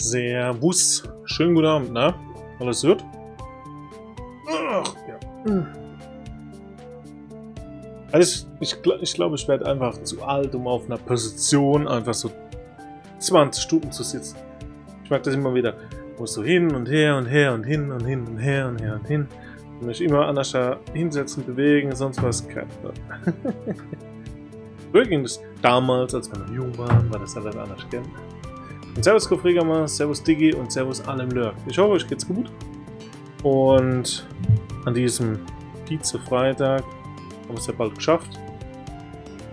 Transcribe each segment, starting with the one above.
Servus. Schönen guten Abend, ne? Alles gut? Ach, ja. Also ich glaube, ich werde einfach zu alt, um auf einer Position einfach so 20 Stunden zu sitzen. Ich mag das immer wieder. Muss so hin und her und her und hin und hin und her und her und hin. Und mich immer anders hinsetzen, bewegen, sonst was. Früher ging das damals, als wir noch jung waren, war das halt anders kennen. Und servus Kofregamer, servus Digi und servus allem Lurk. Ich hoffe, euch geht's gut. Und an diesem Pizza-Freitag haben wir es ja bald geschafft.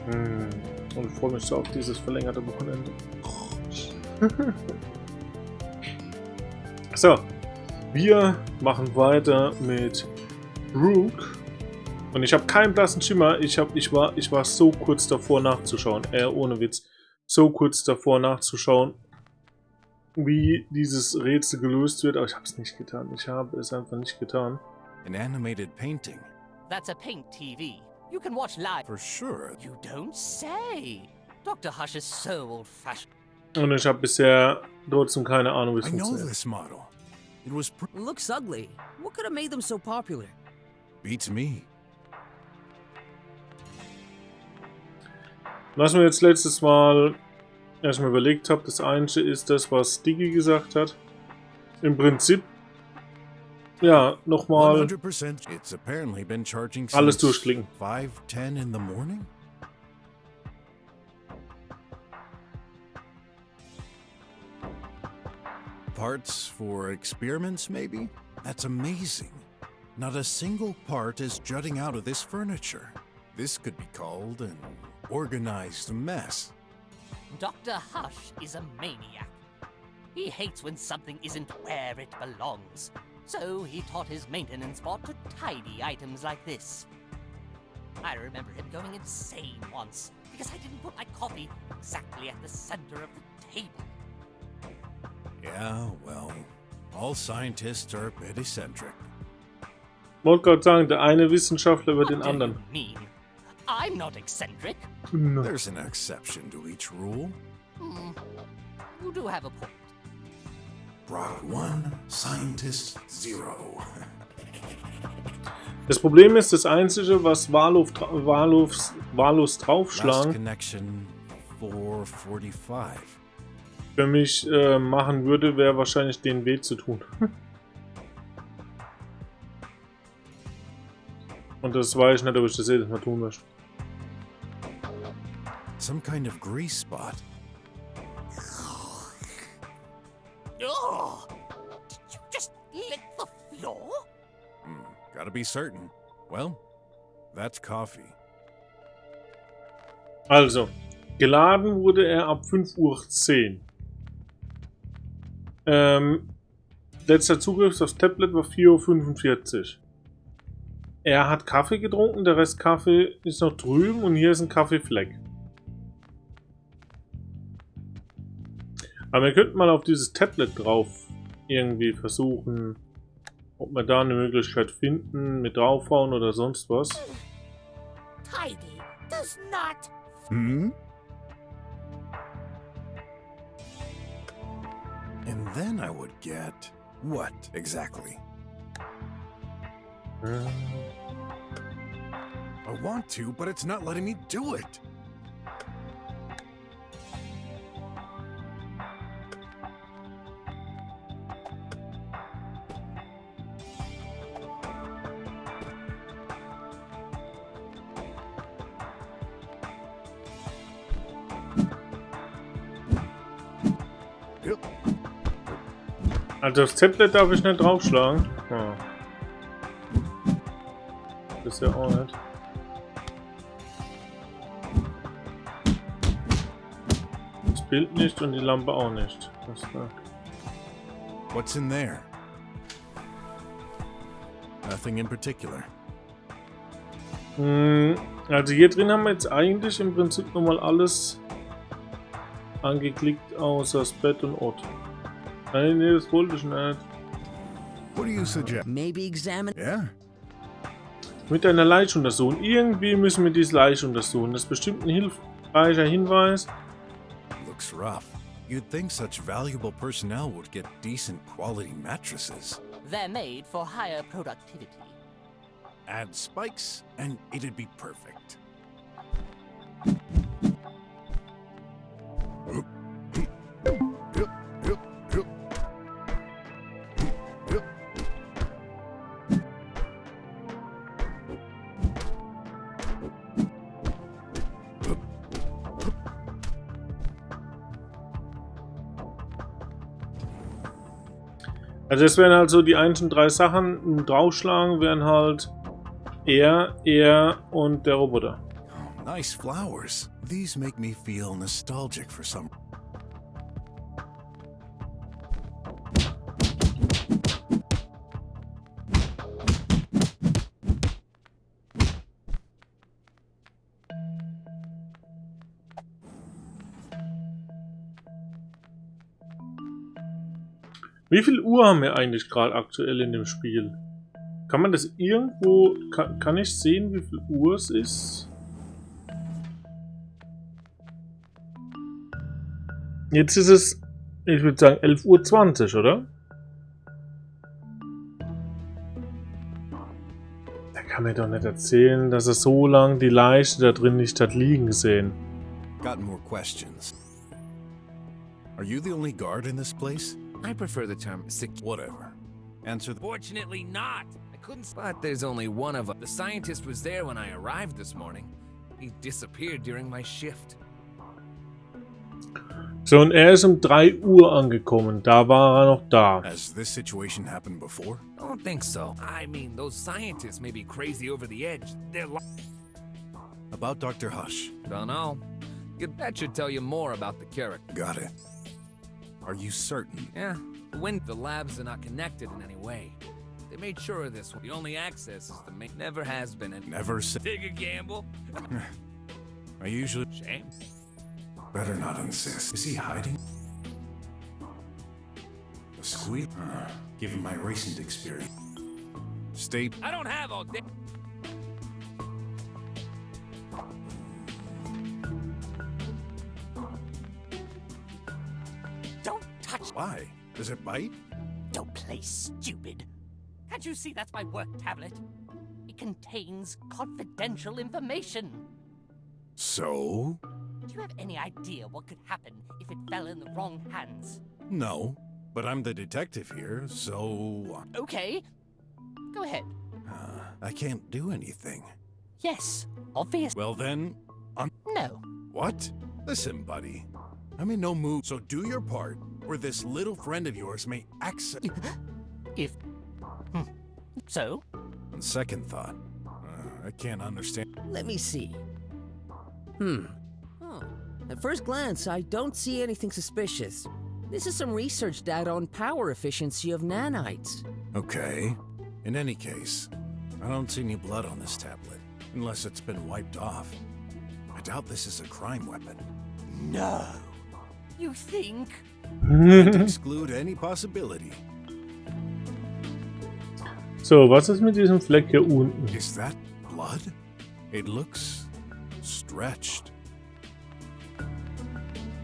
Und ich freue mich so auf dieses verlängerte Wochenende. So, wir machen weiter mit BROK. Und ich habe keinen blassen Schimmer. Ich war so kurz davor nachzuschauen. Ohne Witz. So kurz davor nachzuschauen, wie dieses Rätsel gelöst wird. Aber ich habe es nicht getan. Ich habe es einfach nicht getan. An animated painting. That's a Paint TV. You can watch live. For sure. You don't say. Dr. Hush is so old-fashioned. Und ich habe bisher trotzdem keine Ahnung, wie es I know funktioniert. this model. It was Looks ugly. What could have made them so popular? beats me. Was mir jetzt letztes Mal erstmal überlegt habe, das Einzige ist das, was Diggi gesagt hat. Im Prinzip, ja, nochmal 100%. It's apparently been charging alles since durchklicken. 5:10 in the morning. Parts for experiments, maybe? That's amazing. Not a single part is jutting out of this furniture. This could be called an organized mess. Dr. Hush is a maniac. He hates when something isn't where it belongs. So he taught his maintenance bot to tidy items like this. I remember him going insane once because I didn't put my coffee exactly at the center of the table. Yeah, well, all scientists are a bit eccentric. Wollte gerade sagen, der eine Wissenschaftler über den What do anderen. you mean? I'm not eccentric. There's an exception to each rule. You do have a point. BROK 1, Scientist 0. Das Problem ist, das Einzige, was wahllos Last draufschlagen connection 445. für mich machen würde, wäre wahrscheinlich den weh zu tun. Und das weiß ich nicht, ob ich das jedes Mal tun möchte. Some kind of grease spot. Oh! Did you just lick the floor? Gotta be certain. Well, that's coffee. Also, geladen wurde er ab 5:10 Uhr. Letzter Zugriff aufs Tablet war 4:45 Uhr. Er hat Kaffee getrunken, der Rest Kaffee ist noch drüben und hier ist ein Kaffeefleck. Aber wir könnten mal auf dieses Tablet drauf irgendwie versuchen, ob wir da eine Möglichkeit finden, mit draufhauen oder sonst was. Tidy does not. And then I would get what exactly? I want to, but it's not letting me do it. Yep. Also das Tablet darf ich nicht draufschlagen. Das ist ja auch nicht. Das Bild nicht und die Lampe auch nicht. Das war What's in there? Nothing in particular. Also hier drin haben wir jetzt eigentlich im Prinzip nochmal alles angeklickt, außer das Bett und Ort. Nein, nee, das wollte ich nicht. What do you suggest? Maybe examine. Yeah? Mit einer Leiche untersuchen. Irgendwie müssen wir diese Leiche untersuchen. Das ist bestimmt ein hilfreicher Hinweis. Looks rough. You'd think such valuable personnel would get decent quality mattresses. They're made for higher productivity. Add spikes, and it'd be perfect. Also das wären halt so die einzelnen 3 Sachen. Draufschlagen wären halt er und der Roboter. Oh, nice flowers. These make me feel nostalgic for some. Wie viel Uhr haben wir eigentlich gerade aktuell in dem Spiel? Kann man das irgendwo... Kann ich sehen, wie viel Uhr es ist? Jetzt ist es, ich würde sagen, 11:20 Uhr, oder? Da kann mir doch nicht erzählen, dass er so lange die Leiche da drin nicht hat liegen sehen. Got more questions. Are you the only guard in this place? I prefer the term sick. Whatever. Answer the. Fortunately not. I couldn't. But there's only one of us. The scientist was there when I arrived this morning. He disappeared during my shift. So, und er ist um 3 Uhr angekommen. Da war er noch da. Has this situation happened before? Don't think so. I mean, those scientists may be crazy over the edge. They're About Dr. Hush. Don't know. That should tell you more about the character. Got it. Are you certain? Yeah. When the labs are not connected in any way. They made sure of this one. The only access is the main. Never has been. Never said. Take a gamble. I usually. Shame. Better not insist. Is he hiding? A squeak? Given my recent experience. Stay. I don't have all day. Don't touch. Why? Does it bite? Don't play stupid. Can't you see that's my work tablet? It contains confidential information. So? Do you have any idea what could happen if it fell in the wrong hands? No. But I'm the detective here, so. Okay. Go ahead. I can't do anything. Yes, obvious. Well then. No. What? Listen, buddy. I'm in no mood, so do your part, or this little friend of yours may access. If... So? On second thought, I can't understand. Let me see. At first glance, I don't see anything suspicious. This is some research data on power efficiency of nanites. Okay. In any case, I don't see any blood on this tablet, unless it's been wiped off. I doubt this is a crime weapon. No. You think? Can't exclude any possibility. So, was ist mit diesem Fleck hier unten? Is that blood? It looks stretched.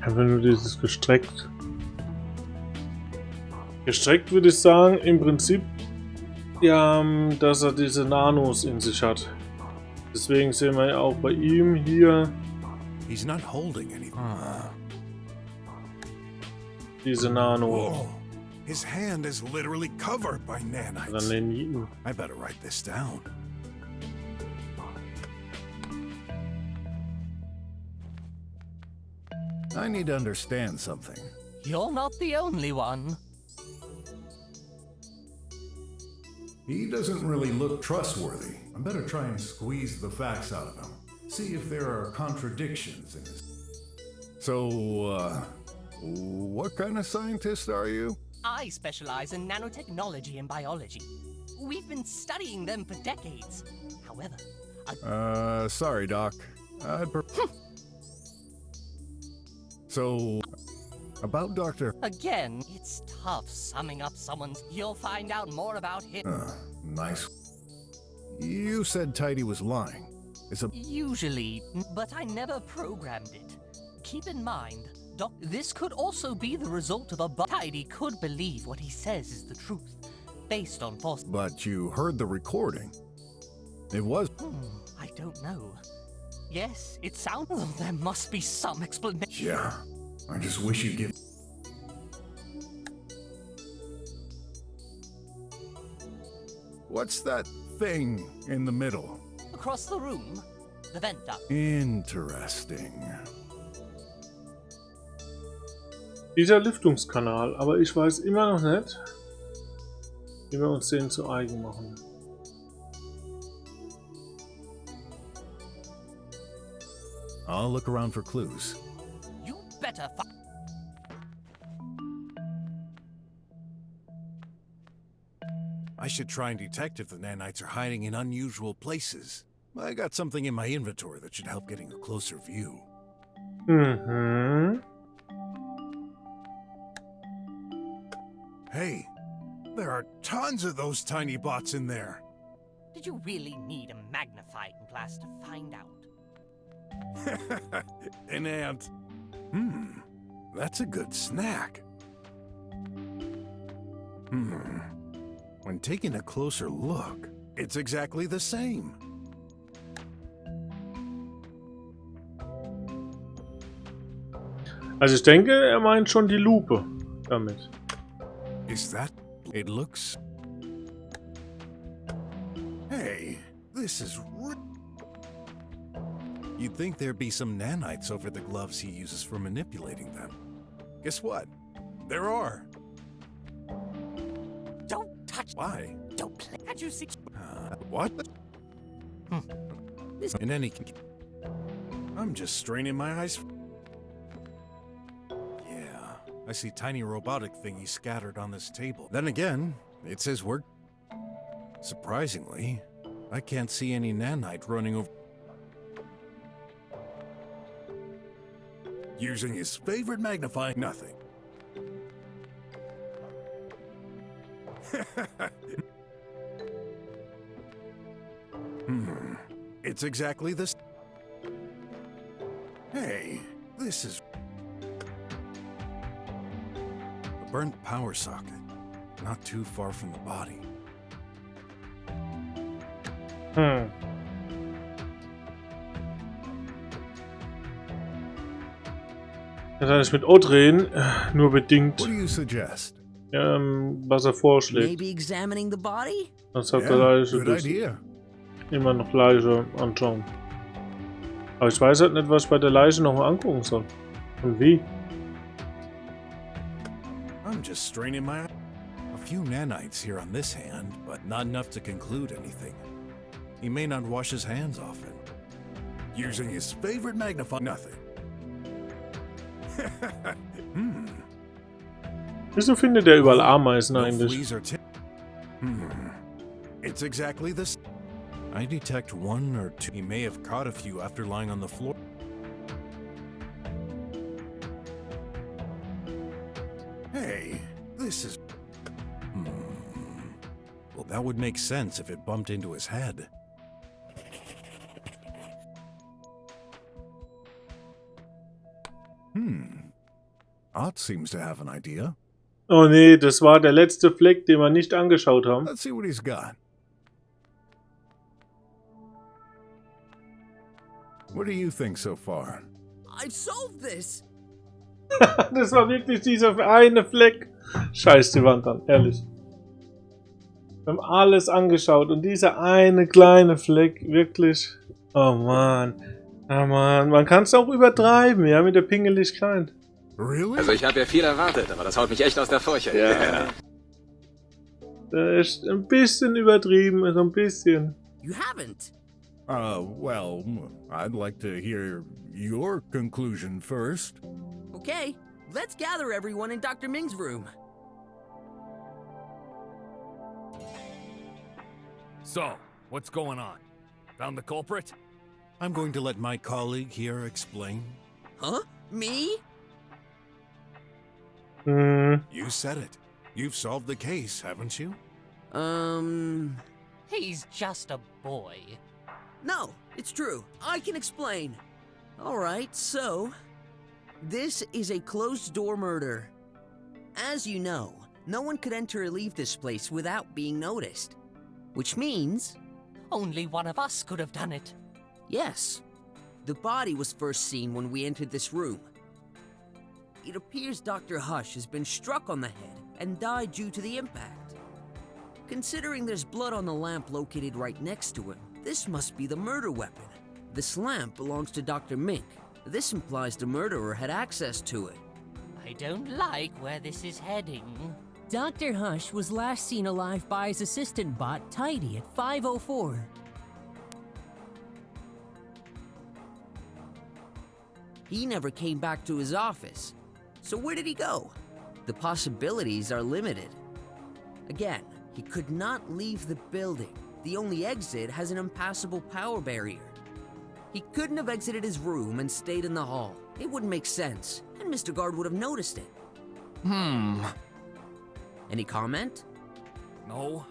Einfach nur dieses gestreckt. Gestreckt würde ich sagen, im Prinzip, ja, dass er diese Nanos in sich hat. Deswegen sehen wir ja auch bei ihm hier He's not holding anything. diese Nano. Whoa. His hand is literally covered by nanites. Dann den I better write this down. I need to understand something. You're not the only one. He doesn't really look trustworthy. I better try and squeeze the facts out of him. See if there are contradictions in his... So, what kind of scientist are you? I specialize in nanotechnology and biology. We've been studying them for decades. However, Sorry, Doc. So, about Dr. again, it's tough summing up someone's... You'll find out more about him. Nice. You said Tidy was lying. It's a... Usually, but I never programmed it. Keep in mind, This could also be the result of a Tidy could believe what he says is the truth, based on false. But you heard the recording. It was. I don't know. Yes, it sounds. There must be some explanation. Yeah. I just wish you'd give. What's that thing in the middle? Across the room, the vent duct. Interesting. Dieser Lüftungskanal, aber ich weiß immer noch nicht, wie wir uns den zu eigen machen. I'll look around for clues. You better I should try and detect if the nanites are hiding in unusual places. I got something in my inventory that should help getting a closer view. Mhm. Hey, there are tons of those tiny bots in there. Did you really need a magnifying glass to find out? An ant. That's a good snack. When taking a closer look, it's exactly the same. Also ich denke, er meint schon die Lupe damit. Is that? It looks. Hey, this is. You'd think there'd be some nanites over the gloves he uses for manipulating them. Guess what? There are. Don't touch. Why? Don't play. Can't you see? What? In any case, I'm just straining my eyes. Yeah, I see tiny robotic thingies scattered on this table. Then again, it says we're. Surprisingly, I can't see any nanite running over. Using his favorite magnifying nothing. It's exactly this. Hey, this is a burnt power socket, not too far from the body. Das kann ich mit O drehen, nur bedingt, What do you suggest? was er vorschlägt. Maybe examining the body? Das hat Yeah, Leiche good das idea. immer noch Leiche anschauen. Aber ich weiß halt nicht, was ich bei der Leiche nochmal angucken soll. Und wie. I'm just straining my. A few nanites here on this hand, but not enough to conclude anything. He may not wash his hands often. Using his favorite magnifying nothing. Wieso findet er überall Ameisen No eigentlich? fleas or It's exactly this. I detect one or two. He may have caught a few after lying on the floor. Hey, this is. Well, that would make sense if it bumped into his head. Ott seems to have an idea. Oh nee, das war der letzte Fleck, den wir nicht angeschaut haben. Let's see what he's got. What do you think so far? I've solved this! Das war wirklich dieser eine Fleck. Scheiß die Wand an, ehrlich. Wir haben alles angeschaut und dieser eine kleine Fleck, wirklich. Oh Mann. Oh Mann, man kann es auch übertreiben, ja, mit der Pingeligkeit. Really? Also ich habe ja viel erwartet, aber das haut mich echt aus der Furche. Ja. Echt ein bisschen übertrieben, so ein bisschen. You haven't. Well, I'd like to hear your conclusion first. Okay, let's gather everyone in Dr. Ming's room. So, what's going on? Found the culprit? I'm going to let my colleague here explain. Huh? Me? You said it. You've solved the case, haven't you? He's just a boy. No, it's true. I can explain. Alright, so... This is a closed-door murder. As you know, no one could enter or leave this place without being noticed. Which means... Only one of us could have done it. yes. The body was first seen when we entered this room. It appears Dr. Hush has been struck on the head and died due to the impact. Considering there's blood on the lamp located right next to him, this must be the murder weapon. This lamp belongs to Dr. Mink. This implies the murderer had access to it. I don't like where this is heading. Dr. Hush was last seen alive by his assistant bot, Tidy, at 5:04. He never came back to his office. So where did he go? The possibilities are limited. Again, he could not leave the building. The only exit has an impassable power barrier. He couldn't have exited his room and stayed in the hall. It wouldn't make sense, and Mr. Guard would have noticed it. Any comment? No.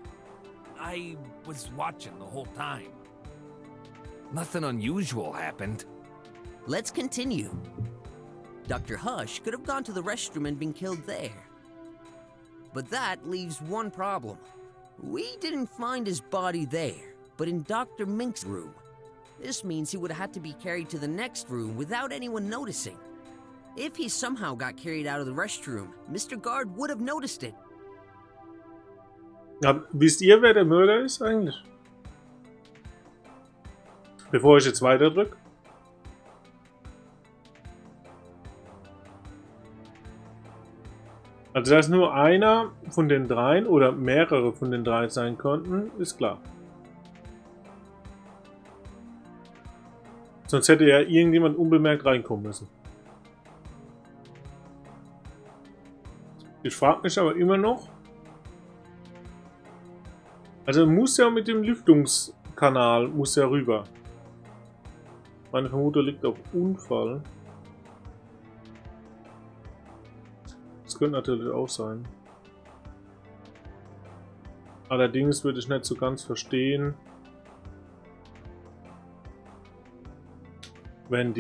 I was watching the whole time. Nothing unusual happened. Let's continue. Dr. Hush could have gone to the restroom and been killed there. But that leaves one problem. We didn't find his body there, but in Dr. Mink's room. This means he would have had to be carried to the next room without anyone noticing. If he somehow got carried out of the restroom, Mr. Guard would have noticed it. Ja, wisst ihr, wer der Mörder ist eigentlich? Bevor ich jetzt weiter drücke. Also, dass nur einer von den dreien oder mehrere von den drei sein konnten, ist klar. Sonst hätte ja irgendjemand unbemerkt reinkommen müssen. Ich frage mich aber immer noch. Also muss ja mit dem Lüftungskanal muss ja rüber. Meine Vermutung liegt auf Unfall. Das könnte natürlich auch sein. Allerdings würde ich nicht so ganz verstehen, wenn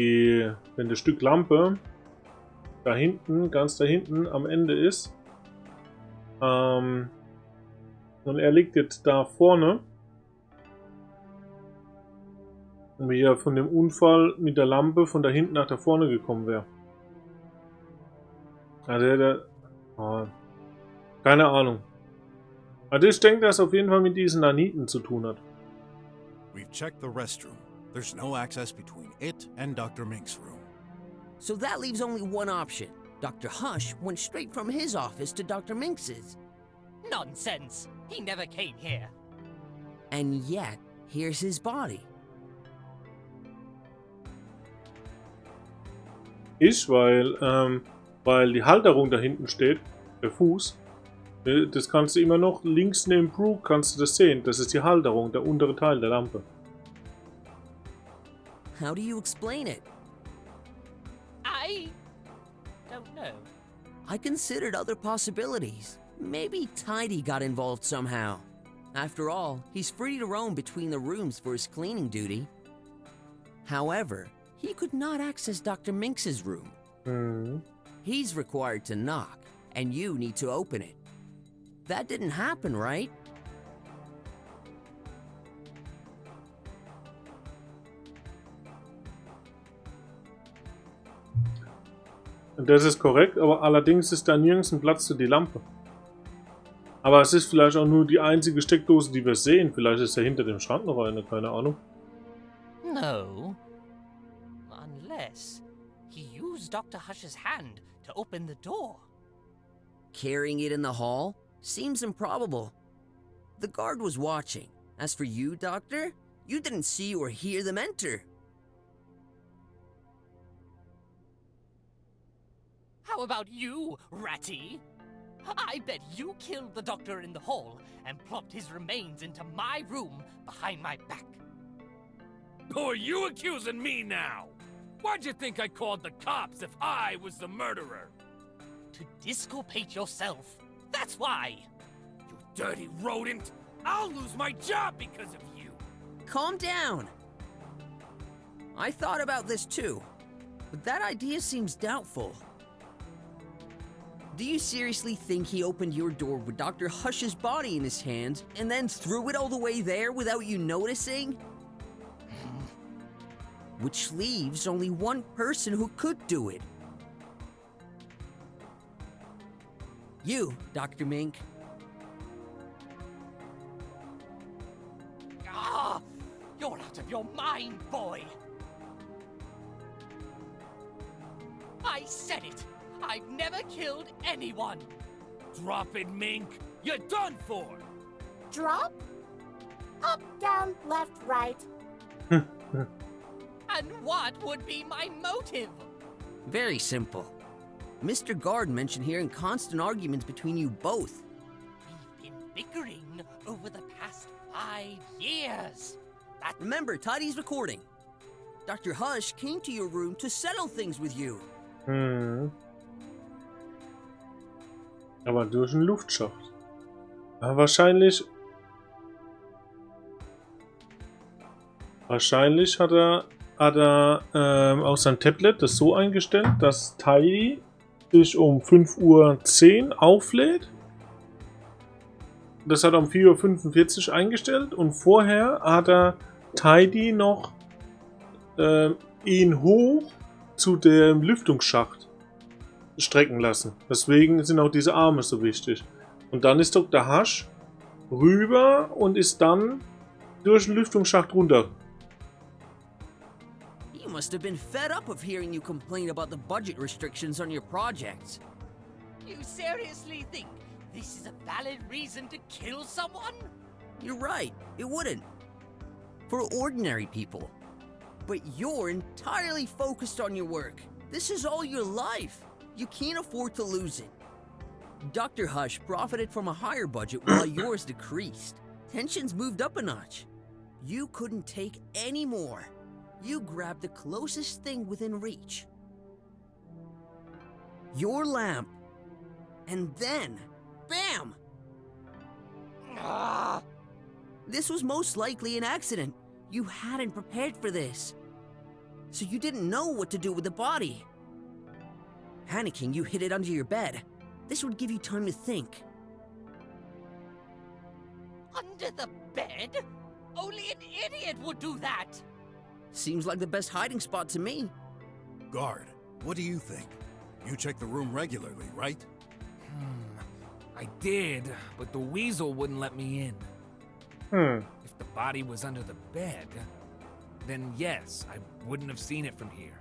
das Stück Lampe da hinten, ganz da hinten am Ende ist. Und er liegt jetzt da vorne. Und wie er von dem Unfall mit der Lampe von da hinten nach da vorne gekommen wäre. Also keine Ahnung. Also ich denke, dass es auf jeden Fall mit diesen Naniten zu tun hat. We've checked the restroom. There's no access between it and Dr. Mink's room. So that leaves only one option. Dr. Hush went straight from his office to Dr. Minx's. Nonsense! He never came here. And yet, here's his body. Weil die Halterung da hinten steht, der Fuß, das kannst du immer noch links neben Brooke kannst du das sehen. Das ist die Halterung, der untere Teil der Lampe. How do you explain it? I don't know. I considered other possibilities. Maybe Tidy got involved somehow. After all, he's free to roam between the rooms for his cleaning duty. However, he could not access Dr. Minx's room. He's required to knock, and you need to open it. That didn't happen, right? Das ist korrekt, aber allerdings ist da nirgends ein Platz für die Lampe. Aber es ist vielleicht auch nur die einzige Steckdose, die wir sehen. Vielleicht ist er hinter dem Schrank noch eine, keine Ahnung. No. Unless he used Dr. Hush's hand to open the door. Carrying it in the hall? Seems improbable. The guard was watching. As for you, Doctor, you didn't see or hear them enter. How about you, Ratty? I bet you killed the doctor in the hall and plopped his remains into my room behind my back. Who are you accusing me now? Why'd you think I called the cops if I was the murderer? To disculpate yourself. That's why. You dirty rodent! I'll lose my job because of you! Calm down. I thought about this too. But that idea seems doubtful. Do you seriously think he opened your door with Dr. Hush's body in his hands and then threw it all the way there without you noticing? Which leaves only one person who could do it. You, Dr. Mink. Ah! You're out of your mind, boy! I said it! I've never killed anyone! Drop it, Mink! You're done for! Drop? Up, down, left, right. And what would be my motive? Very simple. Mr. Guard mentioned hearing constant arguments between you both. We've been bickering over the past 5 years. Remember, Tidy's recording. Dr. Hush came to your room to settle things with you. Aber durch einen Luftschacht. Aber wahrscheinlich hat er auf seinem Tablet das so eingestellt, dass Tidy sich um 5:10 Uhr auflädt. Das hat er um 4:45 Uhr eingestellt und vorher hat er Tidy noch ihn hoch zu dem Lüftungsschacht strecken lassen. Deswegen sind auch diese Arme so wichtig. Und dann ist Dr. Hush rüber und ist dann durch den Lüftungsschacht runter. You must have been fed up of hearing you complain about the budget restrictions on your projects. You seriously think this is a valid reason to kill someone? You're right, it wouldn't. For ordinary people. But you're entirely focused on your work. This is all your life. You can't afford to lose it. Dr. Hush profited from a higher budget while yours decreased. Tensions moved up a notch. You couldn't take any more. You grabbed the closest thing within reach. Your lamp. And then, bam! Ah! This was most likely an accident. You hadn't prepared for this. So you didn't know what to do with the body. Panicking, you hid it under your bed. This would give you time to think. Under the bed? Only an idiot would do that! Seems like the best hiding spot to me. Guard, what do you think? You check the room regularly, right? I did, but the weasel wouldn't let me in. If the body was under the bed, then yes, I wouldn't have seen it from here.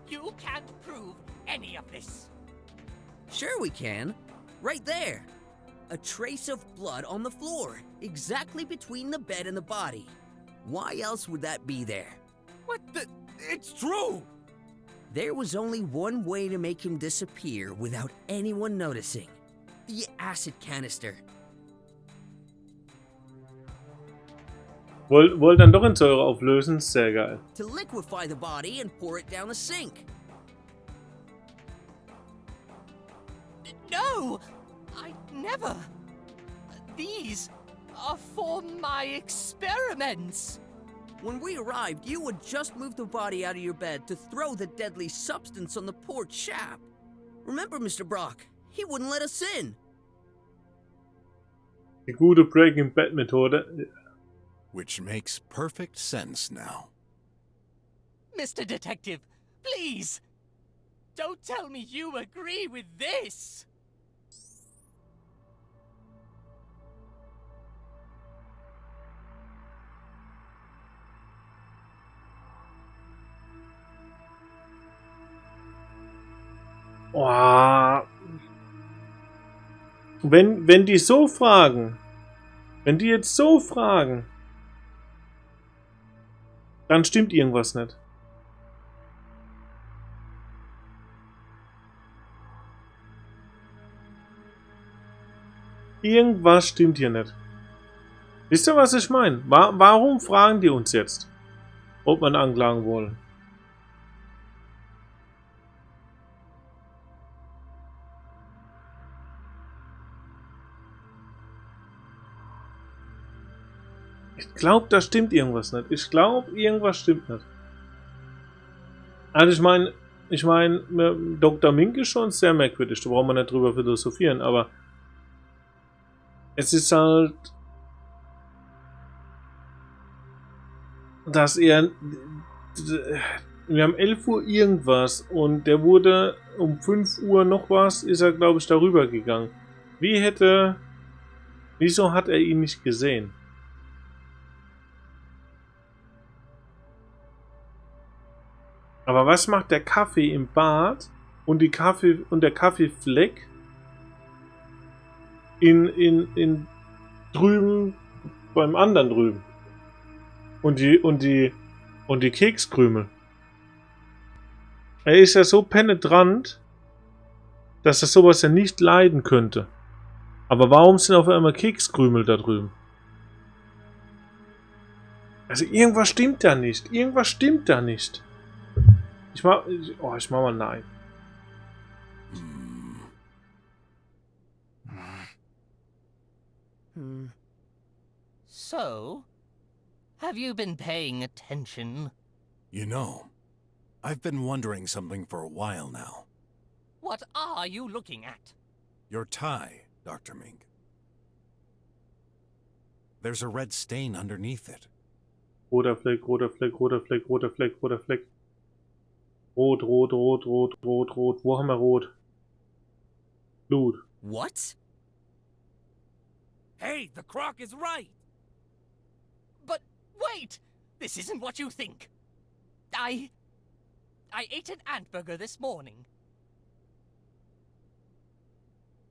You can't prove any of this. Sure we can. Right there. A trace of blood on the floor, exactly between the bed and the body. Why else would that be there? What the? It's true! There was only one way to make him disappear without anyone noticing. The acid canister. Wollt dann doch in Säure auflösen? Sehr geil. To liquefy the body and pour it down the sink. No! I never. These are for my experiments. When we arrived, you had just moved the body out of your bed to throw the deadly substance on the poor chap. Remember, Mr. Brock, he wouldn't let us in. Die gute Breaking Bad Methode. Which makes perfect sense now. Mr. Detective, please! Don't tell me you agree with this! Oh. Wenn die so fragen, wenn die jetzt so fragen, dann stimmt irgendwas nicht. Irgendwas stimmt hier nicht. Wisst ihr, was ich meine? Warum fragen die uns jetzt, ob man anklagen wollen? Ich glaube, da stimmt irgendwas nicht. Ich glaube, irgendwas stimmt nicht. Also ich meine, Dr. Mink ist schon sehr merkwürdig, da braucht man nicht drüber philosophieren, aber es ist halt, dass er, wir haben 11 Uhr irgendwas und der wurde um 5 Uhr noch was, ist er glaube ich darüber gegangen. Wieso hat er ihn nicht gesehen? Aber was macht der Kaffee im Bad und der Kaffeefleck in drüben beim anderen drüben? Und die Kekskrümel. Er ist ja so penetrant, dass er sowas ja nicht leiden könnte. Aber warum sind auf einmal Kekskrümel da drüben? Also irgendwas stimmt da nicht. Irgendwas stimmt da nicht. Ich mach mal nein. So, have you been paying attention? You know, I've been wondering something for a while now. What are you looking at? Your tie, Dr. Mink. There's a red stain underneath it. Roter Fleck, roter Fleck, roter Fleck, roter Fleck, roter Fleck. Rot, rot, rot, rot, rot, rot. Wo haben wir rot? Blut. What? Hey, the croc is right. But wait! This isn't what you think. I ate an ant burger this morning.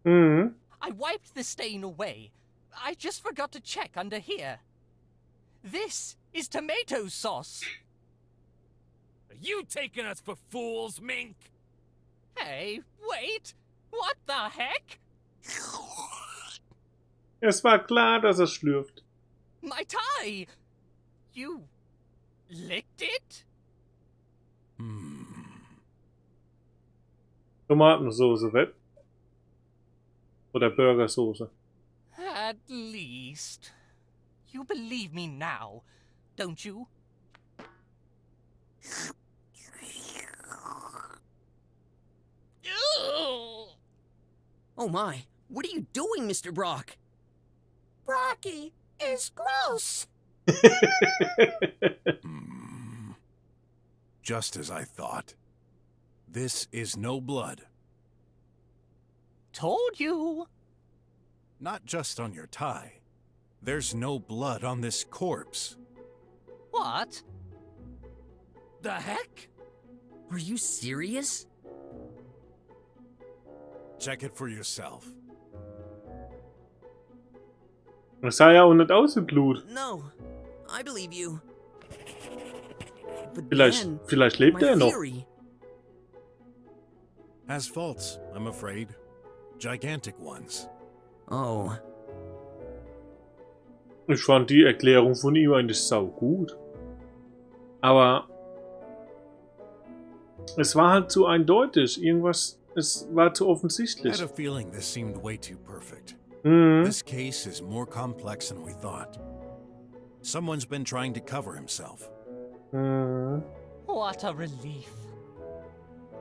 Mhm. I wiped the stain away. I just forgot to check under here. This is tomato sauce. Are you taking us for fools, Mink? Hey, wait! What the heck? Es war klar, dass er schlürft. My tie! You licked it? Tomatensoße, wett? Oder Burgersoße? At least. You believe me now, don't you? Oh my, what are you doing, Mr. Brock? Brocky is gross. Just as I thought. This is no blood. Told you. Not just on your tie. There's no blood on this corpse. What? The heck? Are you serious? Check it for yourself. Das sah ja auch nicht aus wie Blut. No, I believe you. But Vielleicht lebt my er noch. theory. Has faults, I'm afraid. Gigantic ones. Oh, Ich fand die Erklärung von ihm eigentlich saugut. Aber es war halt zu eindeutig. Es war zu I offensichtlich. had a feeling this seemed way too perfect. Mhm. This case is more complex than we thought. Someone's been trying to cover himself. Mhm. What a relief.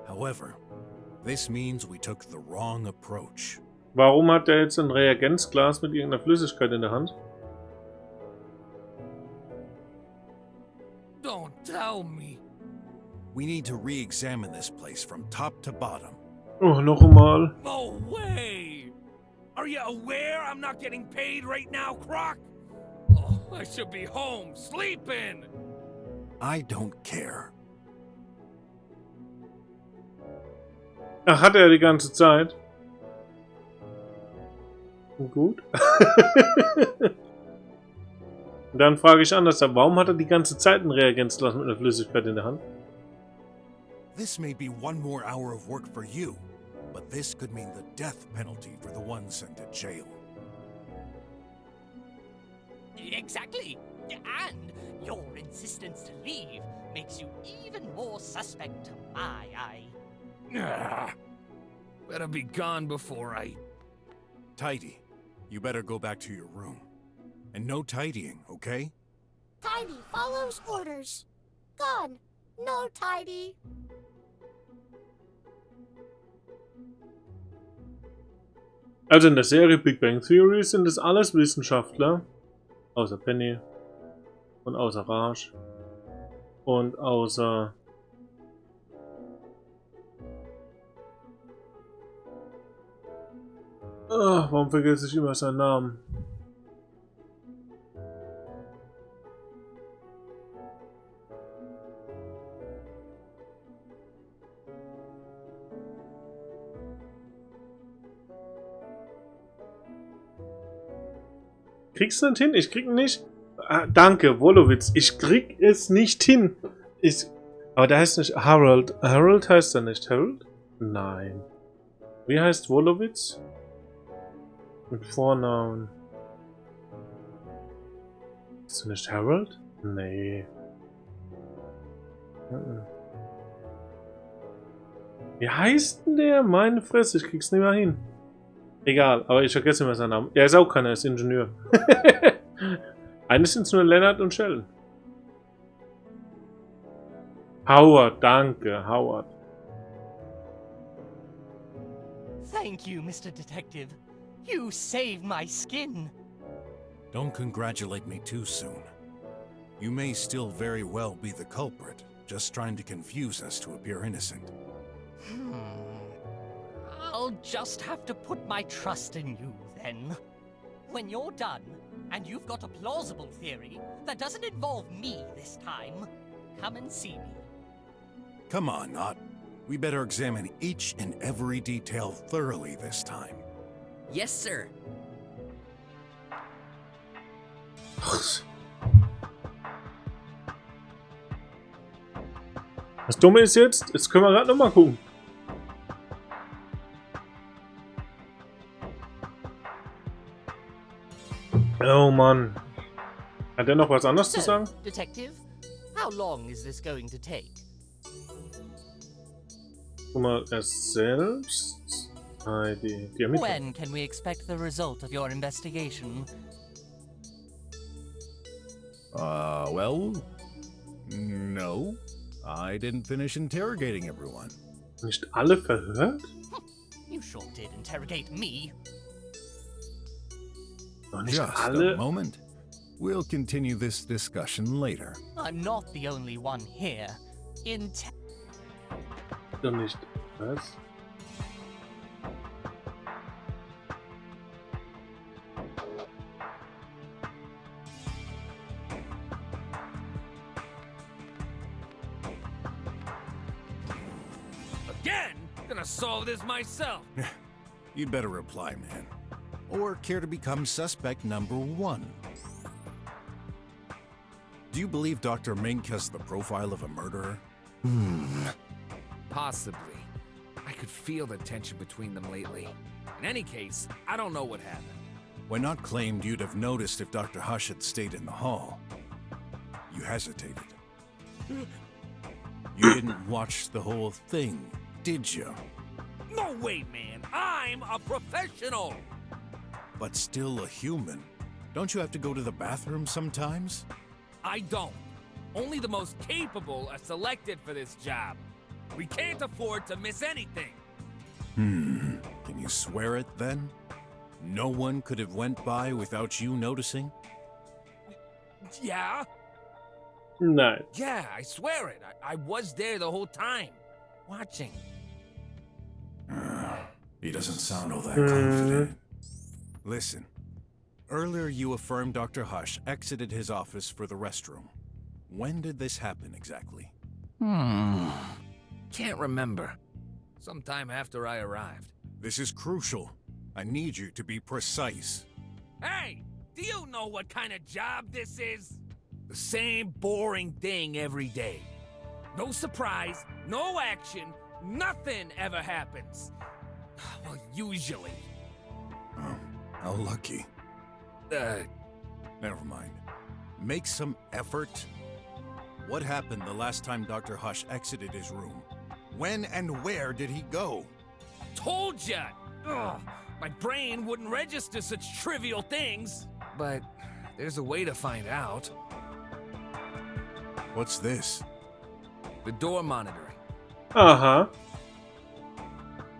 However, this means we took the wrong approach. Warum hat er jetzt ein Reagenzglas mit irgendeiner Flüssigkeit in der Hand? Don't tell me. We need to re-examine this place from top to bottom. Oh, noch einmal. No way! Are you aware I'm not getting paid right now, Croc? Oh, I should be home, sleeping! I don't care. Ach, hat er die ganze Zeit? Gut. Dann frage ich anders, warum hat er die ganze Zeit ein Reagenzglas mit einer Flüssigkeit in der Hand? This may be one more hour of work for you, but this could mean the death penalty for the one sent to jail. Exactly. And your insistence to leave makes you even more suspect to my eye. Ah, better be gone before I... Tidy, you better go back to your room. And no tidying, okay? Tidy follows orders. Gone. No tidy. Also in der Serie Big Bang Theory sind das alles Wissenschaftler. Außer Penny. Und außer Raj. Und außer... Ach, warum vergesse ich immer seinen Namen? Kriegst du nicht hin? Ich krieg ihn nicht. Ah, danke, Wolowitz. Ich krieg es nicht hin. Aber der heißt nicht Harold. Harold heißt er nicht. Harold? Nein. Wie heißt Wolowitz? Mit Vornamen. Ist du nicht Harold? Nee. Wie heißt denn der? Meine Fresse, ich krieg's nicht mehr hin. Egal, aber ich vergesse immer seinen Namen. Er ist auch keiner, er ist Ingenieur. Eines sind nur Leonard und Sheldon. Howard, danke, Howard. Thank you, Mr. Detective. You saved my skin. Don't congratulate me too soon. You may still very well be the culprit, just trying to confuse us to appear innocent. I'll just have to put my trust in you, then. When you're done, and you've got a plausible theory that doesn't involve me this time, come and see me. Come on, Not. We better examine each and every detail thoroughly this time. Yes, sir. Das Dumme ist jetzt können wir gerade nochmal gucken. Oh Mann. Hat er noch was anderes zu sagen? Detective, how long is this going to take? Guck mal, er selbst. Die Ermittler. When can we expect the result of your investigation? Well, no. I didn't finish interrogating everyone. Nicht alle verhört? You sure did interrogate me. Noch nicht Just alle? a moment. We'll continue this discussion later. I'm not the only one here. Noch nicht. Was? Again? Gonna solve this myself. You'd better reply, man. Or care to become suspect number 1. Do you believe Dr. Mink has the profile of a murderer? Possibly. I could feel the tension between them lately. In any case, I don't know what happened. When Not claimed you'd have noticed if Dr. Hush had stayed in the hall. You hesitated. You didn't watch the whole thing, did you? No way, man. I'm a professional. But still a human. Don't you have to go to the bathroom sometimes? I don't. Only the most capable are selected for this job. We can't afford to miss anything. Can you swear it then? No one could have went by without you noticing? Yeah? Nein. Yeah, I swear it. I was there the whole time. Watching. He doesn't sound all that confident. Listen. Earlier you affirmed Dr. Hush exited his office for the restroom. When did this happen exactly? Can't remember. Sometime after I arrived. This is crucial. I need you to be precise. Hey! Do you know what kind of job this is? The same boring thing every day. No surprise, no action, nothing ever happens. Well, usually. Oh, how lucky. Never mind. Make some effort. What happened the last time Dr. Hush exited his room? When and where did he go? Told ya! Ugh, my brain wouldn't register such trivial things. But there's a way to find out. What's this? The door monitoring. Aha.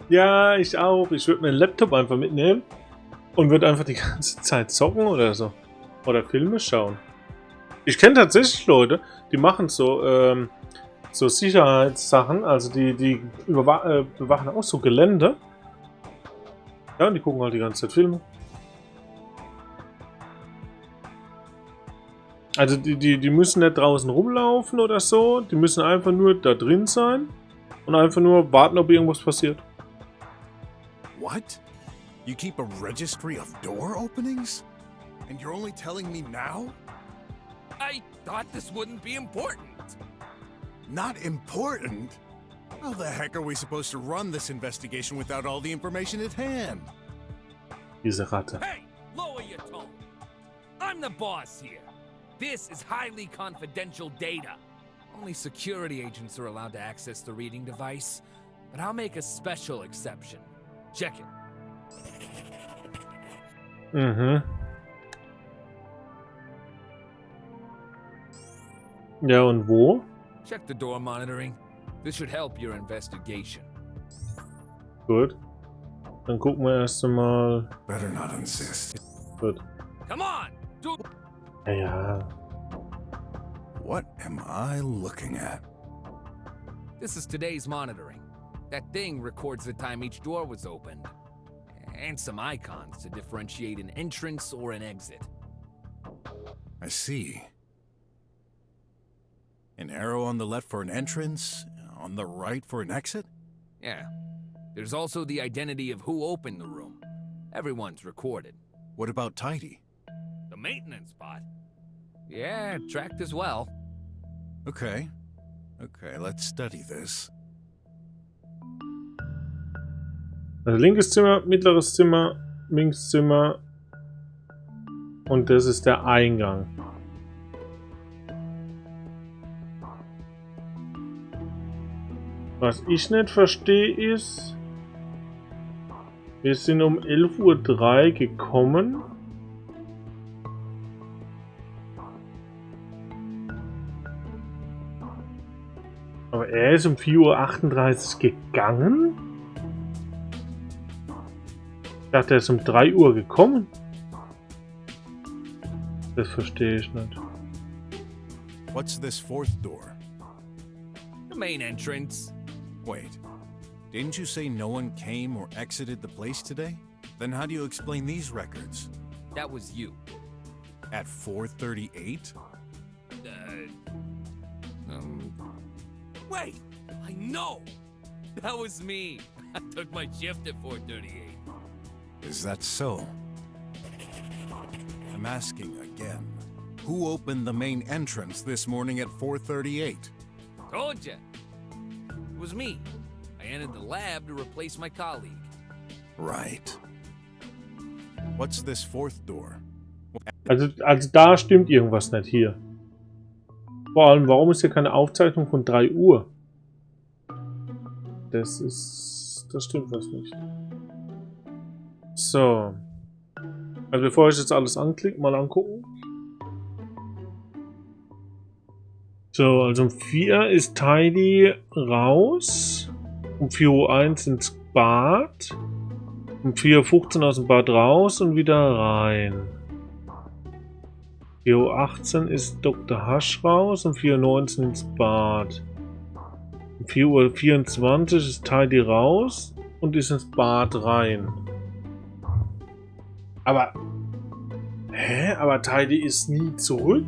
Ja, ich auch. Ich würde meinen Laptop einfach mitnehmen und würde einfach die ganze Zeit zocken oder so. Oder Filme schauen. Ich kenne tatsächlich Leute, die machen so, so Sicherheitssachen, also die bewachen auch so Gelände. Ja, und die gucken halt die ganze Zeit Filme. Also die müssen nicht draußen rumlaufen oder so, die müssen einfach nur da drin sein und einfach nur warten, ob irgendwas passiert. What? You keep a registry of door openings? And you're only telling me now? I thought this wouldn't be important. Not important? How the heck are we supposed to run this investigation without all the information at hand? Diese Ratte. Hey, lower your tone. I'm the boss here. This is highly confidential data. Only security agents are allowed to access the reading device, but I'll make a special exception. Check it. Mhm. Ja, und wo? Check the door monitoring. This should help your investigation. Gut. Dann gucken wir erst einmal. Better not insist. Gut. Come on! Do Ja. What am I looking at? This is today's monitoring. That thing records the time each door was opened. And some icons to differentiate an entrance or an exit. I see. An arrow on the left for an entrance, on the right for an exit? Yeah. There's also the identity of who opened the room. Everyone's recorded. What about Tidy? The maintenance bot. Yeah, tracked as well. Okay. Okay, let's study this. Also linkes Zimmer, mittleres Zimmer, linkes Zimmer. Und das ist der Eingang. Was ich nicht verstehe ist, wir sind um 11:03 Uhr gekommen. Aber er ist um 4:38 Uhr gegangen? Ich dachte, er ist um 3 Uhr gekommen. Das verstehe ich nicht. What's this fourth door? The main entrance. Wait, didn't you say no one came or exited the place today? Then how do you explain these records? That was you. At 4:38? Wait! I know! That was me. I took my shift at 4:38. Is that so? I'm asking again. Who opened the main entrance this morning at 4:38? Told ya. It was me. I entered the lab to replace my colleague. Right. What's this fourth door? Also da stimmt irgendwas nicht hier. Vor allem, warum ist hier keine Aufzeichnung von 3 Uhr? Das stimmt was nicht. So. Also bevor ich jetzt alles anklicke, mal angucken. So, also um 4 ist Tidy raus. Um 4:01 Uhr ins Bad. Um 4:15 Uhr aus dem Bad raus und wieder rein. 4:18 Uhr ist Dr. Hush raus. Um 4:19 Uhr ins Bad. Um 4:24 Uhr ist Tidy raus und ist ins Bad rein. Aber... Hä? Aber Tidy ist nie zurück?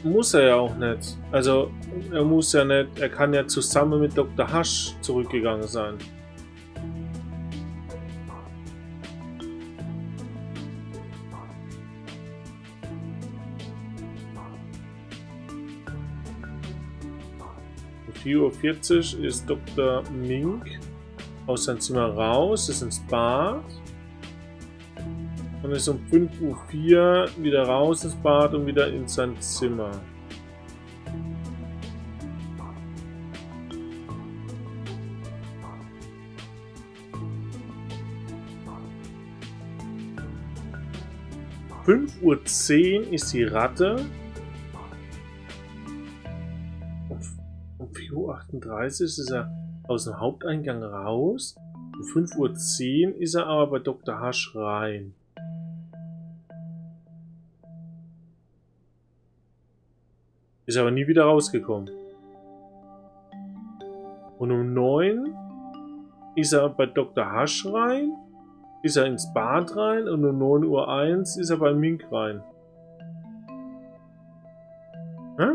Muss er ja auch nicht. Also, er muss ja nicht. Er kann ja zusammen mit Dr. Hush zurückgegangen sein. Um 4:40 Uhr ist Dr. Mink aus seinem Zimmer raus, ist ins Bad. Und ist um 5:04 Uhr wieder raus ins Bad und wieder in sein Zimmer. Um 5:10 Uhr ist die Ratte. Um 4:38 Uhr ist er aus dem Haupteingang raus. Um 5:10 Uhr ist er aber bei Dr. Hush rein. Ist aber nie wieder rausgekommen. Und um 9 Uhr ist er bei Dr. Hush rein, ist er ins Bad rein und um 9:01 Uhr ist er bei Mink rein. Hä?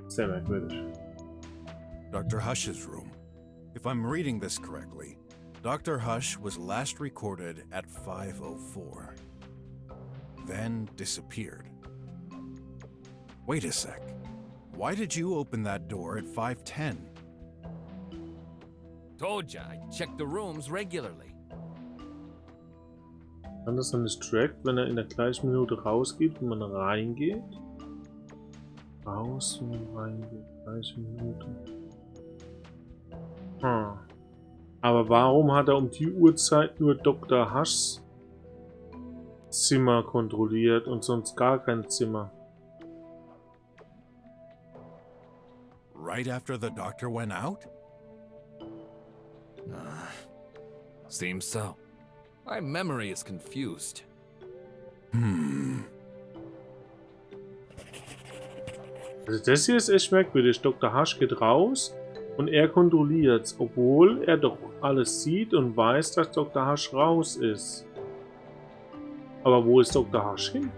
Sehr merkwürdig. Dr. Hush's room. If I'm reading this correctly, Dr. Hush was last recorded at 5:04. Then disappeared. Wait a sec. Why did you open that door at 5:10? Told ya, I check the rooms regularly. Kann das dann nicht trackt, wenn er in der gleichen Minute rausgeht und man reingeht? Raus und reingeht, gleiche Minute. Aber warum hat er um die Uhrzeit nur Dr. Hushs Zimmer kontrolliert und sonst gar kein Zimmer? Right after the doctor went out? Seems so. My memory is confused. Also das hier ist echt merkwürdig. Dr. Hush geht raus und er kontrolliert, obwohl er doch alles sieht und weiß, dass Dr. Hush raus ist. Aber wo ist Dr. Hush hin?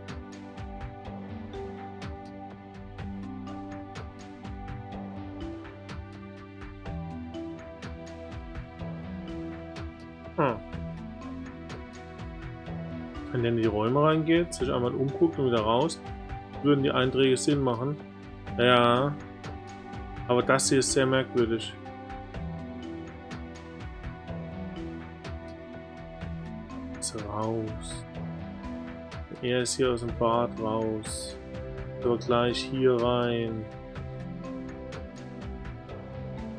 Wenn er in die Räume reingeht, sich einmal umguckt und wieder raus, würden die Einträge Sinn machen. Ja, aber das hier ist sehr merkwürdig. Ist raus. Er ist hier aus dem Bad raus. Aber gleich hier rein.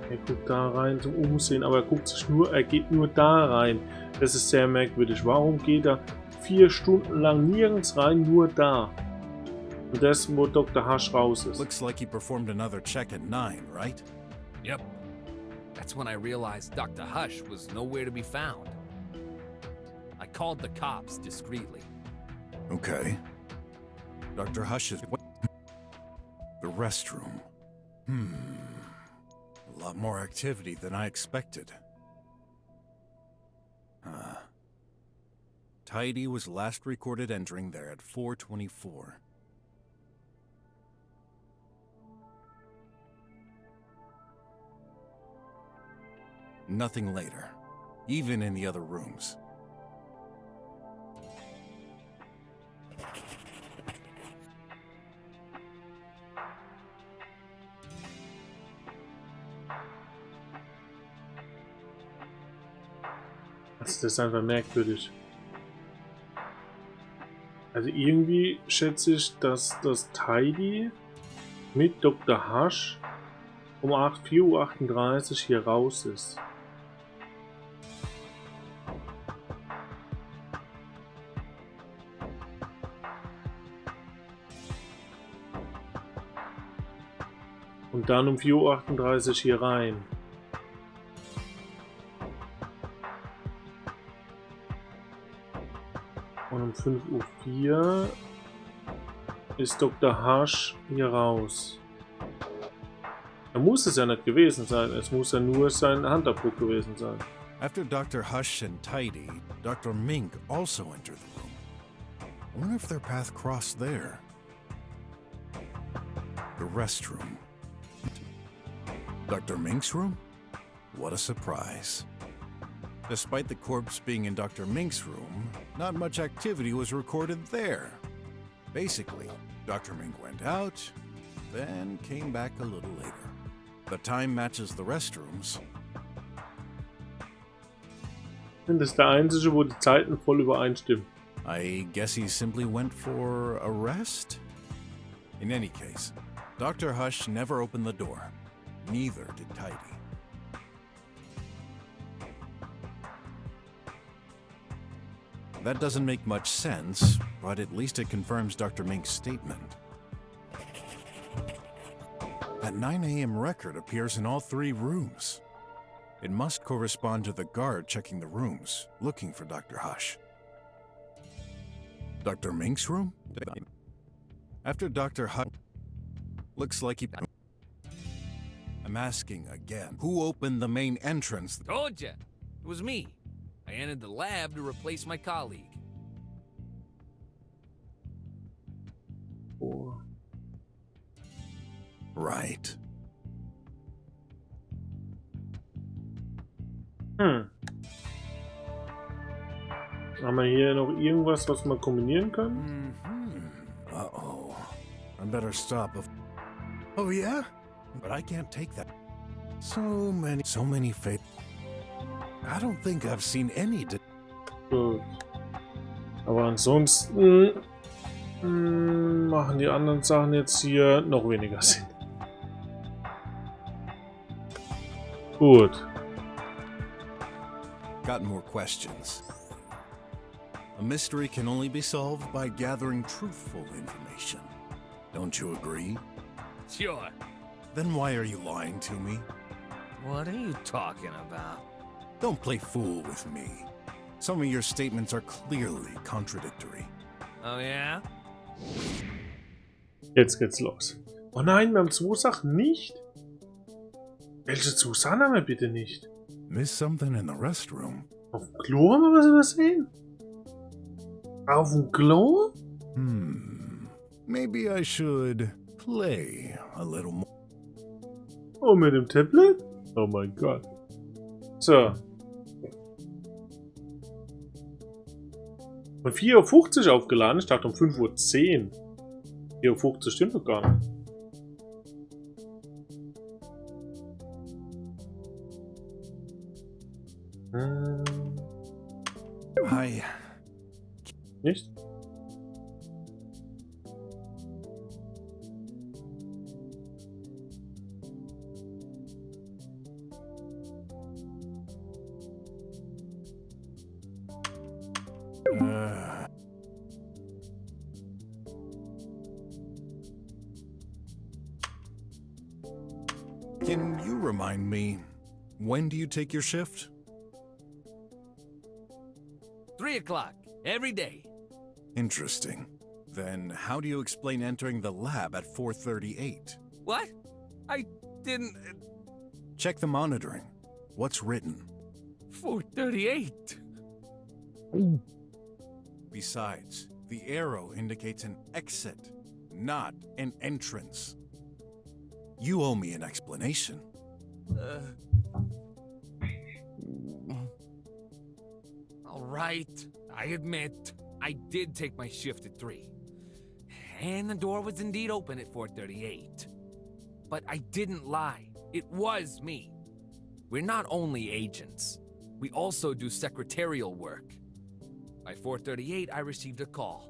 Er guckt da rein zum Umsehen, aber er geht nur da rein. Das ist sehr merkwürdig. Warum geht er 4 Stunden lang nirgends rein, nur da? Und das, wo Dr. Hush raus ist. Looks like he performed another check at 9, right? Yep. That's when I realized Dr. Hush was nowhere to be found. I called the cops discreetly. Okay. Dr. Hush's... The restroom. A lot more activity than I expected. Tidy was last recorded entering there at 4:24. Nothing later, even in the other rooms. Das ist einfach merkwürdig. Also irgendwie schätze ich, dass das Tidy mit Dr. Hush um 4:38 Uhr hier raus ist. Und dann um 4:38 Uhr hier rein. Und um 5:04 Uhr ist Dr. Hush hier raus. Da muss es ja nicht gewesen sein, es muss ja nur sein Handabdruck gewesen sein. After Dr. Hush and Tidy, Dr. Mink also entered the room. I wonder if their path crossed there. The restroom. Dr. Mink's room? What a surprise. Despite the corpse being in Dr. Mink's room, not much activity was recorded there. Basically, Dr. Mink went out, then came back a little later. The time matches the restrooms. Das ist der einzige, wo die Zeiten voll übereinstimmen. I guess he simply went for a rest? In any case, Dr. Hush never opened the door. Neither did Tidy. That doesn't make much sense, but at least it confirms Dr. Mink's statement. That 9 a.m. record appears in all 3 rooms. It must correspond to the guard checking the rooms, looking for Dr. Hush. Dr. Mink's room? After Dr. Hush... Looks like he... I'm asking again. Who opened the main entrance? Told ya. It was me. I entered the lab to replace my colleague. Oh. Right. Haben wir hier noch irgendwas, was wir kombinieren können? Uh-oh. I better stop. Oh, yeah? But I can't take that. So many fate. I don't think I've seen any. Gut. Aber ansonsten machen die anderen Sachen jetzt hier noch weniger Sinn. Gut. Got more questions. A mystery can only be solved by gathering truthful information. Don't you agree? Sure. Then why are you lying to me? What are you talking about? Don't play fool with me. Some of your statements are clearly contradictory. Oh yeah? Jetzt geht's los. Oh nein, wir haben 2 Sachen nicht. Welche 2 Sachen haben wir bitte nicht? Missed something in the restroom. Auf dem Klo haben wir was übersehen? Auf dem Klo? Maybe I should play a little more. Oh, mit dem Tablet? Oh mein Gott. So. Um 4:50 Uhr aufgeladen. Ich dachte um 5:10 Uhr. 4:50 Uhr stimmt doch gar nicht. Hi. Nicht? Can you remind me, when do you take your shift? 3 o'clock, every day. Interesting. Then how do you explain entering the lab at 4:38? What? I didn't... Check the monitoring. What's written? 4:38. Besides, the arrow indicates an exit, not an entrance. You owe me an explanation. All right, I admit, I did take my shift at 3. And the door was indeed open at 4:38. But I didn't lie. It was me. We're not only agents. We also do secretarial work. By 4:38, I received a call.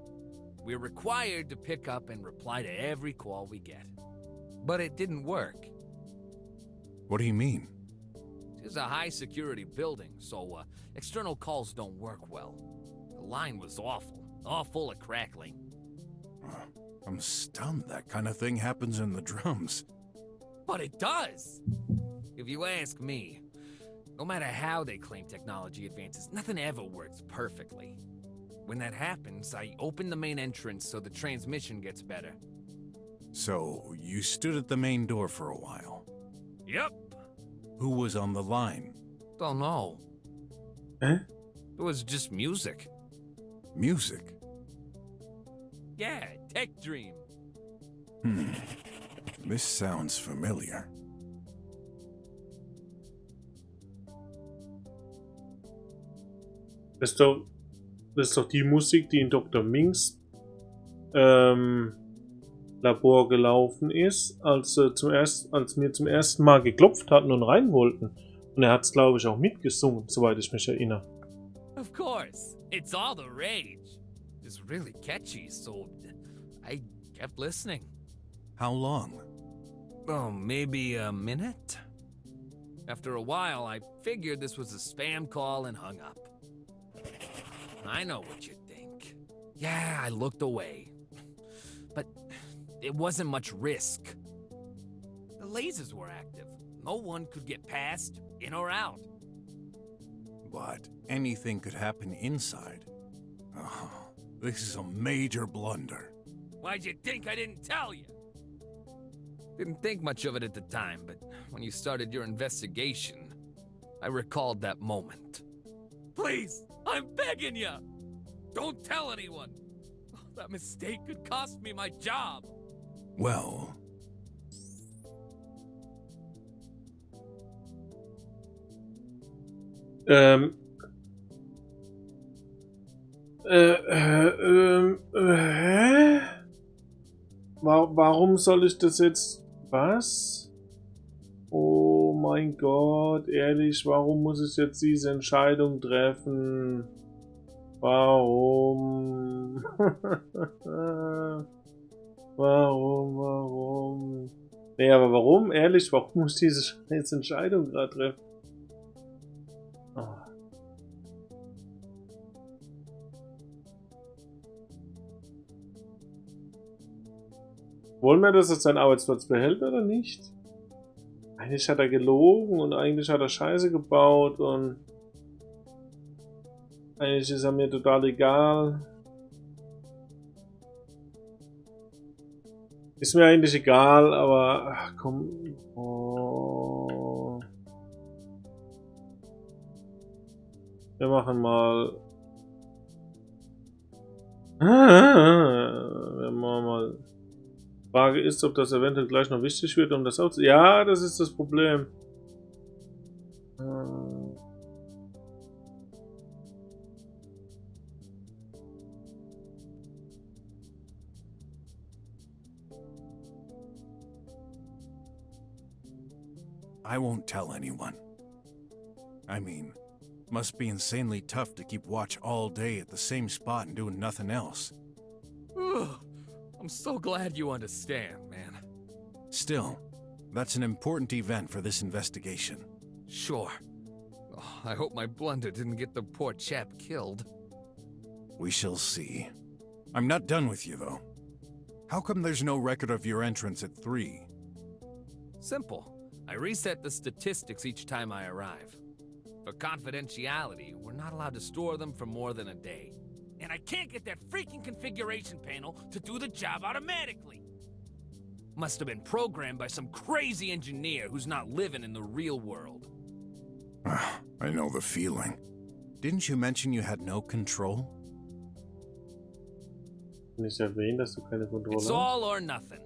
We're required to pick up and reply to every call we get. But it didn't work. What do you mean? It's a high-security building, so external calls don't work well. The line was awful, all full of crackling. I'm stunned that kind of thing happens in the drums. But it does! If you ask me, no matter how they claim technology advances, nothing ever works perfectly. When that happens, I open the main entrance so the transmission gets better. So, you stood at the main door for a while. Yep. Who was on the line? Don't know. Eh? It was just music. Music? Yeah, Tech Dream. This sounds familiar. Das ist doch die Musik, die in Dr. Minks Labor gelaufen ist, als wir zum ersten Mal geklopft hatten und rein wollten. Und er hat es, glaube ich, auch mitgesungen, soweit ich mich erinnere. Of course. It's all the rage. It's really catchy, so I kept listening. How long? Oh, maybe a minute? After a while, I figured this was a spam call and hung up. I know what you think. Yeah, I looked away. But it wasn't much risk. The lasers were active. No one could get past, in or out. But anything could happen inside. Oh, this is a major blunder. Why'd you think I didn't tell you? Didn't think much of it at the time, but when you started your investigation, I recalled that moment. Please, I'm begging you! Don't tell anyone! That mistake could cost me my job! Well... Hä? Warum soll ich das jetzt... Was? Oh mein Gott, ehrlich, warum muss ich jetzt diese Entscheidung treffen? Warum? Warum? Nee, aber warum? Ehrlich, warum muss ich diese scheiß Entscheidung gerade treffen? Oh. Wollen wir, dass er seinen Arbeitsplatz behält oder nicht? Eigentlich hat er gelogen und eigentlich hat er Scheiße gebaut und eigentlich ist er mir total egal. Ist mir eigentlich egal, aber ach komm. Oh. Wir machen mal. Wir machen mal. Frage ist, ob das eventuell gleich noch wichtig wird, um das auch zu... Ja, das ist das Problem. I won't tell anyone. I mean, must be insanely tough to keep watch all day at the same spot and doing nothing else. I'm so glad you understand, man. Still, that's an important event for this investigation. Sure. Oh, I hope my blunder didn't get the poor chap killed. We shall see. I'm not done with you, though. How come there's no record of your entrance at 3? Simple. I reset the statistics each time I arrive. For confidentiality, we're not allowed to store them for more than a day. And I can't get that freaking configuration panel to do the job automatically. Must have been programmed by some crazy engineer who's not living in the real world. I know the feeling. Didn't you mention you had no control? Nicht erwähnen, dass du keine Kontrolle It's hast. all or nothing.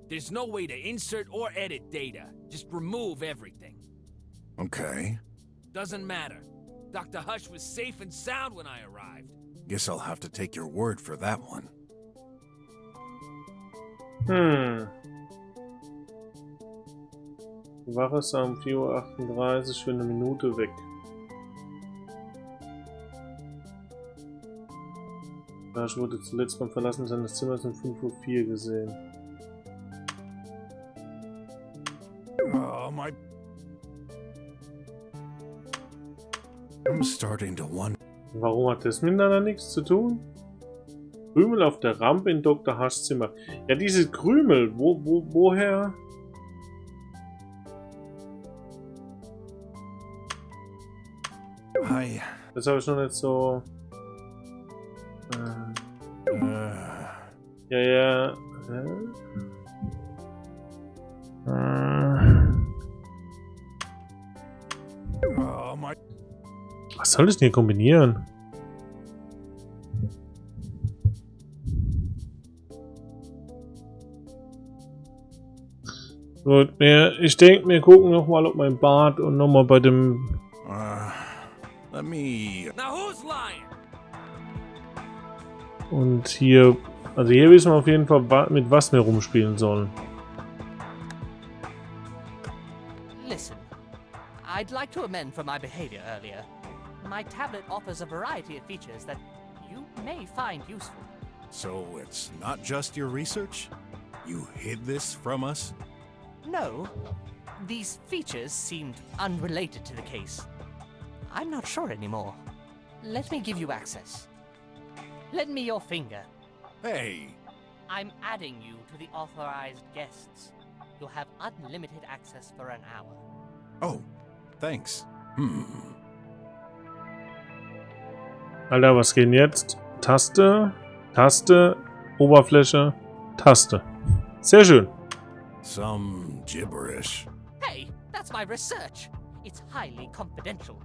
There's no way to insert or edit data. Just remove everything. Okay. Doesn't matter. Dr. Hush was safe and sound when I arrived. Guess I'll have to take your word for that one. Die Wache ist um 4:38 Uhr für eine Minute weg. Hush wurde zuletzt beim Verlassen seines Zimmers um 5:04 Uhr gesehen. Oh, my... I'm starting to wonder... Warum hat das miteinander nichts zu tun? Krümel auf der Rampe in Dr. Hushs Zimmer. Ja, diese Krümel, woher? Hi. Das habe ich noch nicht so... Ja. Oh, my... Was soll ich denn hier kombinieren? Gut, ich denke, wir gucken nochmal, ob mein Bart und nochmal bei dem... Let me... Now who's lying? Und hier... Also hier wissen wir auf jeden Fall, mit was wir rumspielen sollen. Listen, I'd like to amend for my behavior earlier. My tablet offers a variety of features that you may find useful. So it's not just your research? You hid this from us? No, these features seemed unrelated to the case. I'm not sure anymore. Let me give you access. Lend me your finger. Hey, I'm adding you to the authorized guests. You'll have unlimited access for an hour. oh, thanks. Alter, was geht denn jetzt? Taste, Taste, Oberfläche, Taste. Sehr schön. Some gibberish. Hey, that's my research. It's highly confidential.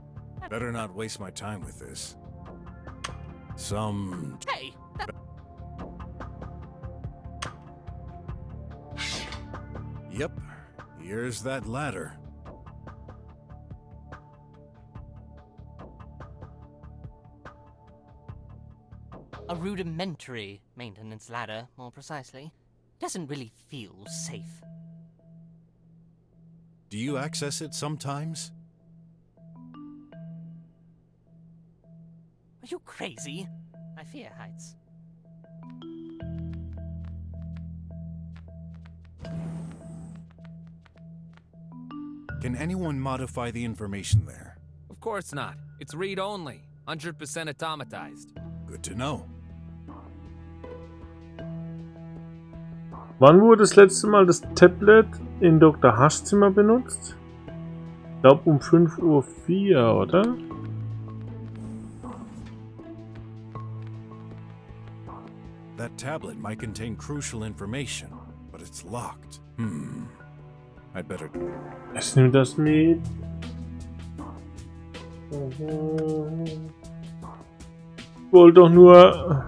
Better not waste my time with this. Some... Hey, that... Yep, here's that ladder. A rudimentary maintenance ladder, more precisely. Doesn't really feel safe. Do you access it sometimes? Are you crazy? I fear heights. Can anyone modify the information there? Of course not. It's read-only. 100% automatized. Good to know. Wann wurde das letzte Mal das Tablet in Dr. Hushs Zimmer benutzt? Ich glaube um 5:04 Uhr, oder? That tablet might contain crucial information, but it's locked. I'd better... Ich nehme das mit. Ich wollte doch nur...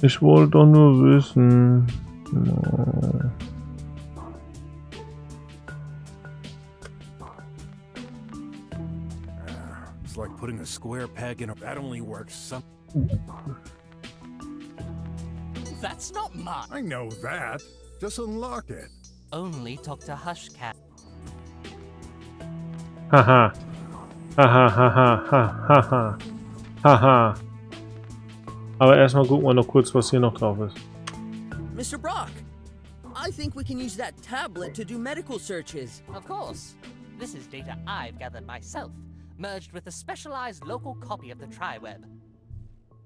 Ich wollte doch nur wissen. It's like putting a square peg in a... That only works some... That's not mine. I know that. Just unlock it. Only Dr. Hush can. Haha. Haha, haha, haha, haha. Aber erstmal gucken wir noch kurz, was hier noch drauf ist. Mr. Brock, I think we can use that tablet to do medical searches. Of course. This is data I've gathered myself, merged with a specialized local copy of the TriWeb.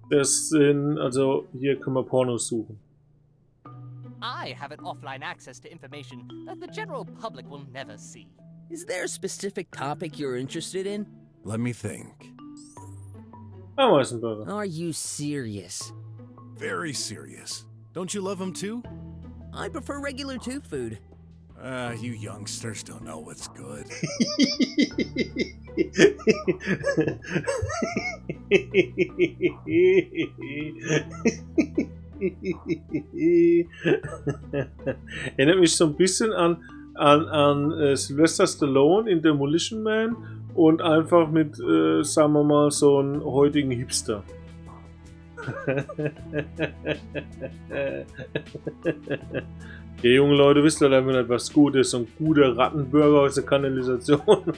Das sind, also hier können wir Pornos suchen. I have an offline access to information that the general public will never see. Is there a specific topic you're interested in? Let me think. Ameisenburger. Are you serious? Very serious. Don't you love them too? I prefer regular tube food. You youngsters don't know what's good. Erinnert mich so ein bisschen an Sylvester Stallone in Demolition Man und einfach mit, sagen wir mal, so einem heutigen Hipster. Ihr jungen Leute wisst ja einfach nicht, was gut ist. So ein guter Rattenburger aus der Kanalisation.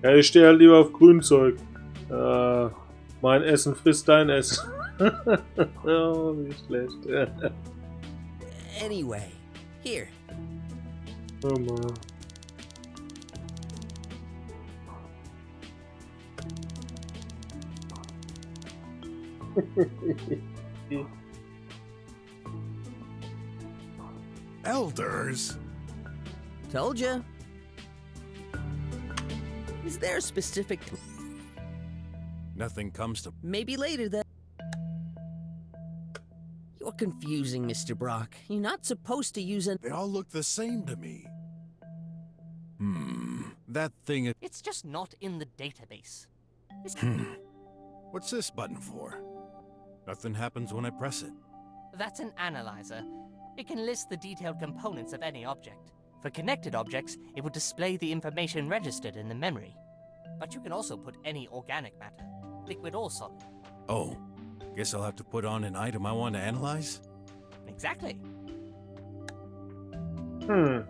Ja, ich stehe halt lieber auf Grünzeug. Mein Essen frisst dein Essen. Oh, wie schlecht. Anyway, here. Oh Mann. Elders? Told ya. Is there a specific... Nothing comes to... Maybe later then. You're confusing, Mr. Brock. You're not supposed to use an... They all look the same to me. That thing... It's just not in the database. What's this button for? Nothing happens when I press it. That's an analyzer. It can list the detailed components of any object. For connected objects, it would display the information registered in the memory. But you can also put any organic matter, liquid or solid. Oh, guess I'll have to put on an item I want to analyze? Exactly. Haben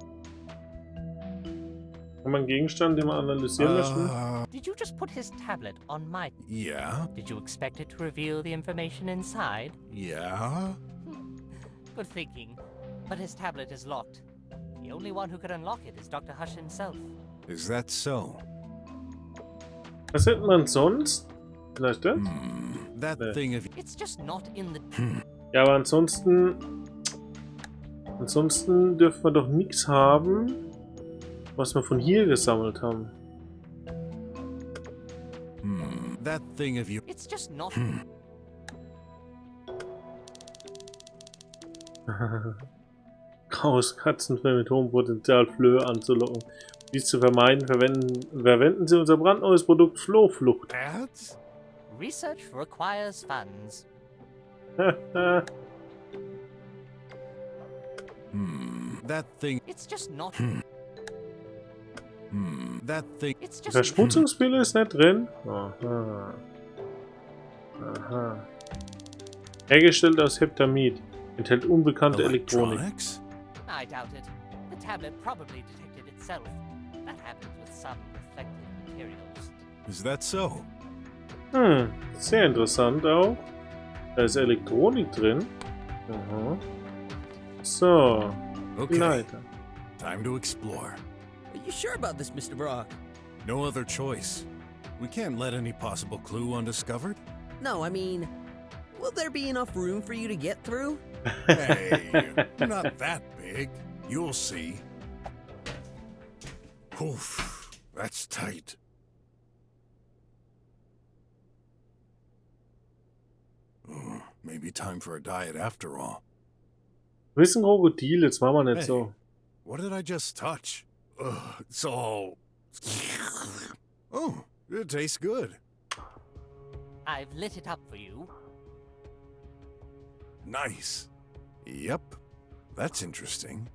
wir einen Gegenstand, den wir analysieren möchten? Do did you just put his tablet on my... Yeah? Did you expect it to reveal the information inside? Yeah? Good thinking. But his tablet is locked. The only one who could unlock it is Dr. Hush himself. Is that so? Was hätte man sonst? Vielleicht das? That Nee. thing of... It's just not in the... Ja, aber ansonsten dürfen wir doch nichts haben, was wir von hier gesammelt haben. That thing of you... It's just not... Graues Katzenfell mit hohem Potenzial, Flöhe anzulocken. Dies zu vermeiden, verwenden Sie unser brandneues Produkt Flohflucht. Ads? Research requires funds. That thing... It's just not... That thing... It's just... Verschmutzungspille ist nicht drin. Aha. Aha. Hergestellt aus Heptamid. Enthält unbekannte Elektronik. Electronics? I doubt it. The tablet probably detected itself. That happens with some reflective materials. Is that so? Sehr interessant auch. Da ist Elektronik drin. Aha. So. Okay, Leiter. time to explore. Are you sure about this, Mr. Brock? No other choice. We can't let any possible clue undiscovered. No, I mean, will there be enough room for you to get through? Hey, not that big. You'll see. Oof, that's tight. Maybe time for a diet after all. Wir sind Krokodil, jetzt machen wir nicht Hey. so. What did I just touch? Ugh, it's all... Oh, it tastes good. I've lit it up for you. Nice. Yep, that's interesting.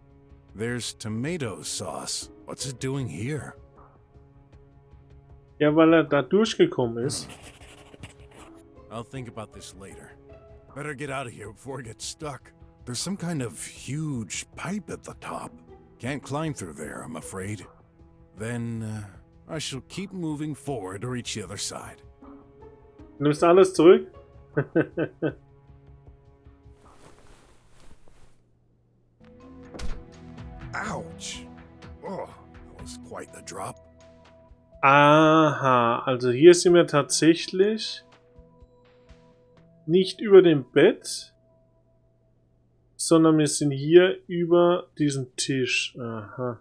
There's tomato sauce. What's it doing here? Ja, weil da durchgekommen ist. I'll think about this later. Better get out of here before it gets stuck. There's some kind of huge pipe at the top. Can't climb through there, I'm afraid. Then, I shall keep moving forward to reach the other side. Du nimmst alles zurück? Ouch! Oh, that was quite the drop. Aha, also hier sind wir tatsächlich nicht über dem Bett, sondern wir sind hier über diesem Tisch. Aha.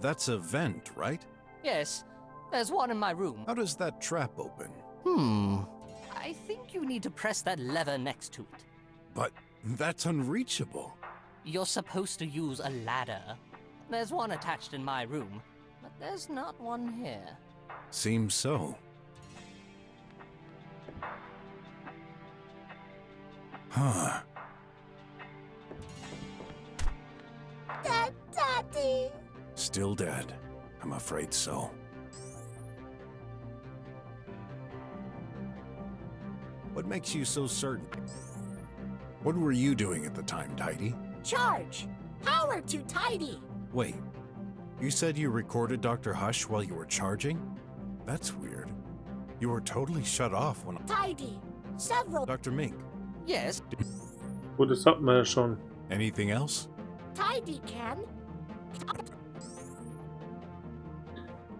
That's a vent, right? Yes, there's one in my room. How does that trap open? I think you need to press that lever next to it. But that's unreachable. You're supposed to use a ladder. There's one attached in my room, but there's not one here. Seems so. Huh. Daddy. Still dead. I'm afraid so. What makes you so certain? What were you doing at the time, Tidy? Charge. Power to tidy. Wait, you said you recorded Dr. Hush while you were charging? That's weird. You were totally shut off when... Tidy. Several. Dr. Mink, Yes, Gut, das hatten wir ja schon. anything else? Tidy can.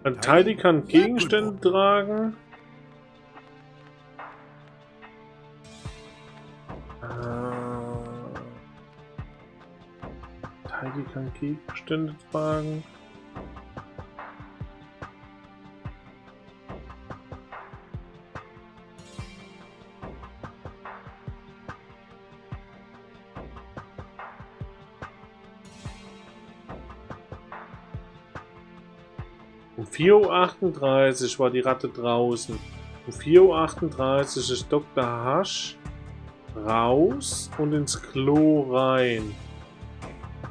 Ein Tidy kann Gegenstände tragen. Tidy kann Gegenstände tragen. Um 4:38 Uhr war die Ratte draußen. Um 4:38 Uhr ist Dr. Hush raus und ins Klo rein.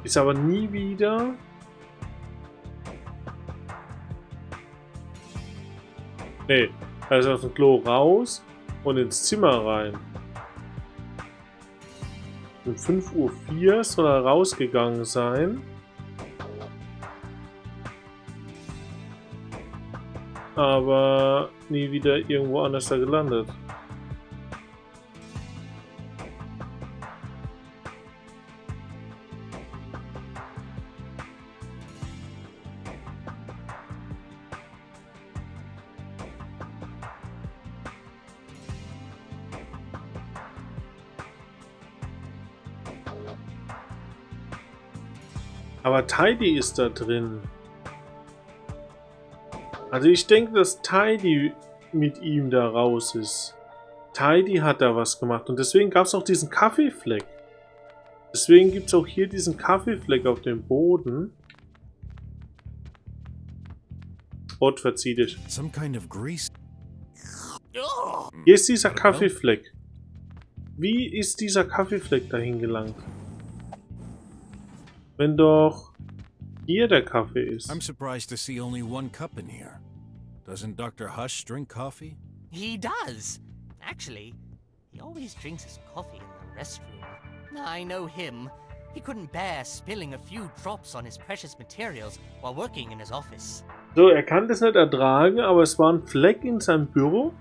Ist aber nie wieder. Nee, er ist aus dem Klo raus und ins Zimmer rein. Um 5:04 Uhr soll er rausgegangen sein. Aber nie wieder irgendwo anders da gelandet. Aber Tidy ist da drin. Also ich denke, dass Tidy mit ihm da raus ist. Tidy hat da was gemacht und deswegen gab es auch diesen Kaffeefleck. Deswegen gibt es auch hier diesen Kaffeefleck auf dem Boden. Ott, verzieh dich. Some kind of grease. Hier ist dieser Kaffeefleck. Wie ist dieser Kaffeefleck dahin gelangt? Wenn doch hier der Kaffee ist. I'm surprised to see only one cup in here. Doesn't Dr. Hush drink coffee? He does. Actually, he always drinks his coffee in the restroom. I know him. He couldn't bear spilling a few drops on his precious materials while working in his office. So, er kann das nicht ertragen, aber es war ein Fleck in seinem Büro.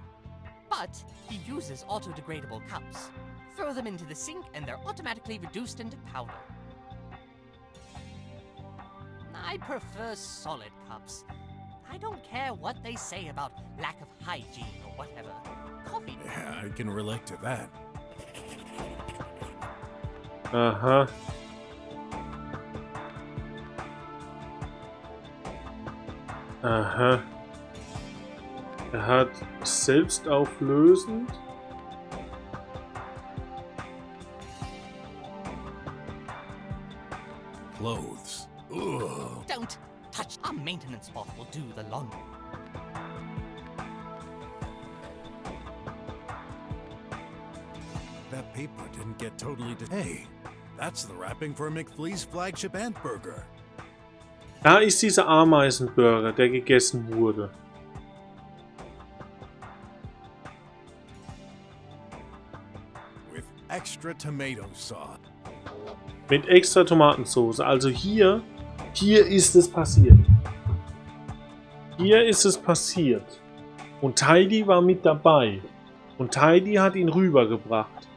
But he uses auto-degradable cups. Throw them into the sink and they're automatically reduced into powder. I prefer solid cups. I don't care what they say about lack of hygiene or whatever. Coffee. Yeah, I can relate to that. Aha. Aha. Er hat selbstauflösend. Clothes. Ugh. Don't touch. Our maintenance bot will do the laundry. That paper didn't get totally Hey, that's the wrapping for McFlea's flagship ant burger. Da ist dieser Ameisenburger, der gegessen wurde. With extra tomato sauce. Mit extra Tomatensauce. Also hier ist es passiert. Hier ist es passiert. Und Tidy war mit dabei. Und Tidy hat ihn rübergebracht.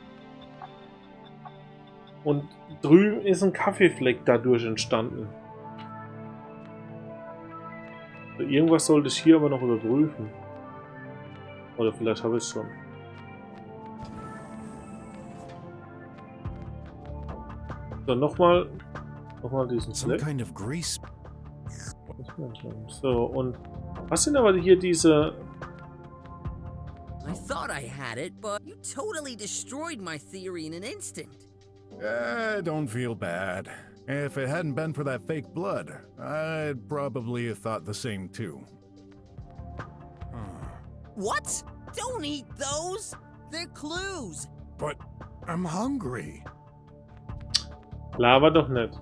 Und drüben ist ein Kaffeefleck dadurch entstanden. Irgendwas sollte ich hier aber noch überprüfen. Oder vielleicht habe ich es schon. So, nochmal diesen Some Fleck. kind of grease. So, und was sind aber hier diese... I thought I had it, but you totally destroyed my theory in an instant. Don't feel bad. If it hadn't been for that fake blood, I'd probably have thought the same too. What? Don't eat those! They're clues! But I'm hungry. Laber doch nicht.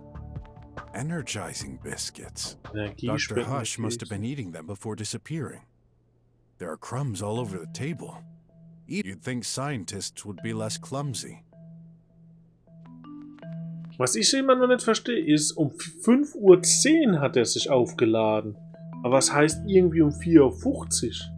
Energizing biscuits. Dr. Energiespenden. Hush must have been eating them before disappearing. There are crumbs all over the table. You'd think scientists would be less clumsy. Was ich immer noch nicht verstehe, ist, um 5:10 Uhr hat er sich aufgeladen. Aber was heißt irgendwie um 4:50 Uhr?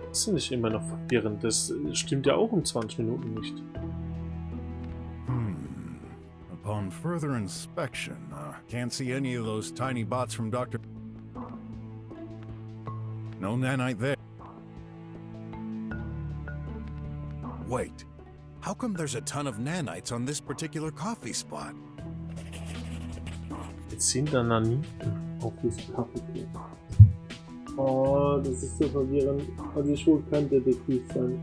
Das ist nicht immer noch verwirrend. Das stimmt ja auch um 20 Minuten nicht. Upon further inspection, can't see any of those tiny bots from Dr. No nanite there. Wait, how come there's a ton of nanites on this particular coffee spot? Jetzt sind da Naniten auf diesem Kaffee. Oh, das ist so verwirrend. Also ich will kein Detektiv sein.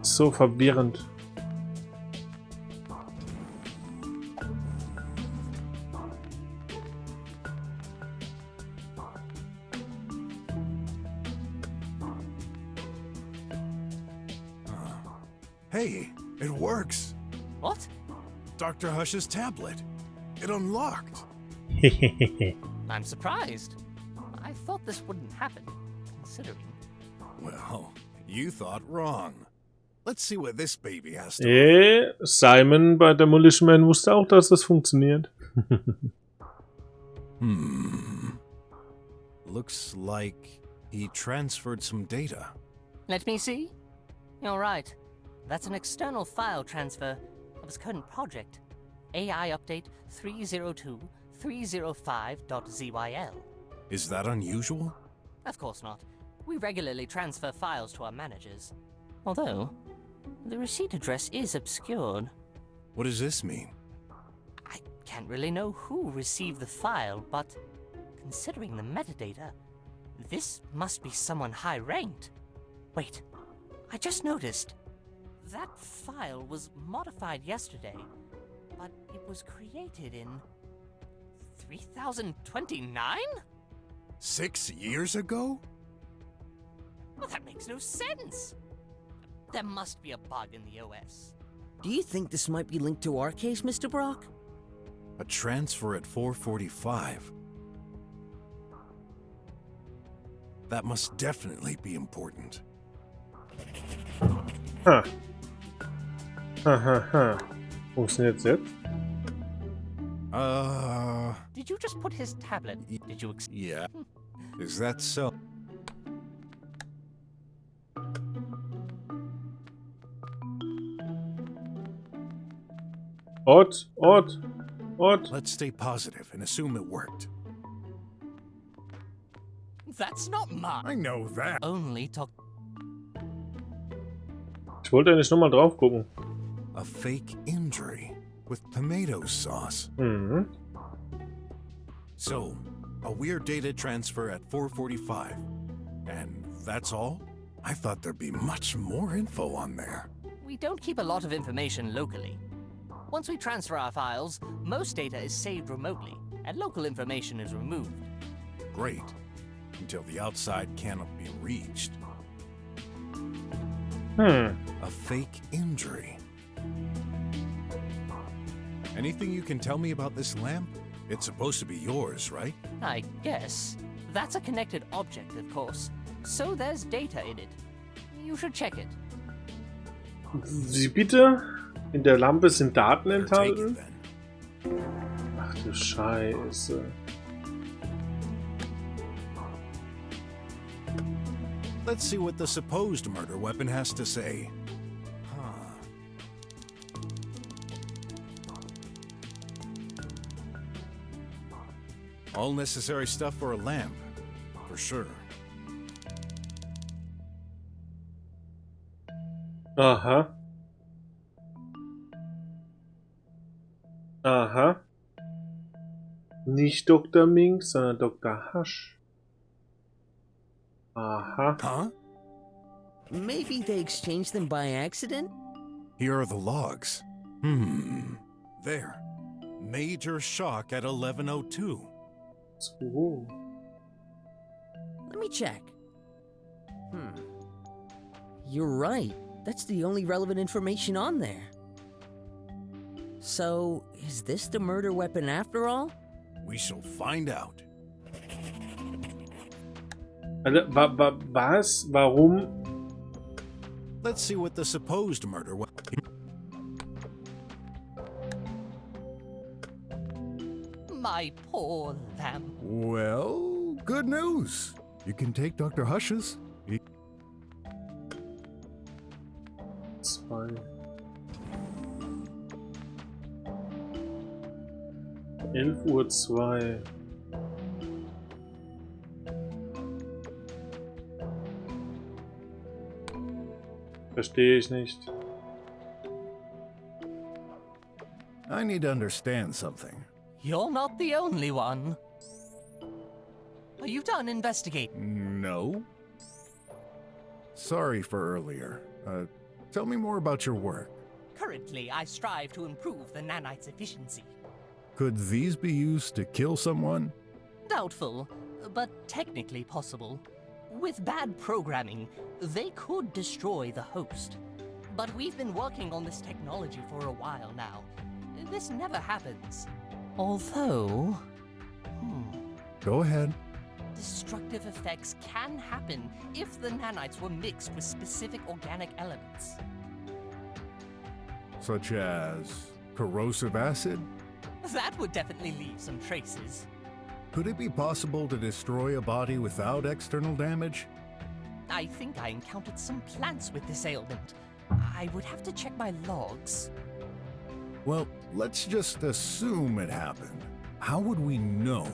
So verwirrend. Hey, it works. What? Dr. Hush's tablet. It unlocked. I'm surprised. I thought this wouldn't happen, considering. Well, you thought wrong. Let's see what this baby has to offer. Simon bei Demolition Man wusste auch, dass das funktioniert. Looks like he transferred some data. Let me see. You're right. That's an external file transfer of his current project. AI update 302.305.zyl. Is that unusual? Of course not. We regularly transfer files to our managers. Although, the receipt address is obscured. What does this mean? I can't really know who received the file, but considering the metadata, this must be someone high-ranked. Wait, I just noticed. That file was modified yesterday, but it was created in 3029? 6 years ago? Well, that makes no sense. There must be a bug in the OS. Do you think this might be linked to our case, Mr. Brock? A transfer at 4:45. That must definitely be important. Ha. Funktioniert's jetzt? Did you just put his tablet? Did you Yeah. Is that so? Ort. Let's stay positive and assume it worked. That's not mine. I know that. Only talk. Ich wollte eigentlich nochmal drauf gucken. A fake injury with tomato sauce. So, a weird data transfer at 4:45. And that's all? I thought there'd be much more info on there. We don't keep a lot of information locally. Once we transfer our files, most data is saved remotely, and local information is removed. Great. Until the outside cannot be reached. A fake injury. Anything you can tell me about this lamp? It's supposed to be yours, right? I guess. That's a connected object, of course. So there's data in it. You should check it. Wie bitte? In der Lampe sind Daten Better take enthalten? it then. Ach du Scheiße. Let's see what the supposed murder weapon has to say. All necessary stuff for a lamp, for sure. Aha. Nicht Dr. Mink, sondern Dr. Hush. Aha. Huh? Maybe they exchanged them by accident? Here are the logs. There. Major shock at 11:02. Oh. Let me check. You're right. That's the only relevant information on there. So, is this the murder weapon after all? We shall find out. Was? Warum? Let's see what the supposed murder weapon. My poor lamp. Well, good news. You can take Dr. Hush's. 2. 11:02. Verstehe ich nicht. I need to understand something. You're not the only one. Are you done investigating? No. Sorry for earlier. Tell me more about your work. Currently, I strive to improve the nanites' efficiency. Could these be used to kill someone? Doubtful, but technically possible. With bad programming, they could destroy the host. But we've been working on this technology for a while now. This never happens. Although... Go ahead. Destructive effects can happen if the nanites were mixed with specific organic elements. Such as corrosive acid? That would definitely leave some traces. Could it be possible to destroy a body without external damage? I think I encountered some plants with this ailment. I would have to check my logs. Well, let's just assume it happened. How would we know?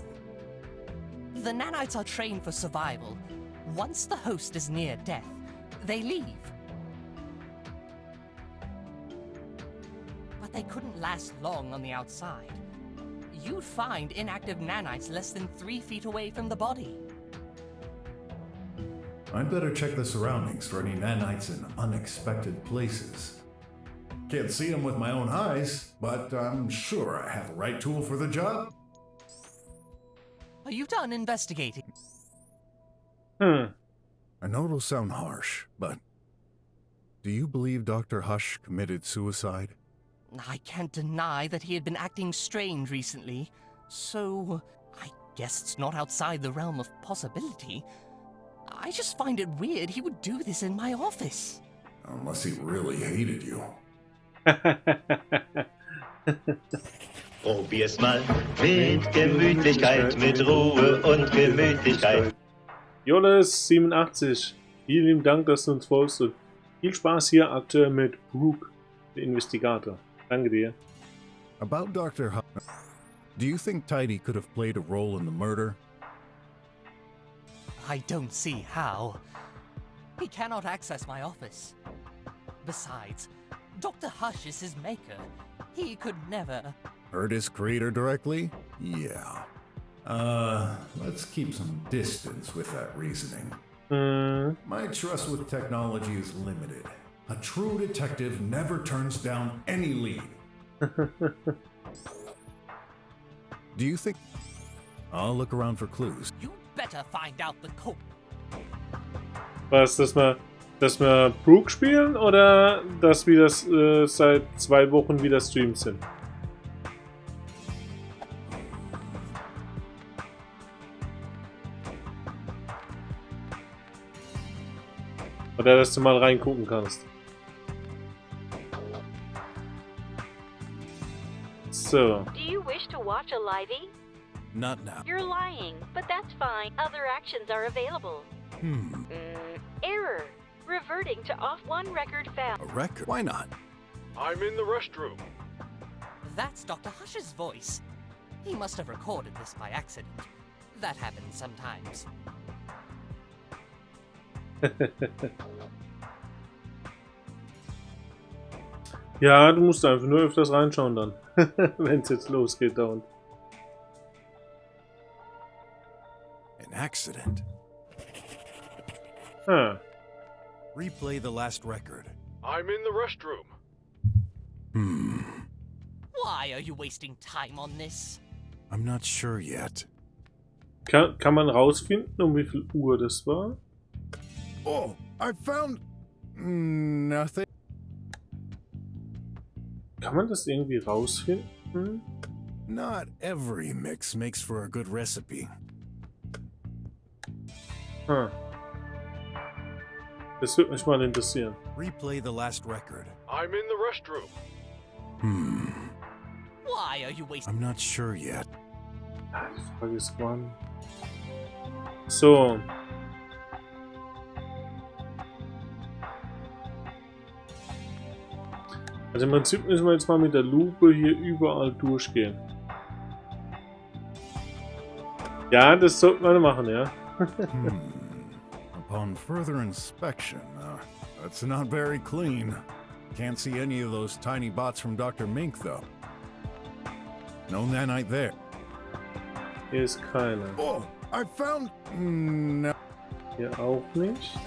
The nanites are trained for survival. Once the host is near death, they leave. But they couldn't last long on the outside. You'd find inactive nanites less than 3 feet away from the body. I'd better check the surroundings for any nanites in unexpected places. Can't see them with my own eyes, but I'm sure I have the right tool for the job. Are you done investigating? I know it'll sound harsh, but do you believe Dr. Hush committed suicide? I can't deny that he had been acting strange recently, so I guess it's not outside the realm of possibility. I just find it weird he would do this in my office. Unless he really hated you. Probier's mal mit Gemütlichkeit, mit Ruhe und Gemütlichkeit. Joles87, vielen lieben Dank, dass du uns folgst und viel Spaß hier aktuell mit BROK the InvestiGator. Danke dir. About Dr. Hush, do you think Tidy could have played a role in the murder? I don't see how. He cannot access my office. Besides, Dr. Hush is his maker. He could never... Hurt his creator directly? Yeah. Let's keep some distance with that reasoning. My trust with technology is limited. A true detective never turns down any lead. Do you think... I'll look around for clues. You better find out the code. Was, dass wir BROK spielen oder dass wir das seit 2 Wochen wieder streamt sind? Oder dass du mal reingucken kannst. So. Do you wish to watch a livey? Not now. You're lying, but that's fine. Other actions are available. Error. Reverting to off one record found. A record? Why not? I'm in the restroom. That's Dr. Hush's voice. He must have recorded this by accident. That happens sometimes. Ja, du musst einfach nur öfters reinschauen dann, wenn es jetzt losgeht da unten. An accident. Huh. Replay the last record. I'm in the restroom. Why are you wasting time on this? I'm not sure yet. Kann man rausfinden, um wie viel Uhr das war? Oh, I found... nothing. Kann man das irgendwie rausfinden? Not every mix makes for a good recipe. Huh. Das würde mich mal interessieren. Replay the last record. I'm in the restroom. Why are you wasting... I'm not sure yet. Die Frage ist wann. So. Also im Prinzip müssen wir jetzt mal mit der Lupe hier überall durchgehen. Ja, das sollten wir machen, ja. Upon further inspection, that's not very clean. Can't see any of those tiny bots from Dr. Mink, though. No nanite there. Hier ist keiner. Oh, I found... no. Hier auch nicht.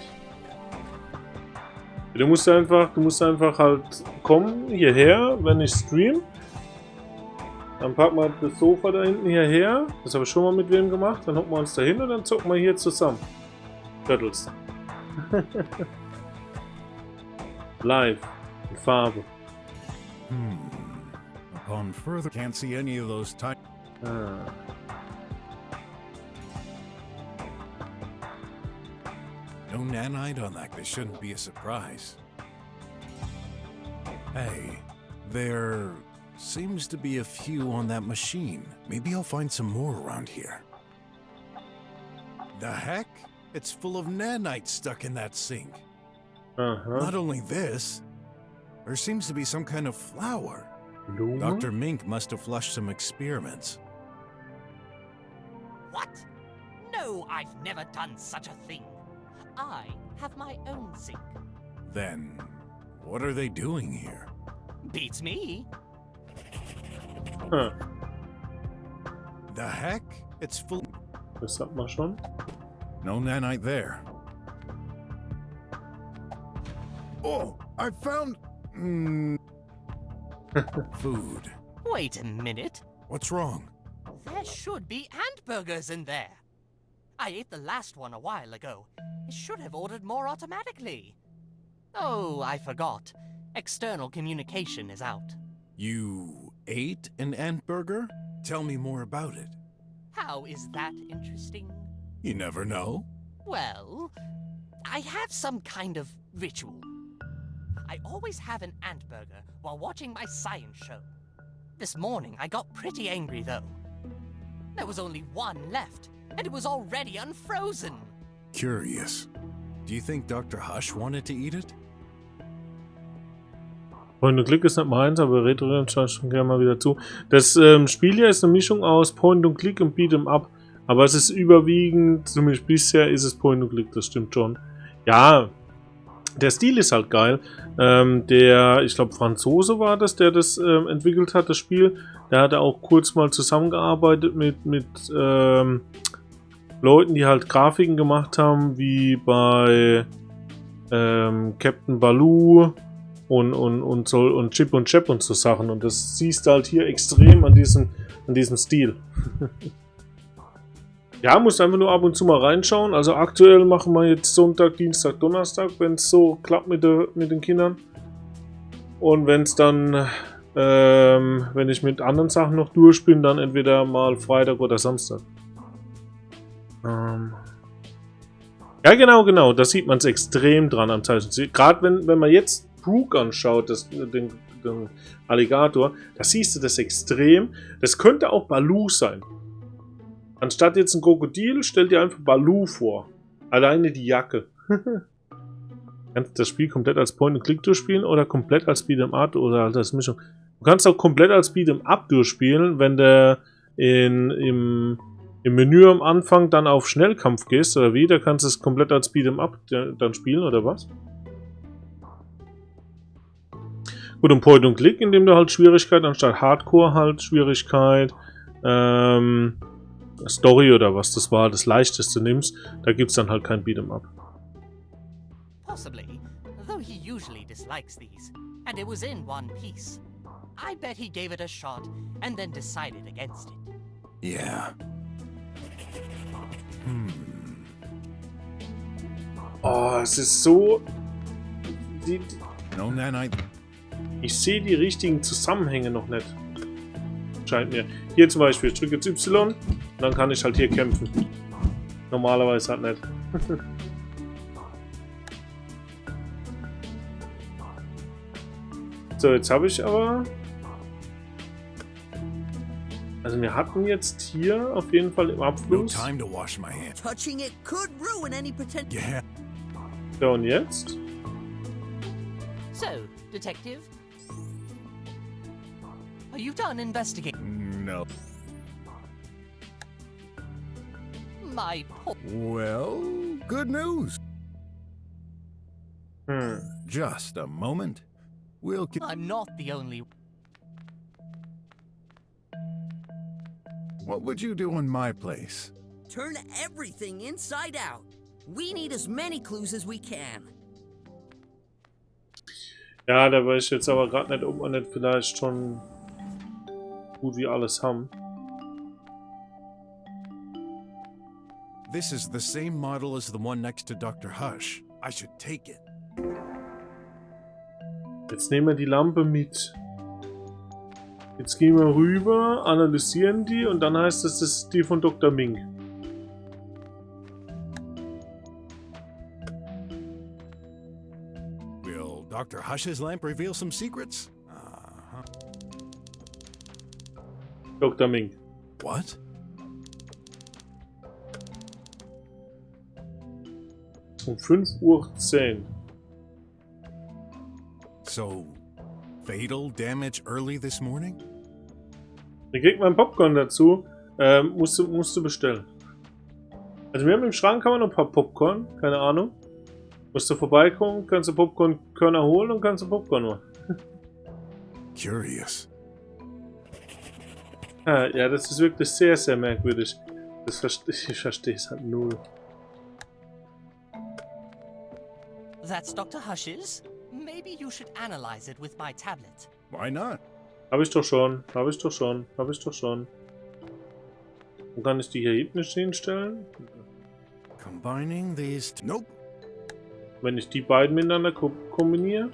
Du musst einfach halt kommen hierher, wenn ich stream. Dann packen wir das Sofa da hinten hierher. Das habe ich schon mal mit wem gemacht. Dann hocken wir uns da hin und dann zocken wir hier zusammen. Turtles. Live. In Farbe. Upon further, can't see any of those types. No nanite on that. This shouldn't be a surprise. Hey, there seems to be a few on that machine. Maybe I'll find some more around here. The heck? It's full of nanite stuck in that sink. Not only this, there seems to be some kind of flower. Dr. Mink must have flushed some experiments. What? No, I've never done such a thing. I have my own sink. Then, what are they doing here? Beats me. Huh. The heck? It's full. Das hat man schon. No nanite there. Oh, I found food. Wait a minute. What's wrong? There should be hamburgers in there. I ate the last one a while ago. I should have ordered more automatically. Oh, I forgot. External communication is out. You ate an ant burger? Tell me more about it. How is that interesting? You never know. Well, I have some kind of ritual. I always have an ant burger while watching my science show. This morning I got pretty angry though. There was only one left, and it was already unfrozen. Curious. Do you think Dr. Hush wanted to eat it? Point und Klick ist nicht meins, aber Retro schaue schon gerne mal wieder zu. Das Spiel hier ist eine Mischung aus Point und Klick und Beat'em Up. Aber es ist überwiegend, zumindest bisher, ist es Point und Klick, das stimmt schon. Ja, der Stil ist halt geil. Ich glaube Franzose war das, der das entwickelt hat, das Spiel. Der hatte auch kurz mal zusammengearbeitet mit Leuten, die halt Grafiken gemacht haben, wie bei Captain Baloo und Chip und Chap und so Sachen. Und das siehst du halt hier extrem an diesem Stil. Ja, musst einfach nur ab und zu mal reinschauen. Also aktuell machen wir jetzt Sonntag, Dienstag, Donnerstag, wenn es so klappt mit den Kindern. Und wenn es dann, wenn ich mit anderen Sachen noch durch bin, dann entweder mal Freitag oder Samstag. Ja, genau. Da sieht man es extrem dran am Zeichen. Gerade wenn man jetzt BROK anschaut, den Alligator, da siehst du das extrem. Das könnte auch Baloo sein. Anstatt jetzt ein Krokodil, stell dir einfach Baloo vor. Alleine die Jacke. Kannst du das Spiel komplett als Point-and-Click durchspielen oder komplett als Beat'em Up oder als Mischung? Du kannst auch komplett als Beat'em Up durchspielen, wenn du im Menü am Anfang dann auf Schnellkampf gehst oder wie. Da kannst du es komplett als Beat'em Up dann spielen oder was? Gut, und Point-and-Click, indem du halt Schwierigkeit anstatt Hardcore halt Schwierigkeit, Story oder was das war, das leichteste nimmst, da gibt es dann halt kein Beat'em Up. Possibly, though he usually dislikes these, and it was in one piece. I bet he gave it a shot and then decided against it. Yeah. Oh, es ist so... No nanite. Ich sehe die richtigen Zusammenhänge noch nicht. Scheint mir. Hier zum Beispiel, ich drücke jetzt Y und dann kann ich halt hier kämpfen. Normalerweise halt nicht. So, jetzt habe ich aber... Also wir hatten jetzt hier auf jeden Fall im Abfluss... Touching it could ruin any potential. Yeah. So, und jetzt? So, Detective, are you done investigating? No. My poor... Well, good news. Just a moment. We'll... I'm not the only... What would you do in my place? Turn everything inside out. We need as many clues as we can. Ja, da weiß ich jetzt aber gerade nicht, ob wir nicht vielleicht schon gut wie alles haben. This is the same model as the one next to Dr. Hush. I should take it. Jetzt nehmen wir die Lampe mit. Jetzt gehen wir rüber, analysieren die und dann heißt es, das ist die von Dr. Mink. Will Dr. Hush's lamp reveal some secrets? Dr. Mink. What? Um 5:10 Uhr. So, fatal damage early this morning? Da kriegt man Popcorn dazu. Musst du bestellen. Also wir haben im Schrank haben wir noch ein paar Popcorn. Keine Ahnung. Musst du vorbeikommen, kannst du Popcorn-Körner holen und kannst du Popcorn machen. Curious. Ja, das ist wirklich sehr, sehr merkwürdig. Ich verstehe es halt null. That's Dr. Hush's? Maybe you should analyze it with my tablet. Why not? Habe ich doch schon. Und kann ich die hier hinten hinstellen? Combining these... Nope. Wenn ich die beiden miteinander kombiniere?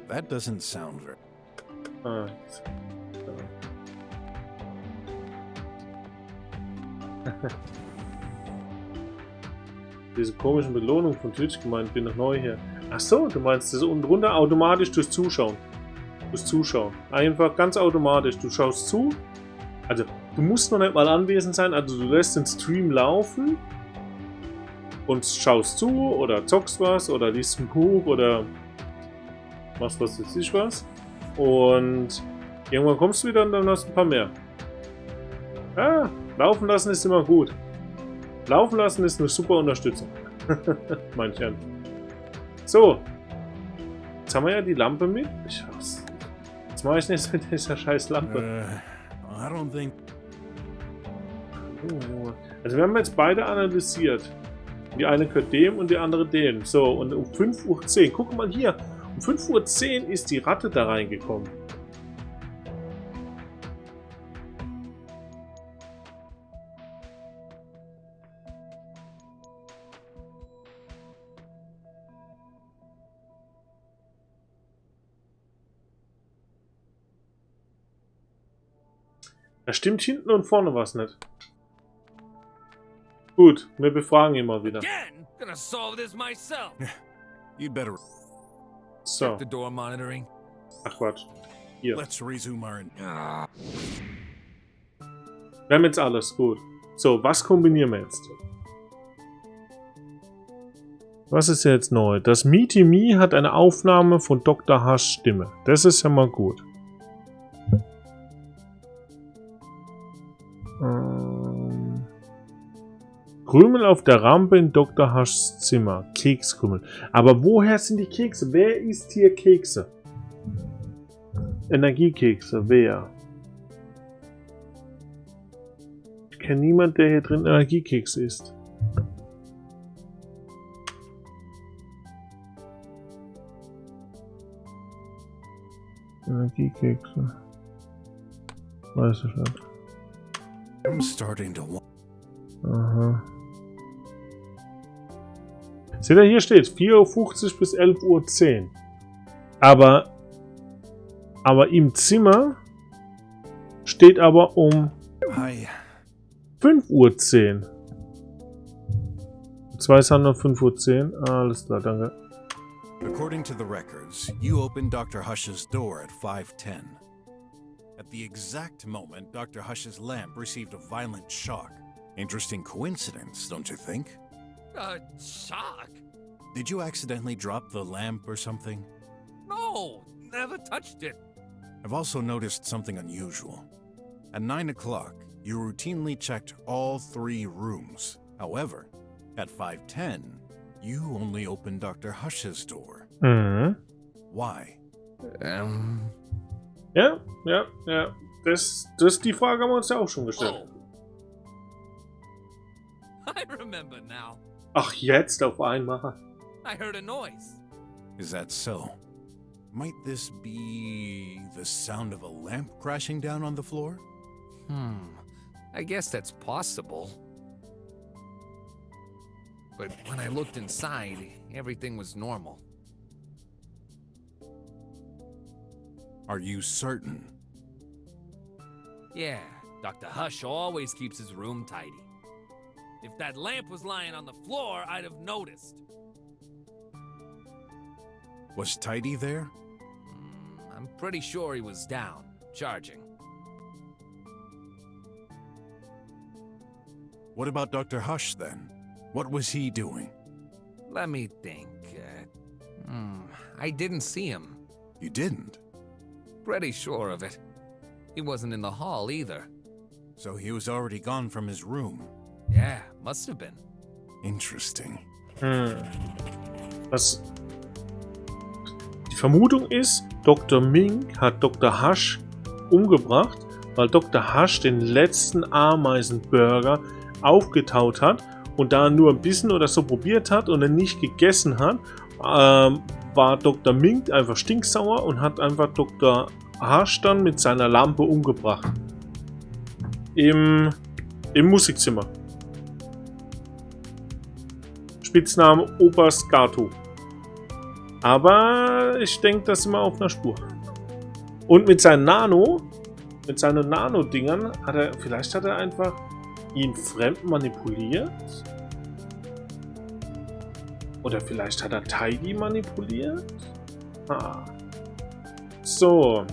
That doesn't sound very... Jetzt. Diese komischen Belohnungen von Twitch gemeint, bin noch neu hier. Ach so, du meinst das unten drunter automatisch durchs Zuschauen. Einfach ganz automatisch. Du schaust zu. Also, du musst noch nicht mal anwesend sein. Also, du lässt den Stream laufen und schaust zu oder zockst was oder liest ein Buch oder machst was weiß ich was. Und irgendwann kommst du wieder und dann hast du ein paar mehr. Ja, laufen lassen ist immer gut. Laufen lassen ist eine super Unterstützung. Manch an. So. Jetzt haben wir ja die Lampe mit. Ich hasse. Jetzt mache ich nichts mit dieser scheiß Lampe. I don't think... Also wir haben jetzt beide analysiert. Die eine gehört dem und die andere dem. So, und um 5:10 Uhr. Guck mal hier. Um 5:10 Uhr ist die Ratte da reingekommen. Da stimmt hinten und vorne was nicht. Gut, wir befragen ihn mal wieder. Again, gonna solve this myself. You'd better... So. Check the door monitoring. Ach Quatsch. Hier. Let's resume our... Wir haben jetzt alles. Gut. So, was kombinieren wir jetzt? Was ist jetzt neu? Das Meety Me hat eine Aufnahme von Dr. Hushs Stimme. Das ist ja mal gut. Krümel auf der Rampe in Dr. Hushs Zimmer. Kekskrümel. Aber woher sind die Kekse? Wer isst hier Kekse? Energiekekse. Wer? Ich kenne niemanden, der hier drin Energiekekse isst. Energiekekse. Weiß ich nicht. I'm starting to... Aha. Seht ihr, hier steht 4:50 Uhr bis 11:10 Uhr. Aber im Zimmer steht aber um 5:10 Uhr. Zwei sind noch 5:10 Uhr. Alles klar, danke. According to the records, you opened Dr. Hush's door at 5:10. At the exact moment, Dr. Hush's lamp received a violent shock. Interesting coincidence, don't you think? Shock? Did you accidentally drop the lamp or something? No, never touched it. I've also noticed something unusual. At 9 o'clock, you routinely checked all 3 rooms. However, at 5:10, you only opened Dr. Hush's door. Why? Ja. Das die Frage haben wir uns ja auch schon gestellt. Oh. I remember now. Ach, jetzt auf einmal. I heard a noise. Is that so? Might this be the sound of a lamp crashing down on the floor? I guess that's possible. But when I looked inside, everything was normal. Are you certain? Yeah, Dr. Hush always keeps his room tidy. If that lamp was lying on the floor, I'd have noticed. Was Tidy there? I'm pretty sure he was down, charging. What about Dr. Hush then? What was he doing? Let me think. I didn't see him. You didn't? Pretty sure of it. He wasn't in the hall either. So he was already gone from his room. Yeah, must have been. Interesting. Was... Die Vermutung ist, Dr. Ming hat Dr. Hush umgebracht, weil Dr. Hush den letzten Ameisenburger aufgetaut hat und da nur ein bisschen oder so probiert hat und er nicht gegessen hat, war Dr. Ming einfach stinksauer und hat einfach Dr. Hush dann mit seiner Lampe umgebracht. Im Musikzimmer. Spitzname Oberst Gato. Aber ich denke, da sind wir auf einer Spur. Und mit seinen Nano-Dingern vielleicht hat er einfach ihn fremd manipuliert? Oder vielleicht hat er Tidy manipuliert? So.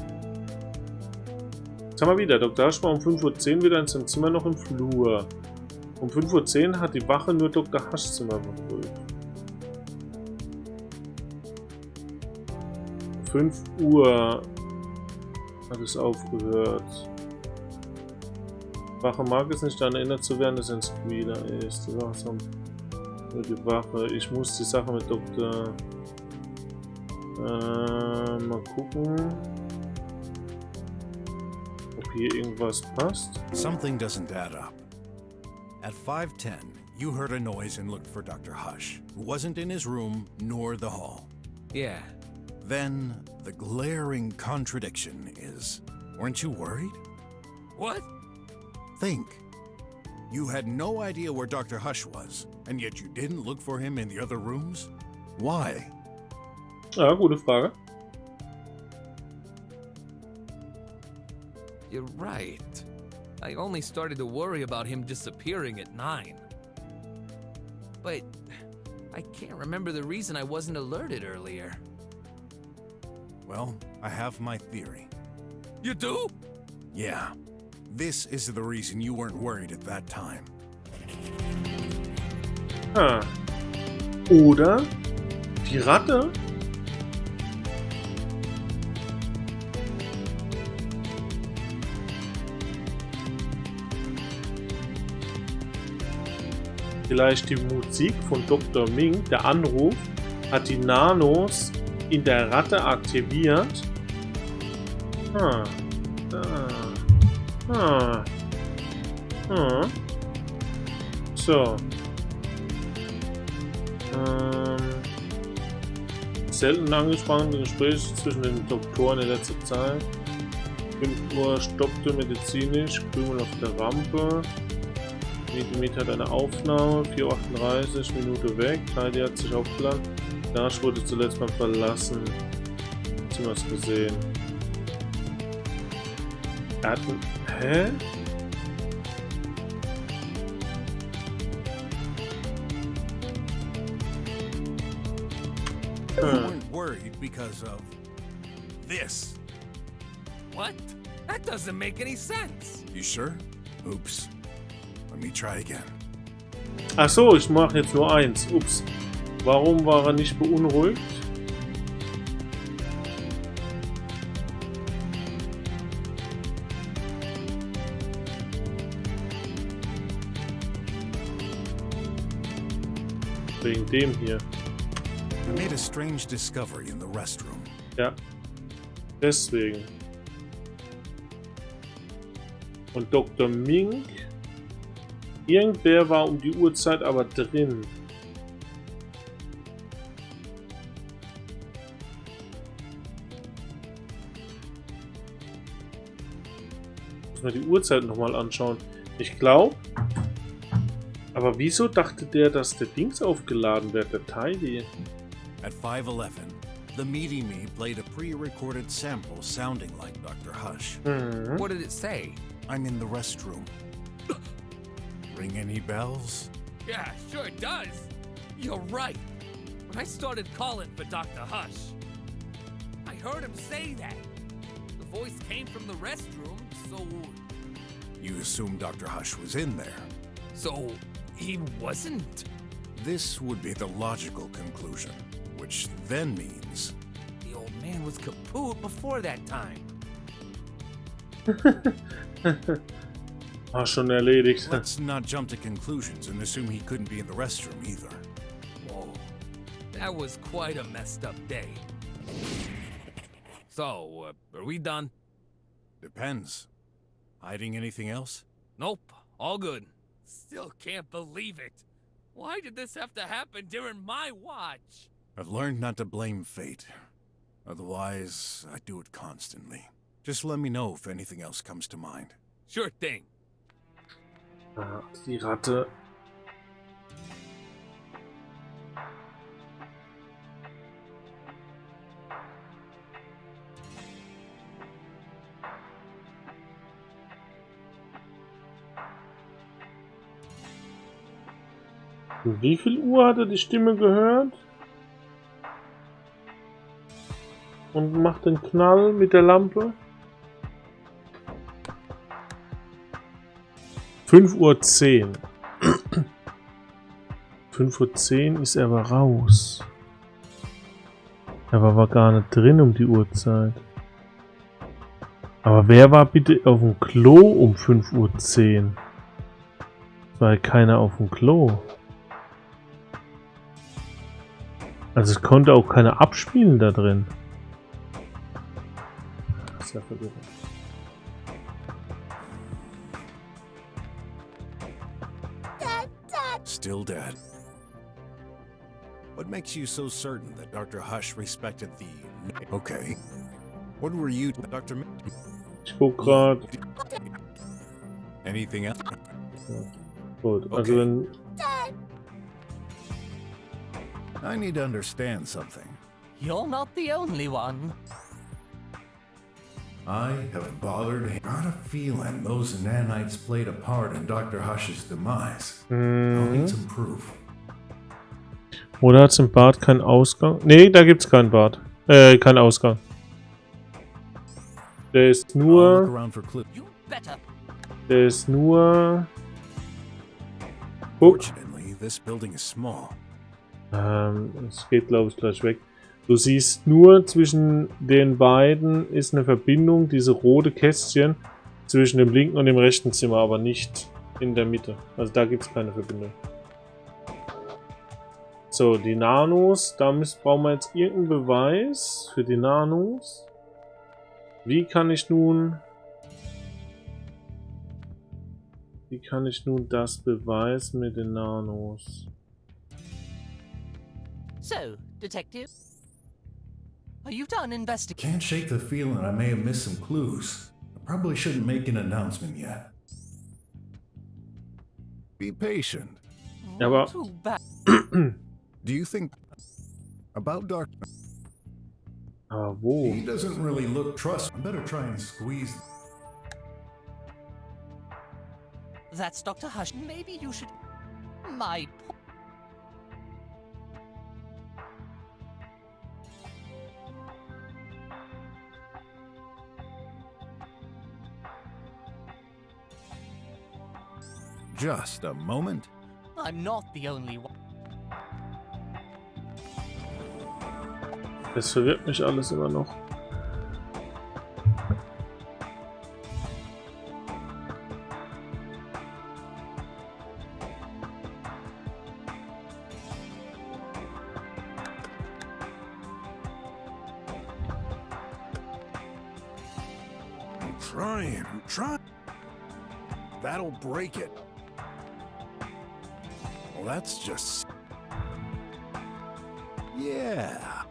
Jetzt haben wir wieder. Dr. Hush war um 5:10 Uhr wieder in seinem Zimmer noch im Flur. Um 5:10 Uhr hat die Wache nur Dr. Hushs Zimmer beprüft. 5 Uhr hat es aufgehört. Wache mag es nicht daran erinnert zu werden, dass er ein Squealer ist. Die Wache die Wache. Ich muss die Sache mit Dr. Mal gucken, ob hier irgendwas passt. Something doesn't add up. At 5:10, you heard a noise and looked for Dr. Hush, who wasn't in his room nor the hall. Yeah. Then, the glaring contradiction is, weren't you worried? What? Think. You had no idea where Dr. Hush was, and yet you didn't look for him in the other rooms? Why? Ja, gute Frage. You're right. I only started to worry about him disappearing at 9. But I can't remember the reason I wasn't alerted earlier. Well, I have my theory. You do? Yeah. This is the reason you weren't worried at that time. Oder die Ratte? Vielleicht die Musik von Dr. Ming, der Anruf, hat die Nanos in der Ratte aktiviert. So. Selten angespannte Gespräche zwischen den Doktoren in letzter Zeit. 5 Uhr stoppte medizinisch, Krümel auf der Rampe. Mit hat eine Aufnahme, 4:38, Minute weg. Heidi hat sich aufgeladen. Nash wurde zuletzt mal verlassen. Hast du was gesehen? Er hat ein... Hä? You weren't worried because of this. What? That doesn't make any sense. You sure? Oops. Let me try again. Ach so, ich mache jetzt nur eins. Ups. Warum war er nicht beunruhigt? Wegen dem hier. I made a strange discovery in the restroom. Ja. Deswegen. Und Dr. Ming. Irgendwer war um die Uhrzeit aber drin. Muss man die Uhrzeit nochmal anschauen. Ich glaube. Aber wieso dachte der, dass der Dings aufgeladen wird, der Tidy? At 5:11, The meaty me played a pre-recorded sample sounding like Dr. Hush. What did it say? I'm in the restroom. Ring any bells? Yeah, sure it does. You're right. When I started calling for Dr. Hush, I heard him say that. The voice came from the restroom, so... You assume Dr. Hush was in there. So, he wasn't? This would be the logical conclusion, which then means... The old man was kaput before that time. Schon erledigt. Let's not jump to conclusions and assume he couldn't be in the restroom either. Whoa, that was quite a messed up day. So, are we done? Depends. Hiding anything else? Nope, all good. Still can't believe it. Why did this have to happen during my watch? I've learned not to blame fate. Otherwise, I do it constantly. Just let me know if anything else comes to mind. Sure thing. Ah, die Ratte. Wie viel Uhr hat er die Stimme gehört? Und macht den Knall mit der Lampe? 5:10 Uhr. 5:10 Uhr ist er aber raus. Er war aber gar nicht drin um die Uhrzeit. Aber wer war bitte auf dem Klo um 5:10 Uhr? Es war ja keiner auf dem Klo. Also es konnte auch keiner abspielen da drin. Das ist ja verwirrend. Still dead. What makes you so certain that Dr. Hush respected the... Okay. What were you, Dr. Ich guck grad. Anything else? Ja. Gut, also wenn... I need to understand something. You're not the only one. I have bothered him. Got a feeling those nanites played a part in Dr. Hush's demise. I'll need some proof. Oder hat's im Bad keinen Ausgang? Nee, da gibt's keinen Bad. Keinen Ausgang. Der ist nur... Der ist nur... Guck. Fortunately, this building is small. Es geht, glaube ich, gleich weg. Du siehst nur, zwischen den beiden ist eine Verbindung, diese rote Kästchen, zwischen dem linken und dem rechten Zimmer, aber nicht in der Mitte. Also da gibt es keine Verbindung. So, die Nanos, da brauchen wir jetzt irgendeinen Beweis für die Nanos. Wie kann ich nun das beweisen mit den Nanos? So, Detective, are you done investigating? Can't shake the feeling I may have missed some clues. I probably shouldn't make an announcement yet. Be patient. Aber Too bad. Do you think about Dr. Wo? He doesn't really look trustworthy. I better try and squeeze. That's Dr. Hush. Maybe you should... My... Just a moment. I'm not the only one. Das verwirrt mich alles immer noch. I'm trying. That'll break it. Well, that's just... Yeah.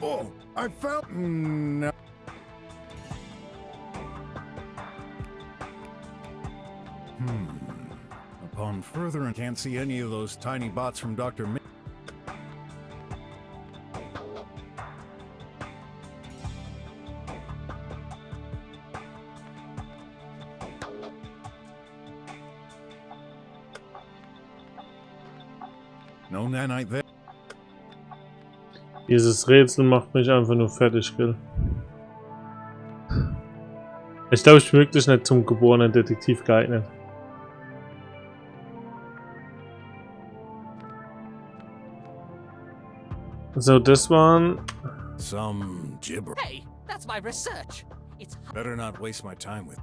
Oh, I found... No. Upon further and can't see any of those tiny bots from Dr. No nanite there. Dieses Rätsel macht mich einfach nur fertig, gell? Ich glaube, ich bin wirklich nicht zum geborenen Detektiv geeignet. So, das waren... Some gibber. Hey, that's my research. It's Better not waste my time with.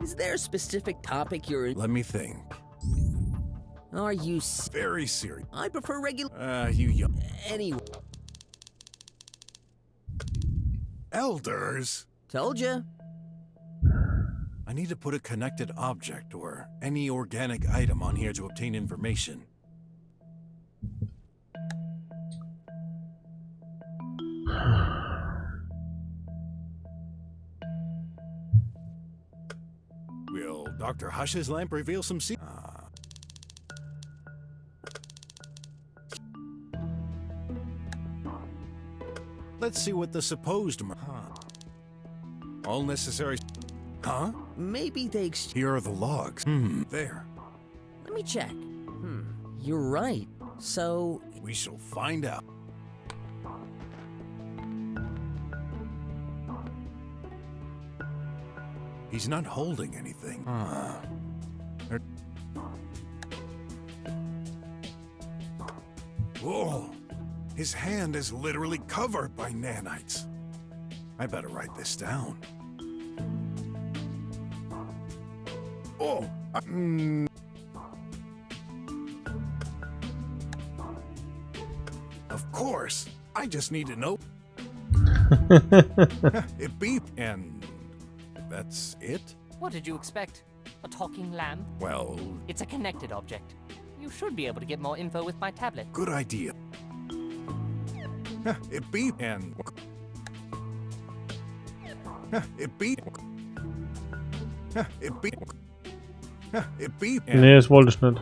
Is there a specific topic you're in? Let me think. Are you Very serious. I prefer regular. You young. Anyway. Elders? Told ya. I need to put a connected object or any organic item on here to obtain information. Will Dr. Hush's lamp reveal some Let's see what the supposed all necessary. Huh? Maybe they Here are the logs. There. Let me check. You're right. So We shall find out. He's not holding anything. Whoa! His hand is literally covered by nanites. I better write this down. Oh! Of course! I just need to know. It beeped, and that's it? What did you expect? A talking lamp? Well, It's a connected object. You should be able to get more info with my tablet. good idea. It beeped, and it beeped. It beeped. It beeped, and Nee, das wollte ich nicht.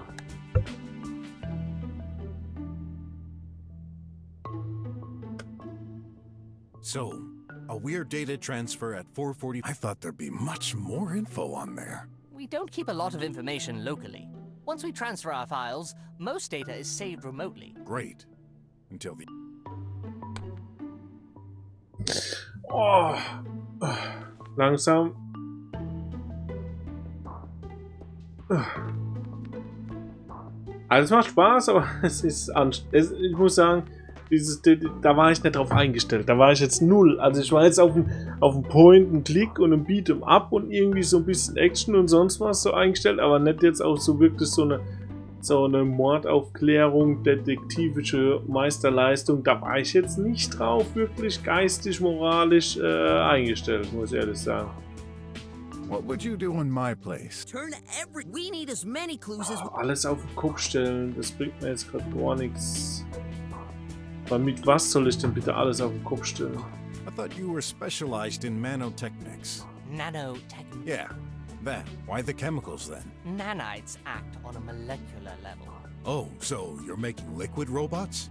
so, a weird data transfer at 4:40. I thought there'd be much more info on there. We don't keep a lot of information locally. Once we transfer our files, most data is saved remotely. Great. Until the Oh. Langsam. Also es macht Spaß, aber es ist anstrengend. Ich muss sagen, da war ich nicht drauf eingestellt. Da war ich jetzt null. Also ich war jetzt auf dem Point, einen Klick und ein Beat'em Up und irgendwie so ein bisschen Action und sonst was so eingestellt, aber nicht jetzt auch so wirklich so eine Mordaufklärung, detektivische Meisterleistung. Da war ich jetzt nicht drauf wirklich geistig, moralisch eingestellt, muss ich ehrlich sagen. What would you do in my place? We need as many clues as Alles auf den Kopf stellen, das bringt mir jetzt gerade gar nichts. Aber mit was soll ich denn bitte alles auf den Kopf stellen? I thought you were specialized in nanotechnics. Nanotechnics. Yeah, that. Why the chemicals then? Nanites act on a molecular level. Oh, so you're making liquid robots?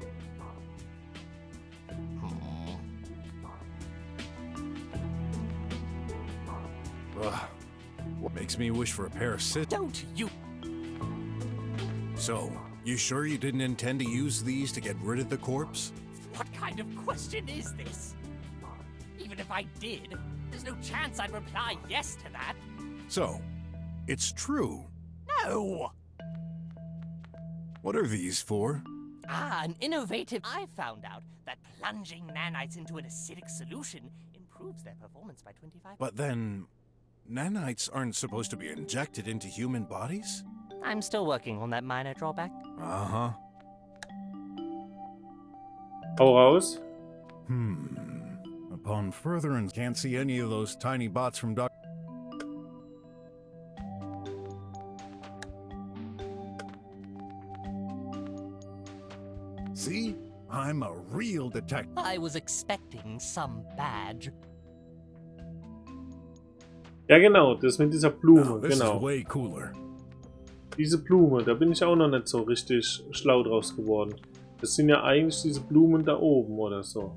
Ugh. What makes me wish for a pair of Don't you? So, you sure you didn't intend to use these to get rid of the corpse? What kind of question is this? Even if I did, there's no chance I'd reply yes to that. So, it's true. No! What are these for? An innovative... I found out that plunging nanites into an acidic solution improves their performance by 25%. But then, nanites aren't supposed to be injected into human bodies? I'm still working on that minor drawback. Uh-huh. Hau raus. Upon further and can't see any of those tiny bots from Dr. See? I'm a real detective. I was expecting some badge. Ja, genau, das mit dieser Blume, Now, this genau. is way cooler. Diese Blume, da bin ich auch noch nicht so richtig schlau draus geworden. Das sind ja eigentlich diese Blumen da oben oder so.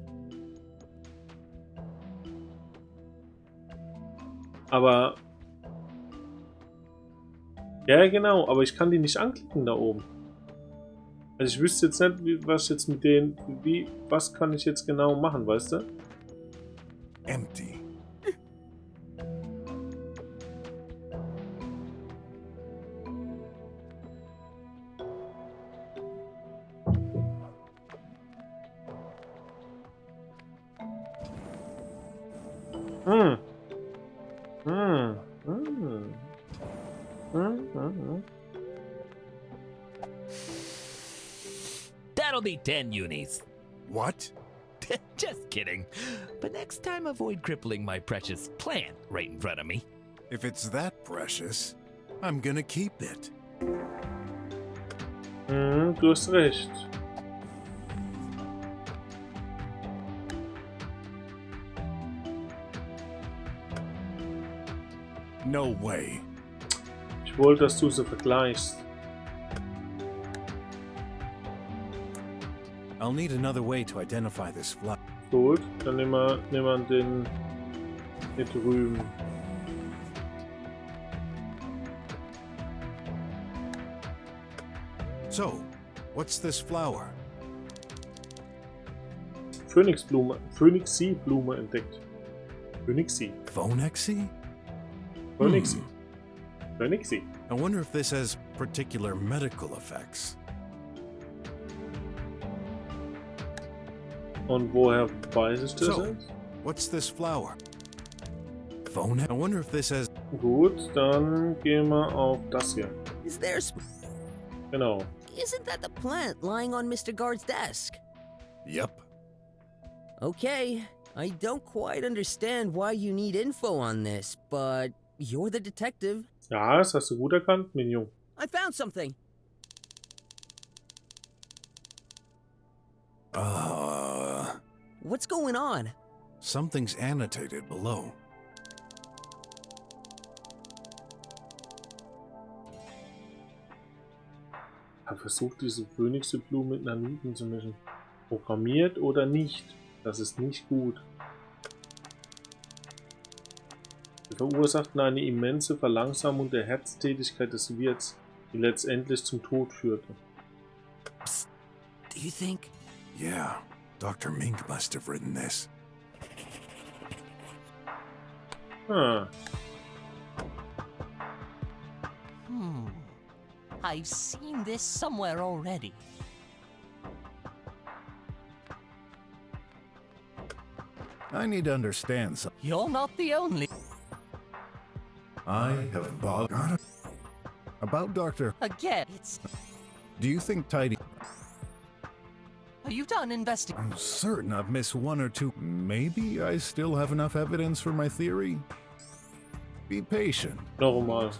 Aber... Ja, genau, aber ich kann die nicht anklicken da oben. Also ich wüsste jetzt nicht, was jetzt mit denen... Was kann ich jetzt genau machen, weißt du? Empty. Hm. Hm. Hm. Hm. Hm. That'll be 10 unis. What? Just kidding. But next time, avoid crippling my precious plant right in front of me. If it's that precious, I'm gonna keep it. Hm, du hast recht. No way. Ich wollte, dass du sie vergleichst. I'll need another way to identify this flower. Gut, dann nehmen wir den hier drüben. So, what's this flower? Phönixblume, Phönixie-Blume entdeckt. Phönixie. Phonexy? Phönixie. Phönixie. I wonder if this has particular medical effects. Und woher weiß ich das So, jetzt? what's this flower? Phone? I wonder if this has... Gut, dann gehen wir auf das hier. Is there... Genau. Isn't that the plant lying on Mr. Guard's desk? Yep. Okay, I don't quite understand why you need info on this, but you're the detective. Ja, das hast du gut erkannt, Mignon. I found something. What's going on? Something's annotated below. Er versucht, diese Phönixblume mit Naniten zu mischen. Programmiert oder nicht? Das ist nicht gut. Sie verursachten eine immense Verlangsamung der Herztätigkeit des Wirts, die letztendlich zum Tod führte. Psst. Do you think? Yeah, Dr. Mink must have written this. Ah. I've seen this somewhere already. I need to understand something. You're not the only. I have bothered. About Dr. Again, it's... Do you think Tidy... Are you done investigating? I'm certain I've missed one or two. Maybe I still have enough evidence for my theory? Be patient. Normal.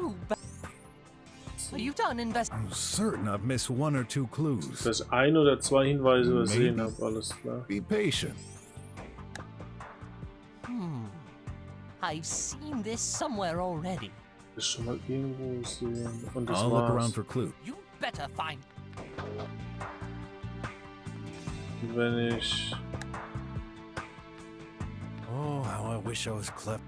Are you done investigating? I'm certain I've missed one or two clues. Dass ich ein oder zwei Hinweise übersehen Maybe. habe, alles klar. Be patient. I've seen this somewhere already. Das schon mal irgendwo sehen. Und das I'll look around war's. for clues. You better find... Und wenn ich... Oh, how I wish I was clever.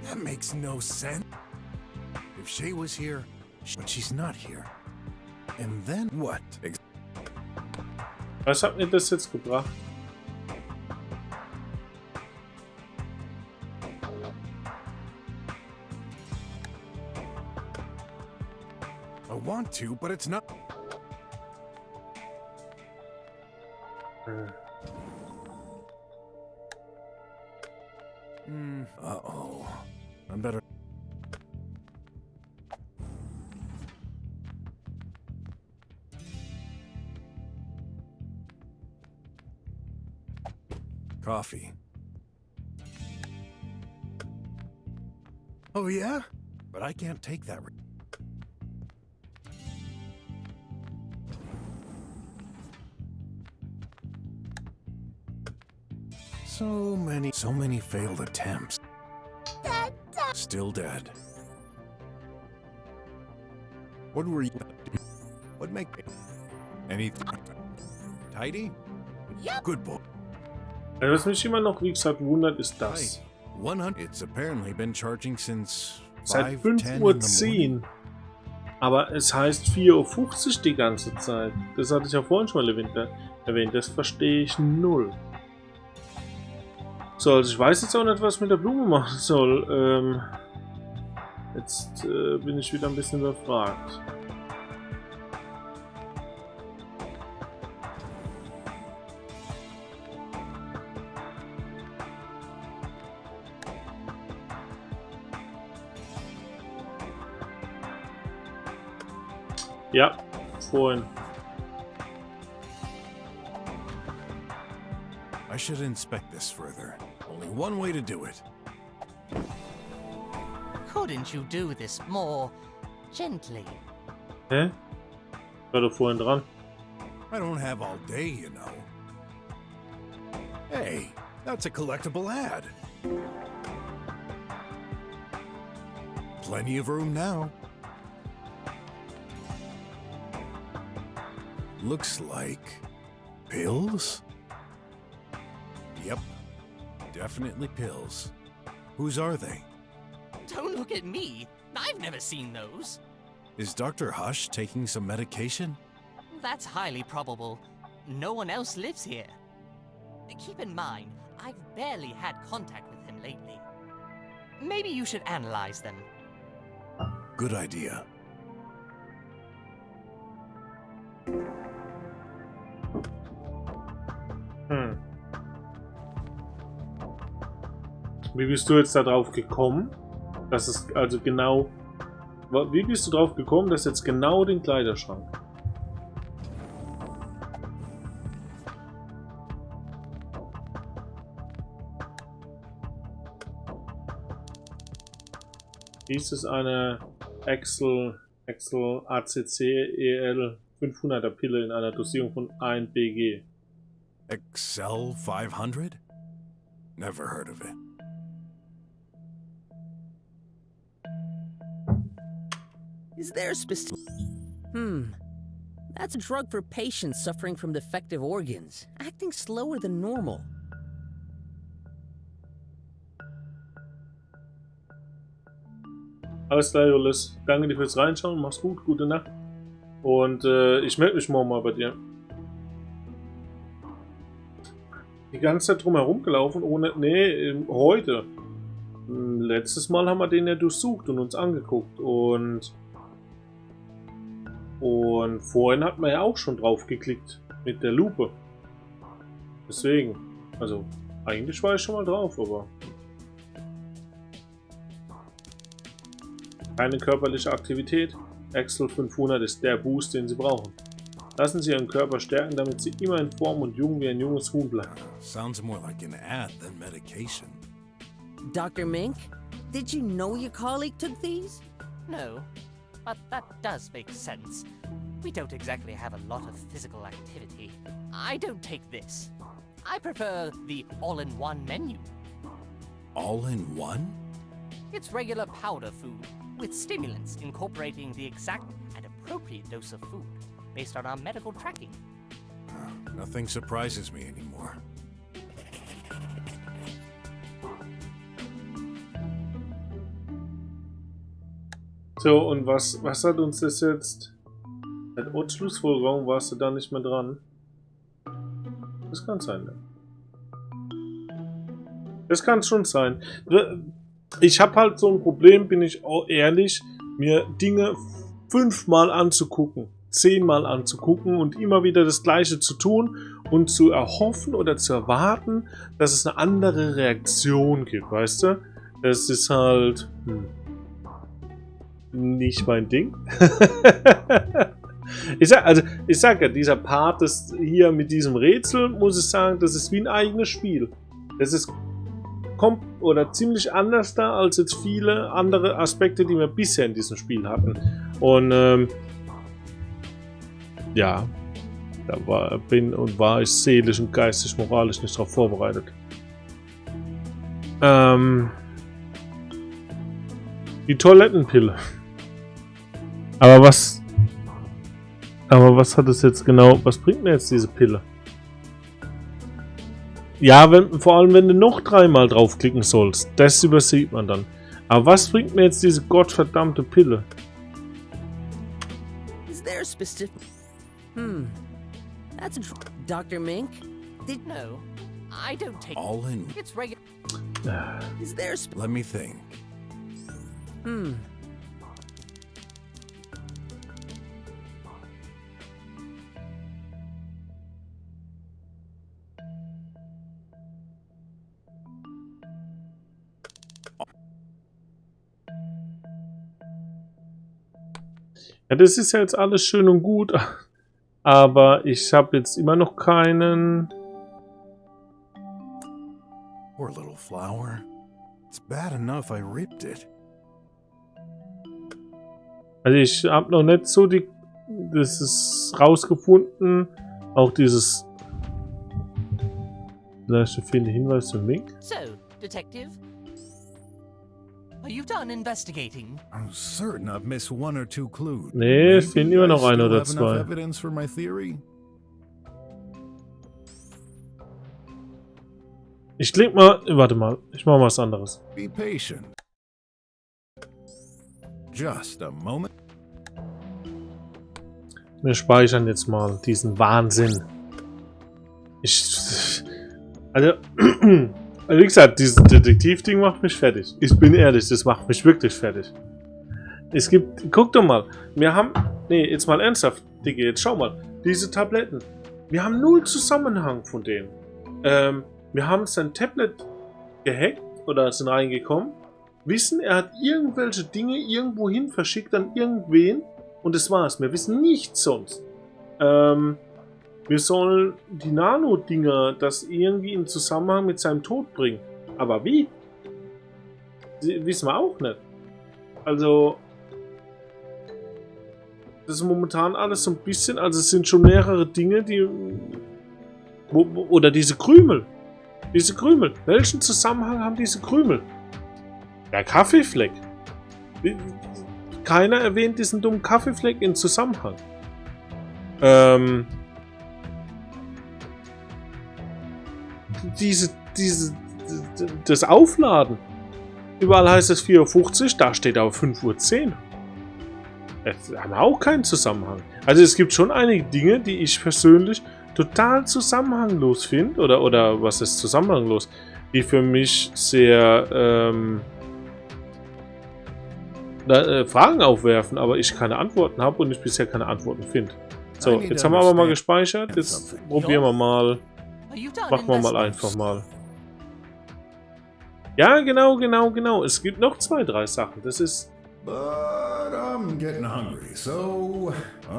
That makes no sense. If Shay was here, but she's not here. And then what? Was hat mir das jetzt gebracht? I want to, but it's not. Uh-oh. I'm better. Coffee. Oh, yeah? But I can't take that. So many failed attempts. Still dead. What were you? What make anything tidy? Yep. Good boy. Also, was mich immer noch, wie gesagt, wundert, ist das. 100. It's apparently been charging since Seit 5:10 5:10 Uhr. Aber es heißt 4:50 Uhr die ganze Zeit. Das hatte ich ja vorhin schon mal erwähnt. Das verstehe ich null. So, also ich weiß jetzt auch nicht, was ich mit der Blume machen soll. Jetzt bin ich wieder ein bisschen überfragt. Ja, vorhin. I should inspect this further. Only one way to do it. Couldn't you do this more gently? Hä? War doch vorhin dran. I don't have all day, you know. Hey, that's a collectible ad. Plenty of room now. Looks like pills? Yep, definitely pills. Whose are they? Don't look at me. I've never seen those. Is Dr. Hush taking some medication? That's highly probable. No one else lives here. Keep in mind, I've barely had contact with him lately. Maybe you should analyze them. Good idea. Wie bist du jetzt da drauf gekommen? Dass es also genau... Wie bist du drauf gekommen, dass jetzt genau den Kleiderschrank? Dies ist eine Excel ACC EL 500er Pille in einer Dosierung von 1 BG. Excel 500? Never heard of it. Is there a specific... That's a drug for patients suffering from defective organs, acting slower than normal. Alles klar, Jolis. Danke dir fürs Reinschauen. Mach's gut. Gute Nacht. Und ich melde mich morgen mal bei dir. Die ganze Zeit drumherum gelaufen, ohne... Nee, heute. Letztes Mal haben wir den ja durchsucht und uns angeguckt. Und vorhin hat man ja auch schon drauf geklickt. Mit der Lupe. Deswegen. Also, eigentlich war ich schon mal drauf, aber... Keine körperliche Aktivität. Excel 500 ist der Boost, den Sie brauchen. Lassen Sie Ihren Körper stärken, damit Sie immer in Form und jung wie ein junges Huhn bleiben. Sounds more like an ad than medication. Dr. Mink, did you know your colleague took these? No, but that does make sense. We don't exactly have a lot of physical activity. I don't take this. I prefer the all-in-one menu. All-in-one? It's regular powder food, with stimulants incorporating the exact and appropriate dose of food, based on our medical tracking. Nothing surprises me anymore. So, und was hat uns das jetzt... Seit Schlussfolgerung warst du da nicht mehr dran. Das kann sein, ne? Das kann schon sein. Ich habe halt so ein Problem, bin ich auch ehrlich, mir Dinge 5-mal anzugucken, 10-mal anzugucken und immer wieder das Gleiche zu tun und zu erhoffen oder zu erwarten, dass es eine andere Reaktion gibt, weißt du? Das ist halt nicht mein Ding. Ich sag ja, dieser Part ist hier mit diesem Rätsel, muss ich sagen, das ist wie ein eigenes Spiel. Das ist kommt oder ziemlich anders da als jetzt viele andere Aspekte, die wir bisher in diesem Spiel hatten. Und ja, da war ich seelisch und geistig, moralisch nicht darauf vorbereitet. Die Toilettenpille. Aber was hat es jetzt genau? Was bringt mir jetzt diese Pille? Ja, vor allem wenn du noch 3-mal draufklicken sollst. Das übersieht man dann. Aber was bringt mir jetzt diese gottverdammte Pille? Is there a specific... That's Dr. Mink? No, I don't take... All in. It's regular. Is there a Let me think. Ja, das ist ja jetzt alles schön und gut, aber ich habe jetzt immer noch keinen... Poor little flower. It's bad enough I ripped it. Also ich habe noch nicht so das ist rausgefunden, auch dieses... Vielleicht fehlende Hinweis zum Link. So, Detective, are you done investigating? I'm certain I've missed 1 or 2 clues. Nee, es fehlen immer noch I 1 still oder have enough 2. evidence for my theory? Ich klicke mal... Warte mal, ich mache mal was anderes. Be patient. Just a moment. Wir speichern jetzt mal diesen Wahnsinn. Also wie gesagt, dieses Detektivding macht mich fertig. Ich bin ehrlich, das macht mich wirklich fertig. Es gibt, guck doch mal, wir haben, nee, jetzt mal ernsthaft, Digga, jetzt schau mal, diese Tabletten. Wir haben 0 Zusammenhang von denen. Wir haben sein Tablet gehackt oder sind reingekommen, wissen, er hat irgendwelche Dinge irgendwohin verschickt an irgendwen und das war's. Wir wissen nichts sonst. Wir sollen die Nano-Dinger das irgendwie in Zusammenhang mit seinem Tod bringen. Aber wie? Wissen wir auch nicht. Also, das ist momentan alles so ein bisschen, also es sind schon mehrere Dinge, die... Oder diese Krümel. Diese Krümel. Welchen Zusammenhang haben diese Krümel? Der Kaffeefleck. Keiner erwähnt diesen dummen Kaffeefleck in Zusammenhang. Das Aufladen. Überall heißt es 4:50 Uhr, da steht aber 5:10 Uhr. Das haben auch keinen Zusammenhang. Also es gibt schon einige Dinge, die ich persönlich total zusammenhanglos finde, oder was ist zusammenhanglos, die für mich sehr Fragen aufwerfen, aber ich keine Antworten habe und ich bisher keine Antworten finde. So, jetzt haben wir aber mal gespeichert, jetzt probieren wir mal, machen wir mal einfach mal. Ja, genau. Es gibt noch 2, 3 Sachen. Das ist... But I'm getting hungry, so...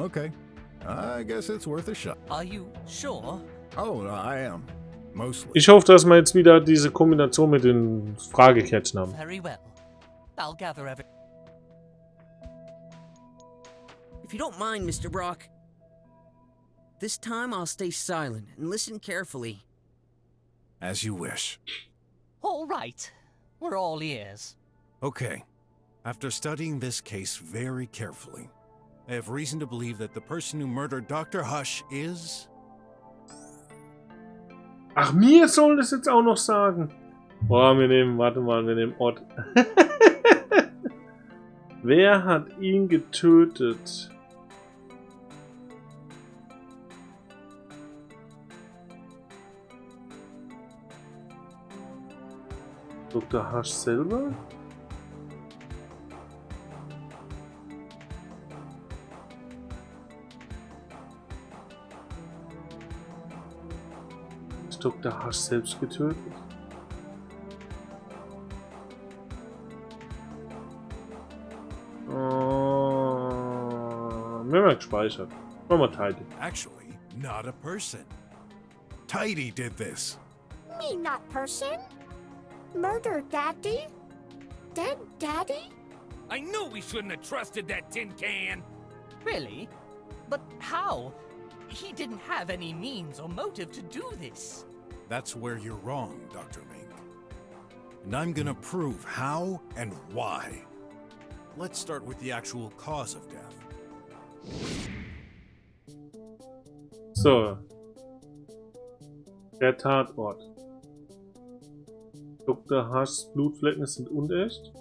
Okay. I guess it's worth a shot. Are you sure? Oh, I am. Mostly. Ich hoffe, dass wir jetzt wieder diese Kombination mit den Fragekärtchen haben. Very well. I'll gather every... If you don't mind, Mr. Brock, this time I'll stay silent and listen carefully. As you wish. All right. We're all ears. Okay. After studying this case very carefully, I have reason to believe that the person who murdered Dr. Hush is... Ach, mir soll das jetzt auch noch sagen. Boah, warte mal, wir nehmen Ort. Wer hat ihn getötet? Dr. Hush selber? Ist Dr. Hush selbst getötet? Wir haben gespeichert. Machen wir Tidy. Actually, not a person. Tidy did this. Me not person? Murder Daddy? Dead Daddy? I knew we shouldn't have trusted that tin can. Really? But how? He didn't have any means or motive to do this. That's where you're wrong, Dr. Mink. and I'm gonna prove how and why. Let's start with the actual cause of death. So. Der Tatort. Dr. Hushs Blutflecken sind unecht.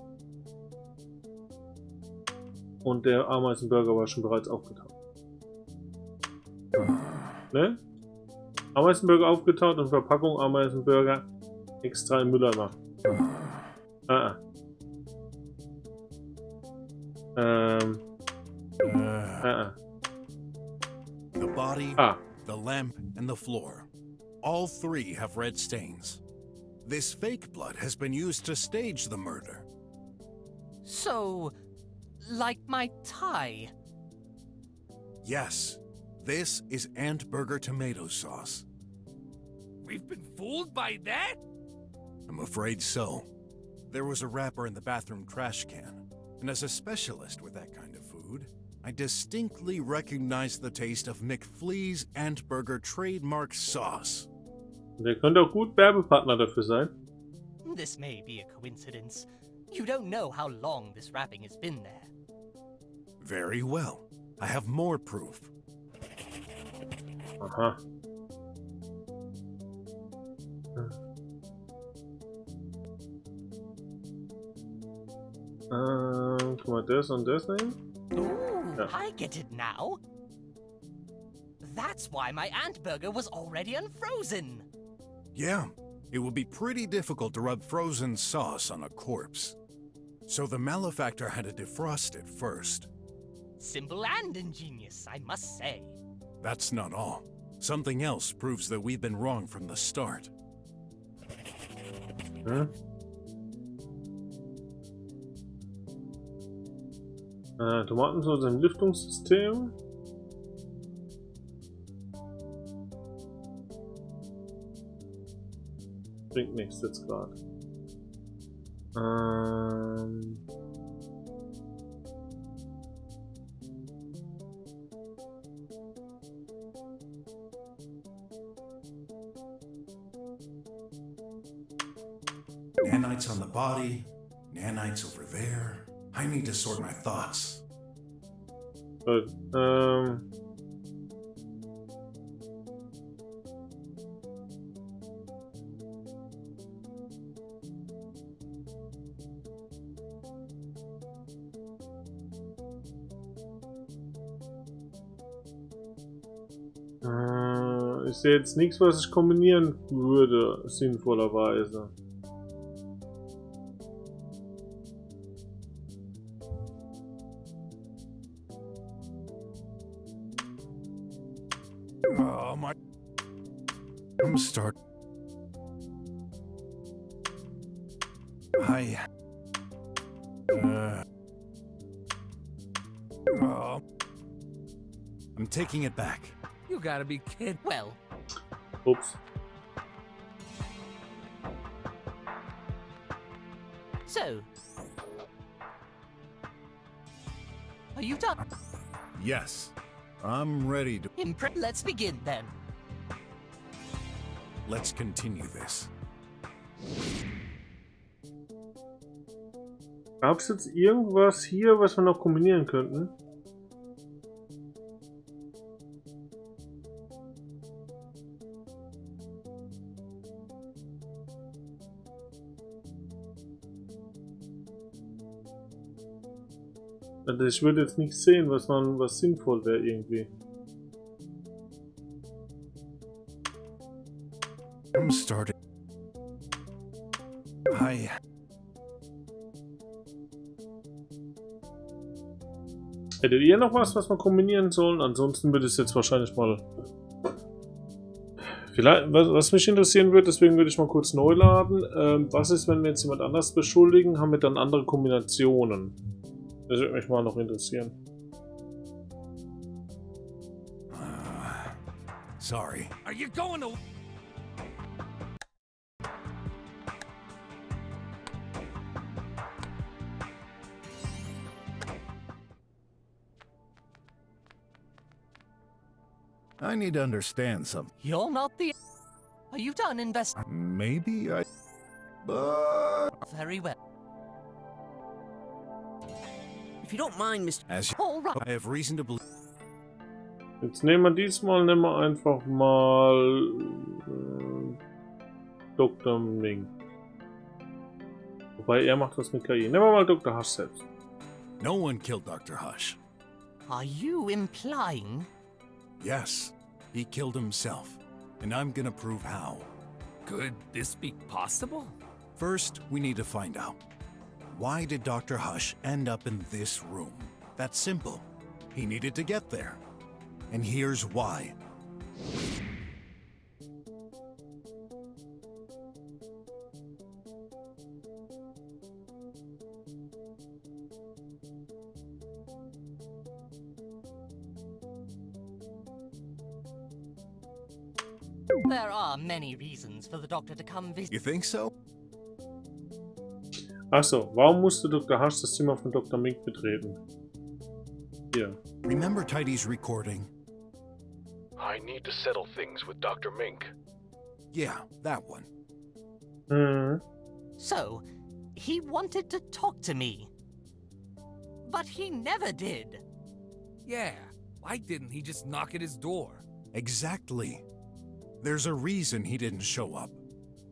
Und der Ameisenburger war schon bereits aufgetaucht. Ne? Ameisenburger aufgetaucht und Verpackung Ameisenburger extra im Mülleimer. The body, the lamp, and the floor. All three have red stains. This fake blood has been used to stage the murder. So, like my tie? Yes, this is Antburger tomato sauce. We've been fooled by that? I'm afraid so. There was a wrapper in the bathroom trash can, and as a specialist with that kind of food, I distinctly recognized the taste of McFlea's Antburger trademark sauce. Der könnte auch gut Werbepartner dafür sein. This may be a coincidence. You don't know how long this wrapping has been there. Very well. I have more proof. Aha. Guck mal, das und das nehmen. Ooh, yeah. I get it now. That's why my Antburger was already unfrozen. Yeah, it would be pretty difficult to rub frozen sauce on a corpse. So the malefactor had to defrost it first. Simple and ingenious, I must say. That's not all. Something else proves that we've been wrong from the start. Huh? Tomatensauce im Lüftungssystem. Bringt nichts jetzt gerade. Nanites on the body, nanites over there. I need to sort my thoughts. But, ich sehe jetzt nichts, was ich kombinieren würde, sinnvollerweise. Oh my... I'm start... I'm taking it back. You gotta be kidding. Well. Oops. So. Are you done? Yes. I'm ready to... Let's begin then. Let's continue this. Gab es jetzt irgendwas hier, was wir noch kombinieren könnten? Also ich würde jetzt nicht sehen, was sinnvoll wäre irgendwie. I'm starting. Hättet ihr noch was wir kombinieren sollen? Ansonsten würde es jetzt wahrscheinlich mal... Vielleicht, was mich interessieren würde, deswegen würde ich mal kurz neu laden. Was ist, wenn wir jetzt jemand anders beschuldigen? Haben wir dann andere Kombinationen? Das würde mich mal noch interessieren. Sorry. Are you going to... I need to understand something. You're not the... Are you done Maybe I... But Very well. If you don't mind, Mr. As All right. I have reason to believe. Jetzt nehmen wir einfach mal Dr. Mink. Wobei er macht das mit KI. Nehmen wir mal Dr. Hush selbst. No one killed Dr. Hush. Are you implying? Yes, he killed himself. And I'm gonna prove how. Could this be possible? First, we need to find out. Why did Dr. Hush end up in this room? That's simple. He needed to get there. And here's why. There are many reasons for the doctor to come visit. You think so? Achso, warum musste Dr. Hush das Zimmer von Dr. Mink betreten? Hier. Remember Tidy's recording? I need to settle things with Dr. Mink. Yeah, that one. So, he wanted to talk to me. But he never did. Yeah, why didn't he just knock at his door? Exactly. There's a reason he didn't show up.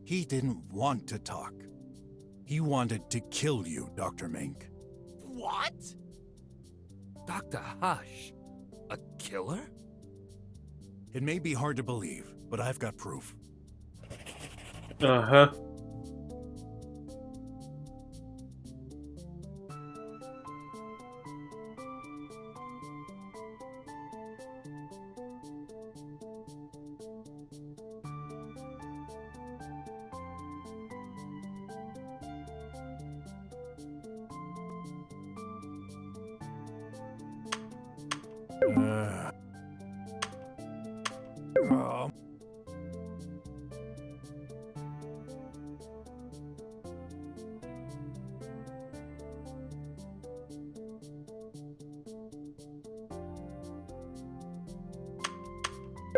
He didn't want to talk. He wanted to kill you, Dr. Mink. What? Dr. Hush? A killer? It may be hard to believe, but I've got proof. Aha.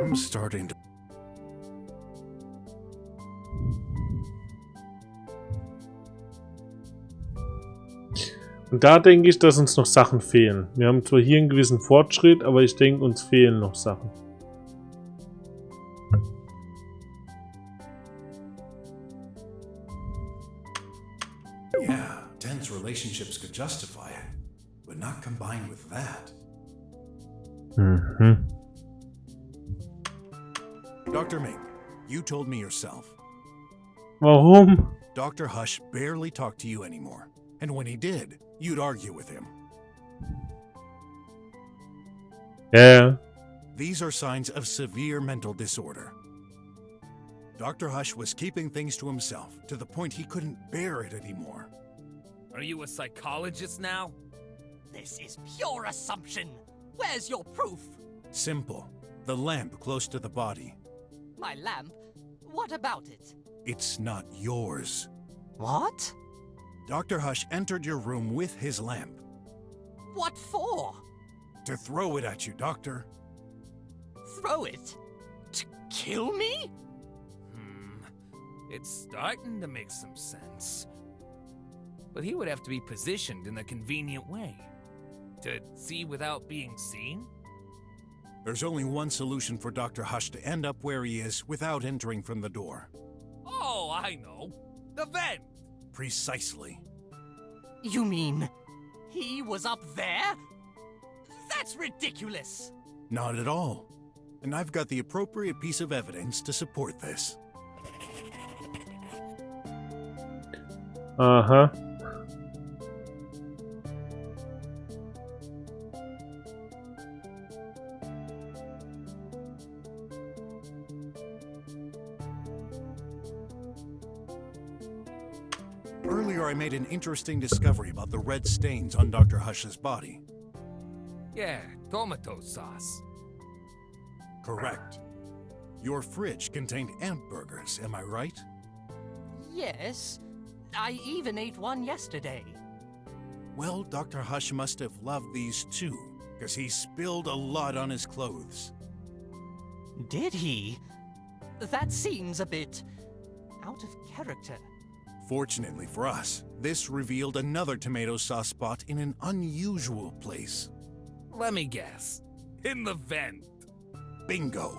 I'm starting to... Und da denke ich, dass uns noch Sachen fehlen. Wir haben zwar hier einen gewissen Fortschritt, aber ich denke, uns fehlen noch Sachen. Yeah, tense relationships could justify it, but not combined with that. Mhm. Dr. Mink, you told me yourself. Warum? Dr. Hush barely talked to you anymore. And when he did, you'd argue with him. Ja. These are signs of severe mental disorder. Dr. Hush was keeping things to himself to the point he couldn't bear it anymore. Are you a psychologist now? This is pure assumption. Where's your proof? Simple. The lamp close to the body. My lamp? What about it? It's not yours. What? Dr. Hush entered your room with his lamp. What for? To throw it at you, Doctor. Throw it? To kill me? It's starting to make some sense. But he would have to be positioned in a convenient way. To see without being seen? There's only one solution for Dr. Hush to end up where he is without entering from the door. Oh, I know. The vent! Precisely. You mean he was up there? That's ridiculous! Not at all. And I've got the appropriate piece of evidence to support this. Aha. Earlier I made an interesting discovery about the red stains on Dr. Hush's body. Yeah, tomato sauce. Correct. Your fridge contained ant burgers, am I right? Yes. I even ate one yesterday. Well, Dr. Hush must have loved these too, because he spilled a lot on his clothes. Did he? That seems a bit out of character. Fortunately for us, this revealed another tomato sauce spot in an unusual place. Let me guess. In the vent. Bingo.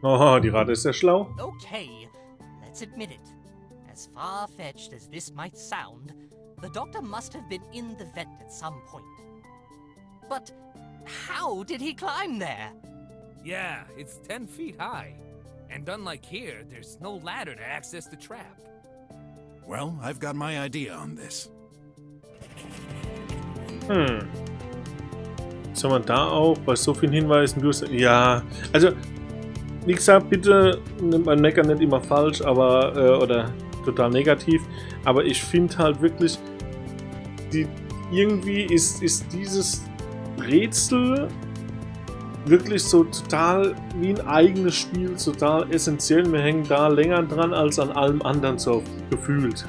Oh, die Ratte ist ja schlau. Okay, let's admit it. As far-fetched as this might sound, the doctor must have been in the vent at some point. But how did he climb there? Yeah, it's 10 feet high. And unlike here, there's no ladder to access the trap. Well, I've got my idea on this. Soll man da auch bei so vielen Hinweisen durch... Ja, also, wie gesagt, bitte nimmt mein Mecker nicht immer falsch, aber, oder total negativ, aber ich finde halt wirklich, irgendwie ist dieses Rätsel wirklich so total wie ein eigenes Spiel, total essentiell. Wir hängen da länger dran als an allem anderen so gefühlt.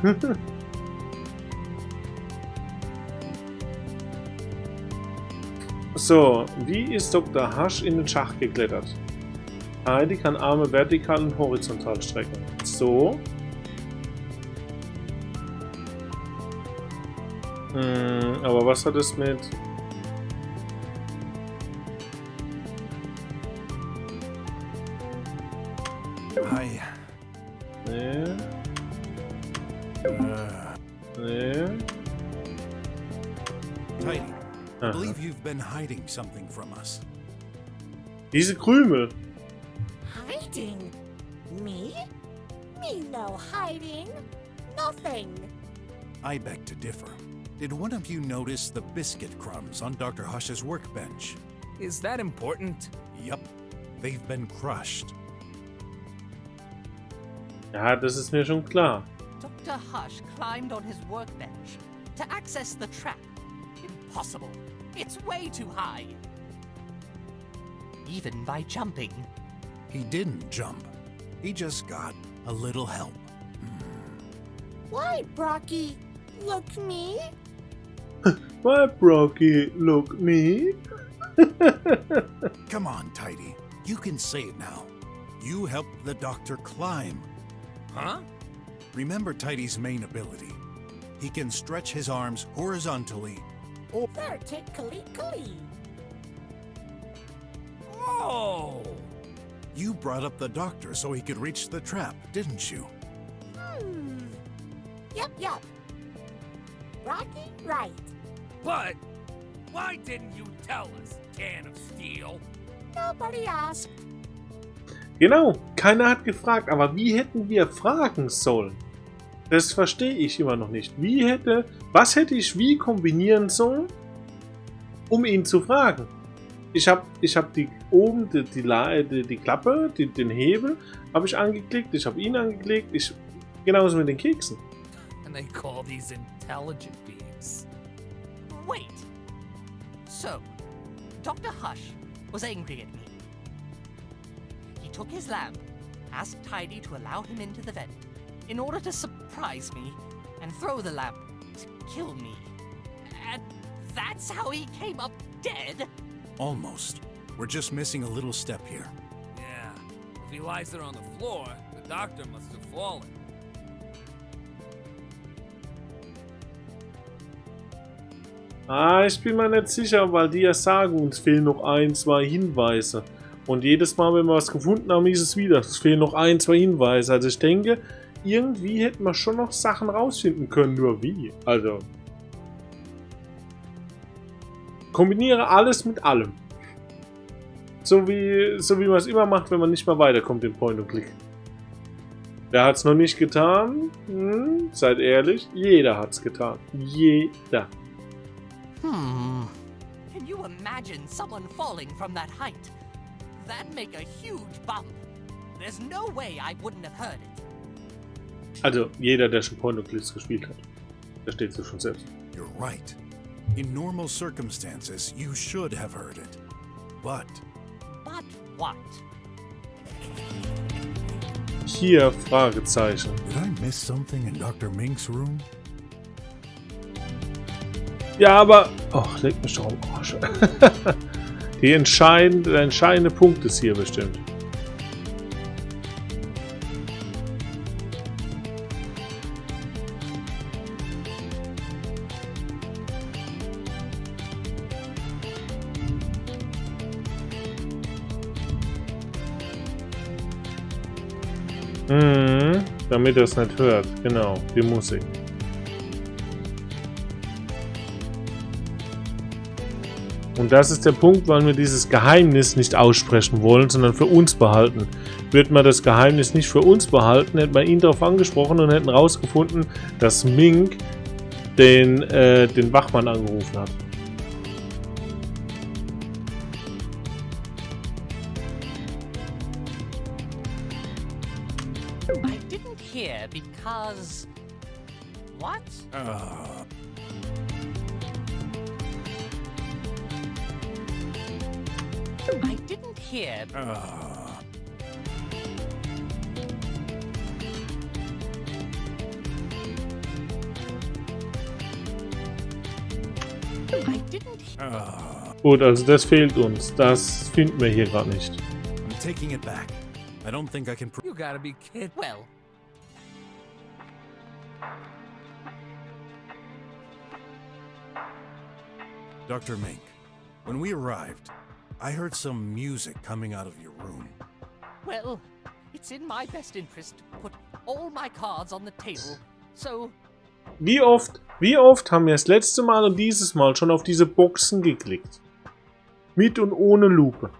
So, wie ist Dr. Hush in den Schacht geklettert? Heidi kann Arme vertikal und horizontal strecken. So. Aber was hat es mit... Hi. Nee. Nee. Heidi, I believe you've been hiding something from us. Diese Krümel. Hiding? Me? Me no hiding. Nothing. I beg to differ. Did one of you notice the biscuit crumbs on Dr. Hush's workbench? Is that important? Yup. They've been crushed. Ja, das ist mir schon klar. Dr. Hush climbed on his workbench to access the trap. Impossible. It's way too high. Even by jumping. He didn't jump. He just got a little help. Why, Brocky? Look me? Why, Brocky? Look me? Come on, Tidy. You can say it now. You helped the doctor climb. Huh? Remember Tidy's main ability. He can stretch his arms horizontally or Vertically. Oh! You brought up the doctor so he could reach the trap, didn't you? Yup. Brocky, right. But why didn't you tell us, can of steel? Nobody asked. Genau, keiner hat gefragt, aber wie hätten wir fragen sollen? Das verstehe ich immer noch nicht. Was hätte ich wie kombinieren sollen, um ihn zu fragen? Ich hab die Klappe, den Hebel, habe ich angeklickt, ich habe ihn angeklickt, genauso mit den Keksen. And they call these intelligent beings. Wait. So, Dr. Hush was angry at me. He took his lamp, asked Tidy to allow him into the vent, in order to surprise me and throw the lamp to kill me. And that's how he came up dead? Almost. We're just missing a little step here. Yeah. If he lies there on the floor, the doctor must have fallen. Ich bin mir nicht sicher, weil die ja sagen, uns fehlen noch 1, 2 Hinweise. Und jedes Mal, wenn wir was gefunden haben, hieß es wieder, es fehlen noch 1, 2 Hinweise. Also ich denke, irgendwie hätten wir schon noch Sachen rausfinden können, nur wie. Also, kombiniere alles mit allem. So wie man es immer macht, wenn man nicht mehr weiterkommt im Point-and-Click. Wer hat es noch nicht getan? Seid ehrlich, jeder hat es getan. Jeder. Can you imagine someone falling from that height? That'd make a huge bump. There's no way I wouldn't have heard it. Also, jeder, der schon Point-and-Clicks gespielt hat. Da steht es schon selbst. You're right. In normal circumstances, you should have heard it. But what? Hier Fragezeichen. Did I miss something in Dr. Mink's room? Ja, aber... Oh, leg mich doch am Arsch. Der entscheidende Punkt ist hier bestimmt. Mhm, damit er es nicht hört. Genau, die Musik. Und das ist der Punkt, weil wir dieses Geheimnis nicht aussprechen wollen, sondern für uns behalten. Würde man das Geheimnis nicht für uns behalten, hätten wir ihn darauf angesprochen und hätten rausgefunden, dass Mink den Wachmann angerufen hat. I didn't hear because... What? I didn't hear... I didn't hear... Gut, also das fehlt uns. Das finden wir hier gerade nicht. I'm taking it back. I don't think I can You gotta be kidding. Well, Dr. Mink, when we arrived, I heard some music coming out of your room. well, it's in my best interest to put all my cards on the table, so... Wie oft haben wir das letzte Mal und dieses Mal schon auf diese Boxen geklickt? Mit und ohne Lupe.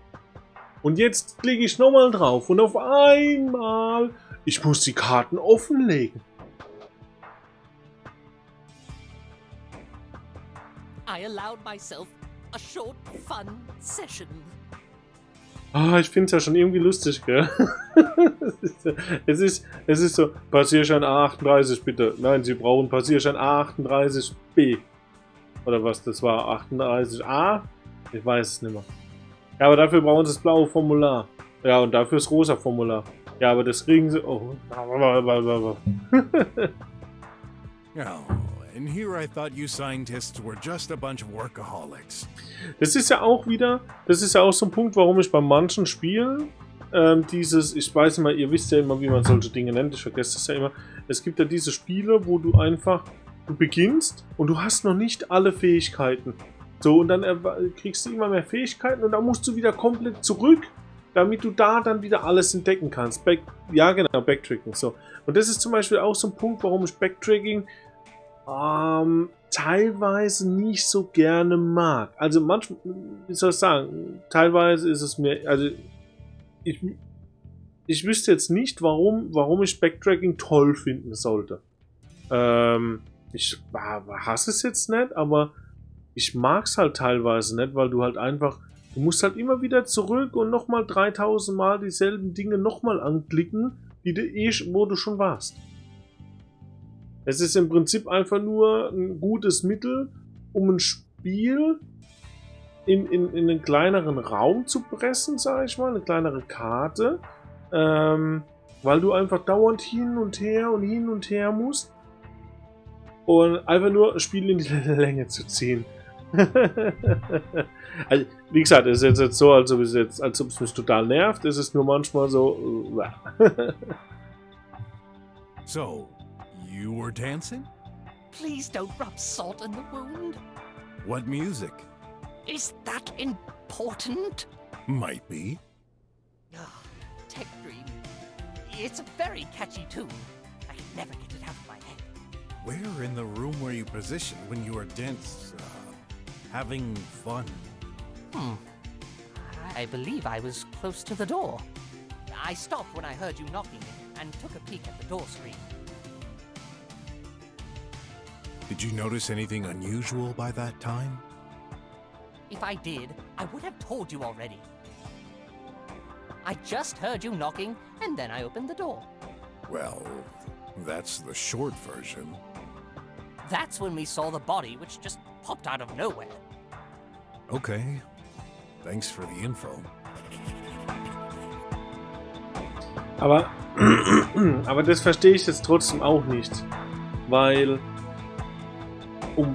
Und jetzt klicke ich nochmal drauf und auf einmal, ich muss die Karten offenlegen. I allowed myself a short, fun session. Ah, ich finde es ja schon irgendwie lustig, gell? es ist so, Passierschein A38 bitte. Nein, Sie brauchen Passierschein A38B. Oder was das war, 38A? Ich weiß es nicht mehr. Ja, aber dafür brauchen Sie das blaue Formular. Ja, und dafür das rosa Formular. Ja, aber das kriegen Sie... Oh. Oh, and here I thought you scientists were just a bunch of workaholics. Das ist ja auch so ein Punkt, warum ich bei manchen Spielen ich weiß immer, ihr wisst ja immer, wie man solche Dinge nennt, ich vergesse das ja immer. Es gibt ja diese Spiele, wo du beginnst und du hast noch nicht alle Fähigkeiten. So, und dann kriegst du immer mehr Fähigkeiten und dann musst du wieder komplett zurück, damit du da dann wieder alles entdecken kannst. Ja, genau, Backtracking. So. Und das ist zum Beispiel auch so ein Punkt, warum ich Backtracking teilweise nicht so gerne mag. Also manchmal, wie soll ich sagen, teilweise ist es mir, also ich wüsste jetzt nicht, warum ich Backtracking toll finden sollte. Ich hasse es jetzt nicht, aber ich mag es halt teilweise nicht, weil du halt einfach, du musst halt immer wieder zurück und nochmal 3000 Mal dieselben Dinge nochmal anklicken, wo du schon warst. Es ist im Prinzip einfach nur ein gutes Mittel, um ein Spiel in einen kleineren Raum zu pressen, sage ich mal, eine kleinere Karte, weil du einfach dauernd hin und her musst und einfach nur ein Spiel in die Länge zu ziehen. Also, wie gesagt, es ist jetzt so, als ob es mich total nervt, es ist nur manchmal so... So, you were dancing? Please don't rub salt in the wound. What music? Is that important? Might be. Tech Dream. It's a very catchy tune. I can never get it out of my head. Where in the room were you positioned when you were having fun? I believe I was close to the door. I stopped when I heard you knocking and took a peek at the door screen. Did you notice anything unusual by that time? If I did, I would have told you already. I just heard you knocking, and then I opened the door. Well, that's the short version. That's when we saw the body, which just popped out of nowhere. Okay. Thanks for the info. Aber das verstehe ich jetzt trotzdem auch nicht. Weil um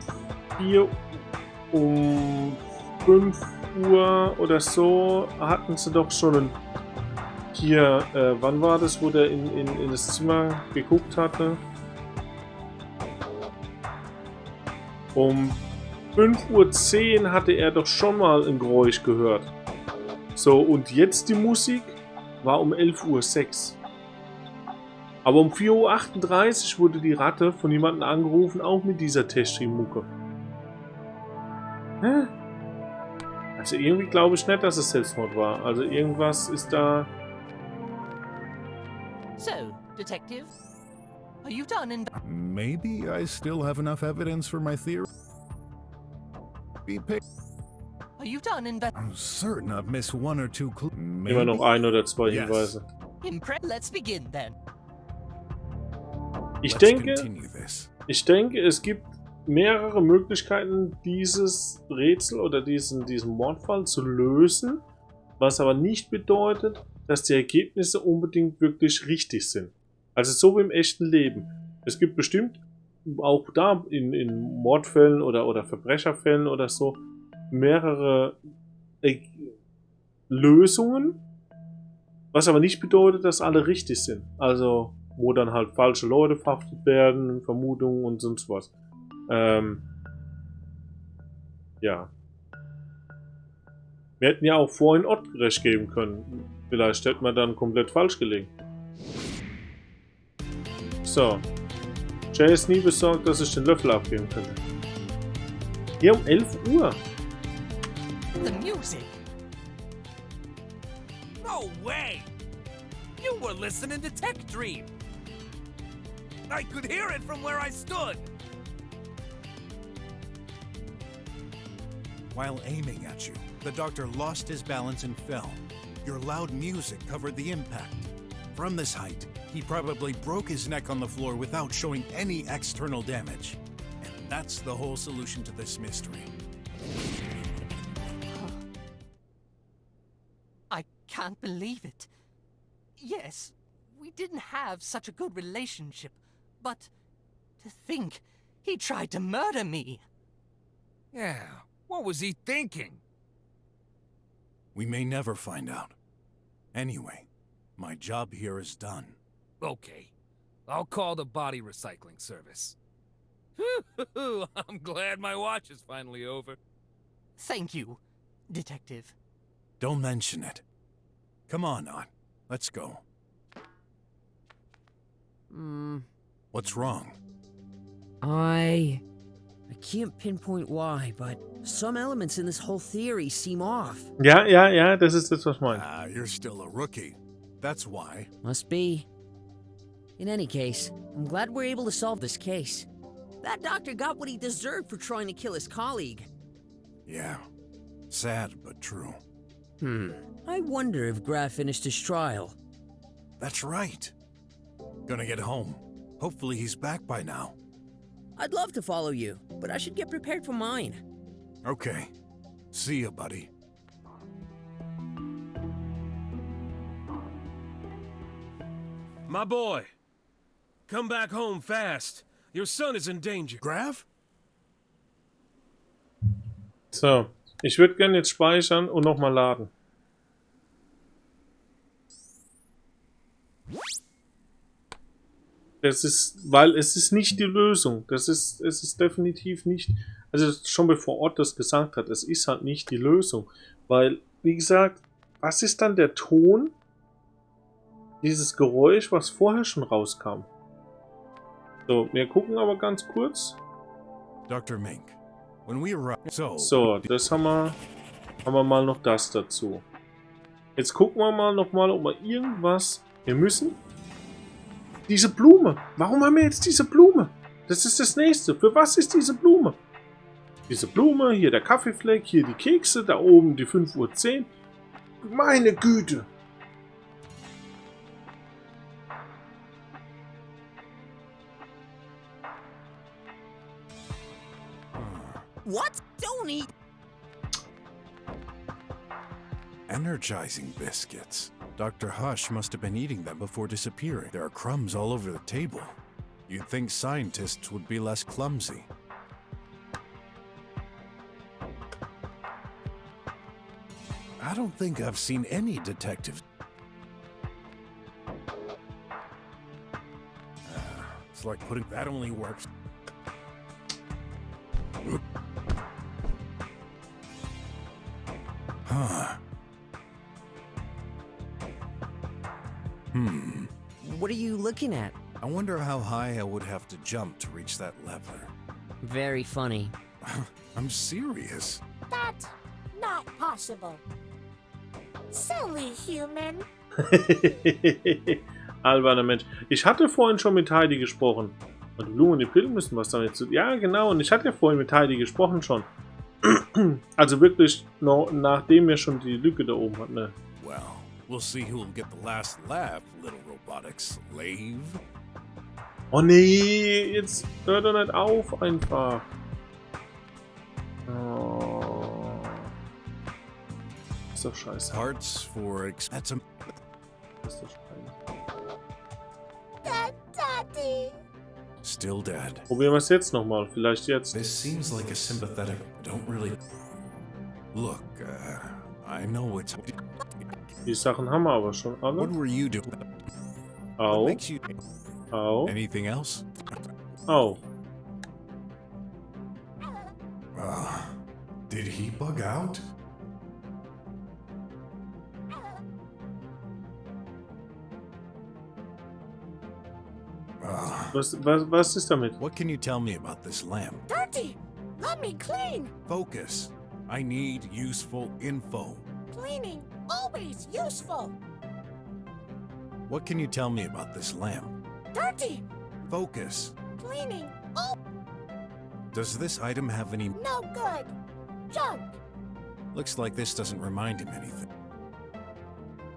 5 Uhr oder so hatten sie doch schon wann war das, wo der in das Zimmer geguckt hatte? Um 5:10 Uhr hatte er doch schon mal ein Geräusch gehört. So, und jetzt die Musik war um 11:06 Uhr. Aber um 4:38 Uhr wurde die Ratte von jemandem angerufen, auch mit dieser Teststream-Mucke. Hä? Also irgendwie glaube ich nicht, dass es Selbstmord war. Also irgendwas ist da... So, Detective, are you done in... Maybe I still have enough evidence for my theory. Are you done in... I'm certain I've missed one or two clues. Immer noch ein oder zwei Hinweise. Let's begin then. Ich denke, es gibt mehrere Möglichkeiten, dieses Rätsel oder diesen Mordfall zu lösen, was aber nicht bedeutet, dass die Ergebnisse unbedingt wirklich richtig sind. Also so wie im echten Leben. Es gibt bestimmt auch da in Mordfällen oder Verbrecherfällen oder so mehrere Lösungen, was aber nicht bedeutet, dass alle richtig sind. Also wo dann halt falsche Leute verhaftet werden, Vermutungen und sonst was. Ja. Wir hätten ja auch vorhin ortgerecht geben können. Vielleicht hätten wir dann komplett falsch gelegen. So. Jay ist nie besorgt, dass ich den Löffel abgeben könnte. Hier um 11 Uhr. The music. No way! You were listening to Tech Dream! I could hear it from where I stood! While aiming at you, the doctor lost his balance and fell. Your loud music covered the impact. From this height, he probably broke his neck on the floor without showing any external damage. And that's the whole solution to this mystery. I can't believe it. Yes, we didn't have such a good relationship, but to think he tried to murder me. Yeah, what was he thinking? We may never find out. Anyway, my job here is done. Okay, I'll call the body recycling service. I'm glad my watch is finally over. Thank you, Detective. Don't mention it. Come on, let's go. What's wrong? I can't pinpoint why, but some elements in this whole theory seem off. Ja, das ist das, was ich meine. You're still a rookie. That's why. Must be. In any case, I'm glad we're able to solve this case. That doctor got what he deserved for trying to kill his colleague. Yeah. Sad, but true. I wonder if Graf finished his trial. That's right. Gonna get home. Hopefully he's back by now. I'd love to follow you, but I should get prepared for mine. Okay. See ya, buddy. My boy, come back home fast. Your son is in danger. Graf? So, ich würde gerne jetzt speichern und nochmal laden. Das ist, weil es ist nicht die Lösung. Es ist definitiv nicht, also schon bevor Ott das gesagt hat, es ist halt nicht die Lösung. Weil, wie gesagt, was ist dann der Ton? Dieses Geräusch, was vorher schon rauskam. So, wir gucken aber ganz kurz. Dr. Mink, when we arrived... So, das haben wir mal noch das dazu. Jetzt gucken wir mal nochmal, ob wir irgendwas... Wir müssen... Diese Blume. Warum haben wir jetzt diese Blume? Das ist das nächste. Für was ist diese Blume? Diese Blume, hier der Kaffeefleck, hier die Kekse, da oben die 5:10 Uhr. Meine Güte. What? Don't eat! Energizing biscuits. Dr. Hush must have been eating them before disappearing. There are crumbs all over the table. You'd think scientists would be less clumsy. I don't think I've seen any detectives. It's like putting... That only works. Huh. What are you looking at? I wonder how high I would have to jump to reach that lever. Very funny. I'm serious. That's not possible. Silly human. Alberner Mensch. Ich hatte vorhin schon mit Heidi gesprochen. Und die Blumen und die Pillen müssen was damit zu... Ja, genau. Und ich hatte ja vorhin mit Heidi gesprochen schon. Also wirklich, noch, nachdem wir schon die Lücke da oben hatten. Ne? Well, we'll see who'll get the last laugh, little robotic slave. Oh nee, jetzt hört er nicht auf einfach. Oh. Ist doch scheiße. Parts for that's a... Ist doch scheiße. Daddy. Still dead. Probieren wir es jetzt nochmal. Vielleicht jetzt. This seems like a sympathetic. Don't really. Look, I know it's. Die Sachen haben wir aber schon alle. What were you doing? Au. What makes you... Au. Anything else? Au. Did he bug out? Was ist damit? What can you tell me about this lamp? Dirty. Let me clean. Focus. I need useful info. Cleaning. Always useful. What can you tell me about this lamp? Dirty. Focus. Cleaning. Oh, Does this item have any... no good. Junk. Looks like this doesn't remind him anything.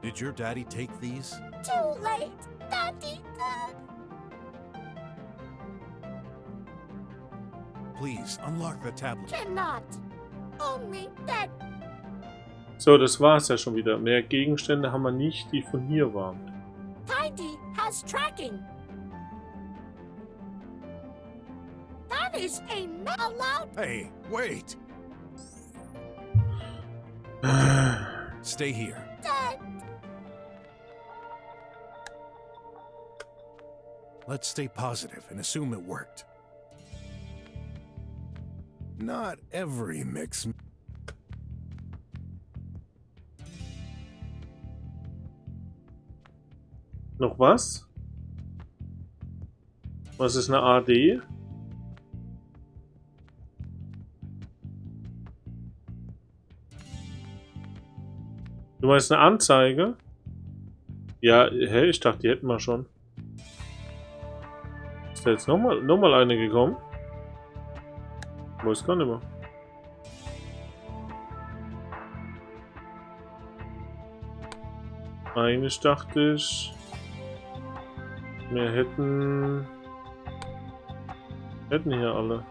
Did your daddy take these? Too late. Daddy. Please, unlock the tablet. Cannot. Only that. So, das war's ja schon wieder. Mehr Gegenstände haben wir nicht, die von hier waren. Tidy has tracking. That is a not allowed. Hey, wait! Stay here. Dead. Let's stay positive and assume it worked. Not every mix... Noch was? Was ist eine AD? Du meinst eine Anzeige? Ja, hä? Ich dachte, die hätten wir schon. Ist da jetzt nochmal eine gekommen? Weiß gar nicht mehr. Eigentlich dachte ich, wir hätten hier alle.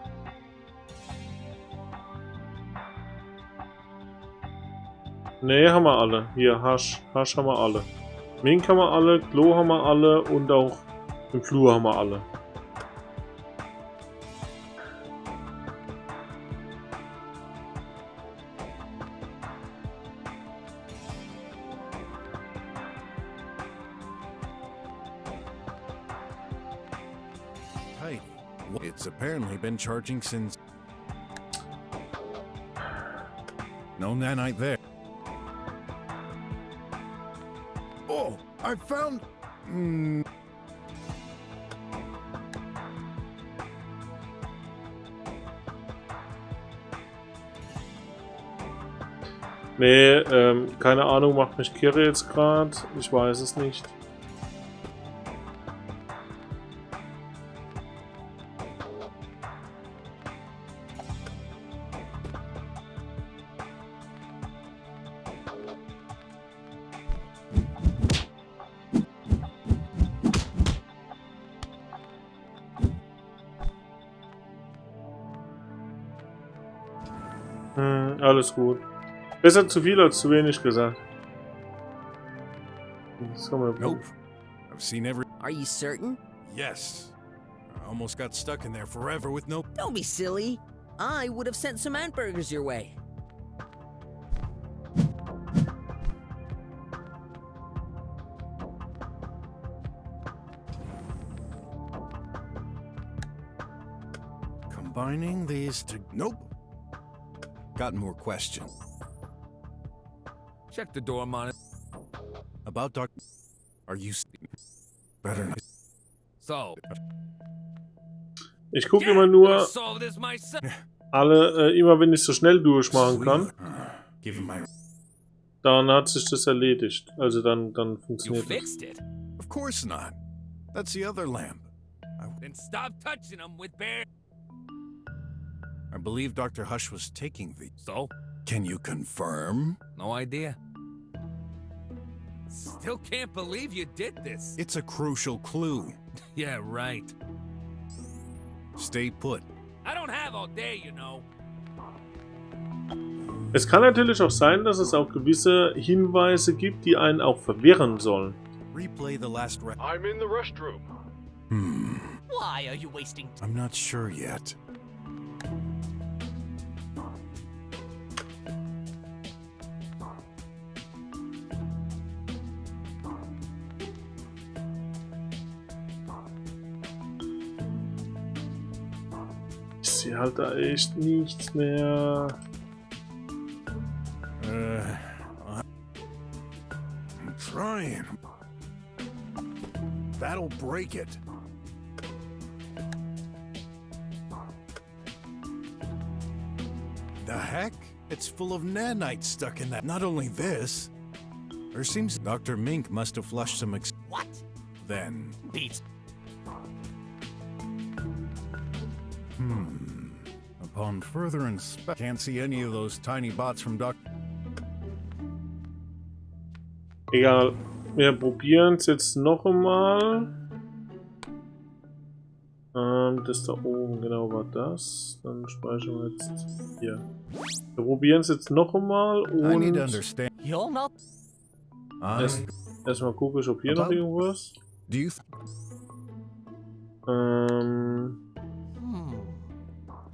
Ne, haben wir alle. Hier, Hasch haben wir alle. Mink haben wir alle, Klo haben wir alle und auch im Flur haben wir alle. Tidy. It's apparently been charging since... No nanite there. Oh, I found... Nee, keine Ahnung, macht mich kirre jetzt gerade. Ich weiß es nicht. Alles gut. Besser zu viel als zu wenig gesagt. Nope. I've seen every... Are you certain? Yes. I almost got stuck in there forever with no... Don't be silly. I would have sent some hamburgers your way. Combining these to... Nope. Got more questions. Check the door monitor. About Doc... Are you... Better not. So, Ich gucke yeah, immer gonna nur solve this myself. immer wenn ich so schnell durchmachen kann, Give him my. dann hat sich das erledigt. Also dann You funktioniert das. fixed it. Of course not. That's the other lamp. Then stop touching them with bare. I believe Dr. Hush was taking the... So, Can you confirm? no idea. Still can't believe you did this. It's a crucial clue. Yeah, right. Stay put. I don't have all day, you know. Es kann natürlich auch sein, dass es auch gewisse Hinweise gibt, die einen auch verwirren sollen. Replay the last I'm in the restroom. Why are you wasting I'm not sure yet. Ich sehe halt da echt nichts mehr. I'm trying. That'll break it. The heck? It's full of nanites stuck in that. Not only this, there seems Dr. Mink must have flushed some what? Then. Beats. Upon further inspection, can't see any of those tiny bots from Dr. Egal, wir probieren es jetzt noch einmal. Das da oben, genau war das. Dann speichern wir jetzt hier. Wir probieren es jetzt noch einmal und You're not. erstmal gucke ich, ob hier noch irgendwas. Do you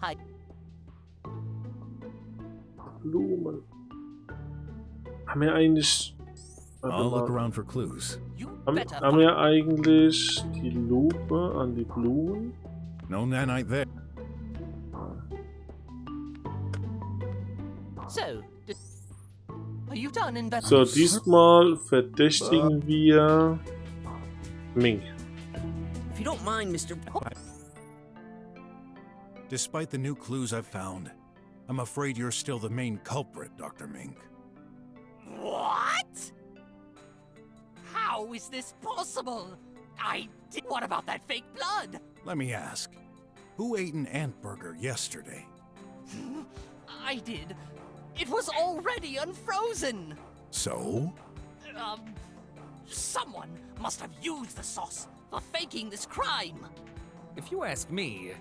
Hi. Blumen. Haben wir eigentlich... I'll look around for clues. Haben wir eigentlich die Lupe an die Blumen? No nanite there. So, are you done in bed? So, diesmal verdächtigen wir Mink. If you don't mind, Mr. Despite the new clues I've found, I'm afraid you're still the main culprit, Dr. Mink. What? How is this possible? What about that fake blood? Let me ask, who ate an ant burger yesterday? I did. It was already unfrozen. So? Someone must have used the sauce for faking this crime. If you ask me,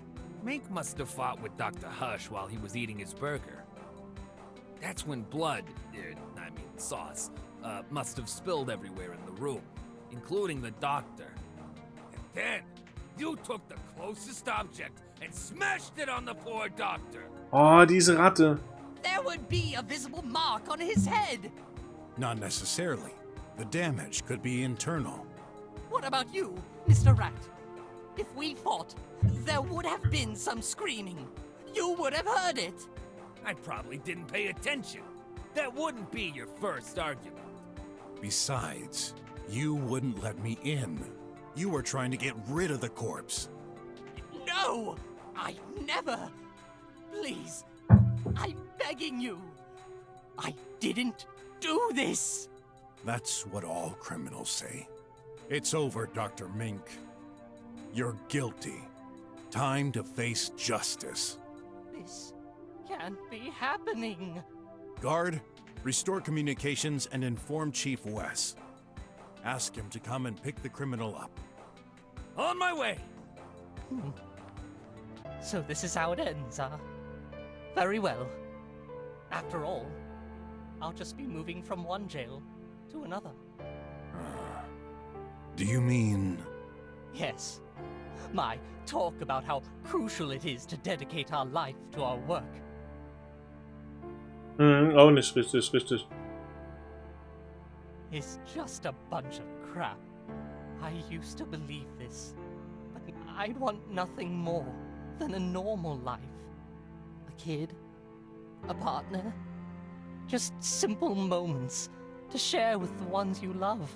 Mink must have fought with Dr. Hush while he was eating his burger. That's when blood, sauce, must have spilled everywhere in the room, including the doctor. And then, you took the closest object and smashed it on the poor doctor. Oh, diese Ratte. There would be a visible mark on his head. Not necessarily. The damage could be internal. What about you, Mr. Rat? If we fought, there would have been some screaming. You would have heard it. I probably didn't pay attention. That wouldn't be your first argument. Besides, you wouldn't let me in. You were trying to get rid of the corpse. No! I never! Please, I'm begging you. I didn't do this. That's what all criminals say. It's over, Dr. Mink. You're guilty. Time to face justice. This can't be happening. Guard, restore communications and inform Chief Wes. Ask him to come and pick the criminal up. On my way! So this is how it ends, huh? Very well. After all, I'll just be moving from one jail to another. Do you mean... Yes. My talk about how crucial it is to dedicate our life to our work. Auch nicht richtig. It's just a bunch of crap. I used to believe this, but I'd want nothing more than a normal life. A kid, a partner, just simple moments to share with the ones you love.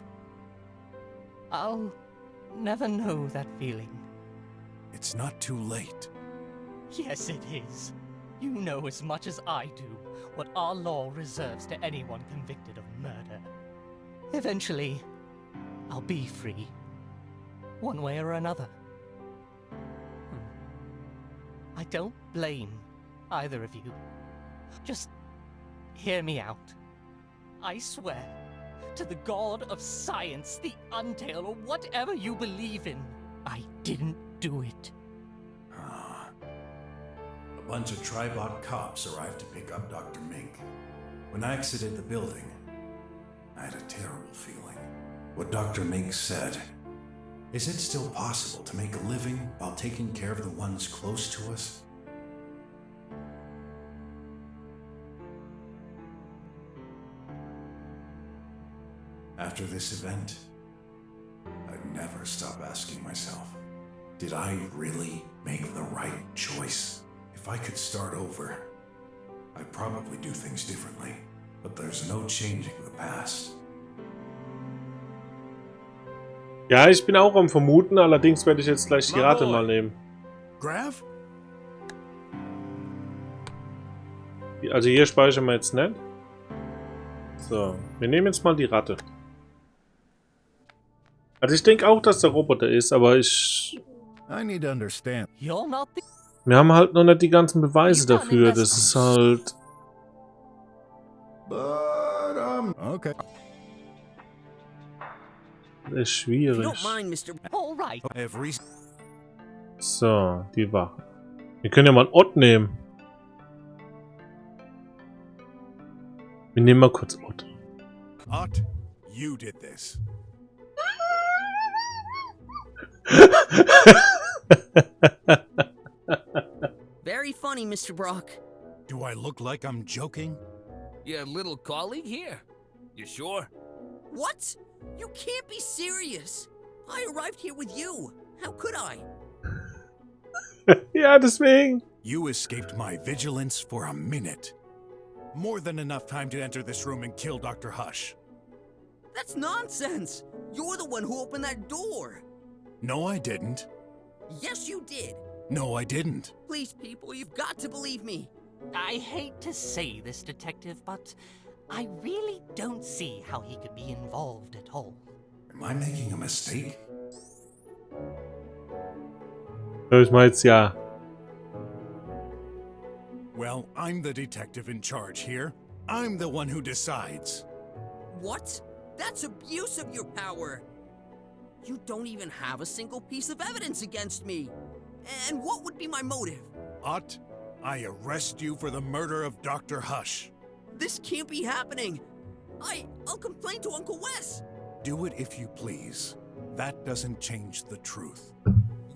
I'll never know that feeling. It's not too late. Yes, it is. You know as much as I do what our law reserves to anyone convicted of murder. Eventually, I'll be free. One way or another. I don't blame either of you. Just hear me out. I swear, to the god of science, the Untail, or whatever you believe in, I didn't do it. A bunch of Tribot cops arrived to pick up Dr. Mink. When I exited the building, I had a terrible feeling. What Dr. Mink said, is it still possible to make a living while taking care of the ones close to us? After this event, I'd never stop asking myself, did I really make the right choice? If I could start over, I'd probably do things differently, but there's no changing the past. Ja, ich bin auch am Vermuten, allerdings werde ich jetzt gleich die Rate mal nehmen. Grav? Also hier speichern wir jetzt nicht. So, wir nehmen jetzt mal die Ratte. Also ich denke auch, dass der Roboter ist, aber ich... I need to understand. Wir haben halt noch nicht die ganzen Beweise dafür. Das ist halt... Okay. Das ist schwierig. So, die Wache. Wir können ja mal Ott nehmen. Wir nehmen mal kurz Ott. Ott, you did this. Very funny, Mr. Brock. Do I look like I'm joking? Your little colleague here. You sure? What? You can't be serious. I arrived here with you. How could I? Ja, deswegen. You escaped my vigilance for a minute. More than enough time to enter this room and kill Dr. Hush. That's nonsense. You're the one who opened that door. No, I didn't. Yes, you did. No, I didn't. Please, people, you've got to believe me. I hate to say this, Detective, but I really don't see how he could be involved at all. Am I making a mistake? Ich meine jetzt ja. Well, I'm the detective in charge here. I'm the one who decides. What? That's abuse of your power. You don't even have a single piece of evidence against me. And what would be my motive? Ott, I arrest you for the murder of Dr. Hush. This can't be happening. I'll complain to Uncle Wes. Do it if you please. That doesn't change the truth.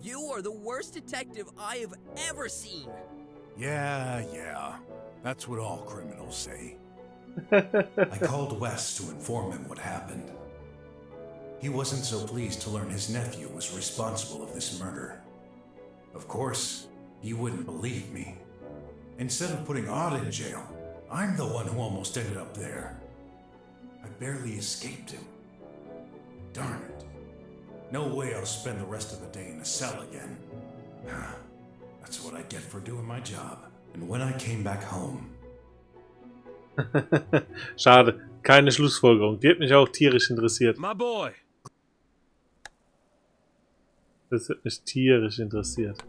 You are the worst detective I have ever seen. Yeah. That's what all criminals say. I called Wes to inform him what happened. He wasn't so pleased to learn his nephew was responsible of this murder. Of course, he wouldn't believe me. Instead of putting Ott in jail, I'm the one who almost ended up there. I barely escaped him. Darn it. No way I'll spend the rest of the day in a cell again. That's what I get for doing my job. And when I came back home... Schade, keine Schlussfolgerung. Die hat mich auch tierisch interessiert. My boy. Das hat mich tierisch interessiert.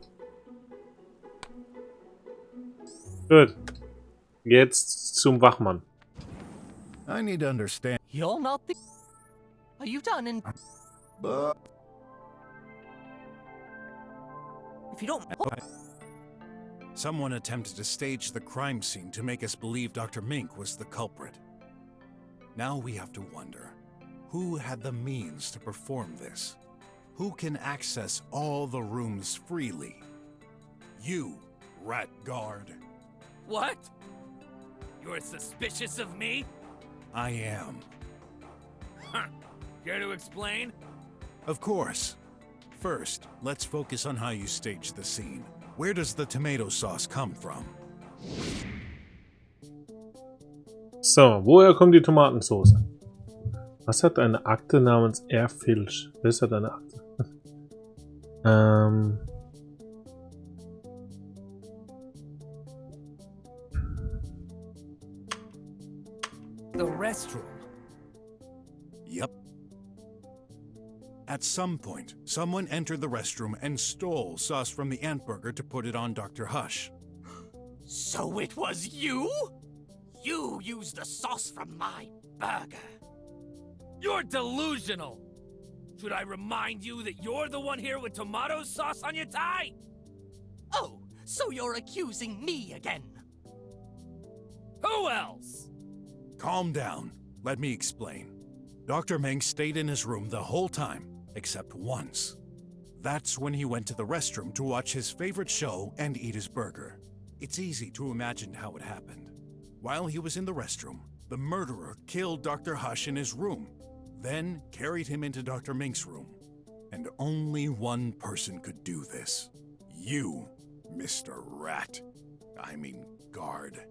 Gut. Jetzt zum Wachmann. I need to understand. You're not the... Are you done in... If you don't... Someone attempted to stage the crime scene to make us believe Dr. Mink was the culprit. Now we have to wonder, who had the means to perform this? Who can access all the rooms freely? You, rat guard. What? You're suspicious of me? I am. Huh. Care to explain? Of course. First, let's focus on how you staged the scene. Where does the tomato sauce come from? So, woher kommt die Tomatensauce? Was hat eine Akte namens R. Filch? Wer hat eine Akte? The restroom. Yep. At some point, someone entered the restroom and stole sauce from the ant burger to put it on Dr. Hush. So it was you? You used the sauce from my burger. You're delusional. Should I remind you that you're the one here with tomato sauce on your tie? Oh, so you're accusing me again? Who else? Calm down. Let me explain. Dr. Meng stayed in his room the whole time, except once. That's when he went to the restroom to watch his favorite show and eat his burger. It's easy to imagine how it happened. While he was in the restroom, the murderer killed Dr. Hush in his room, then carried him into Dr. Mink's room. And only one person could do this. You, Mr. Rat. I mean, guard.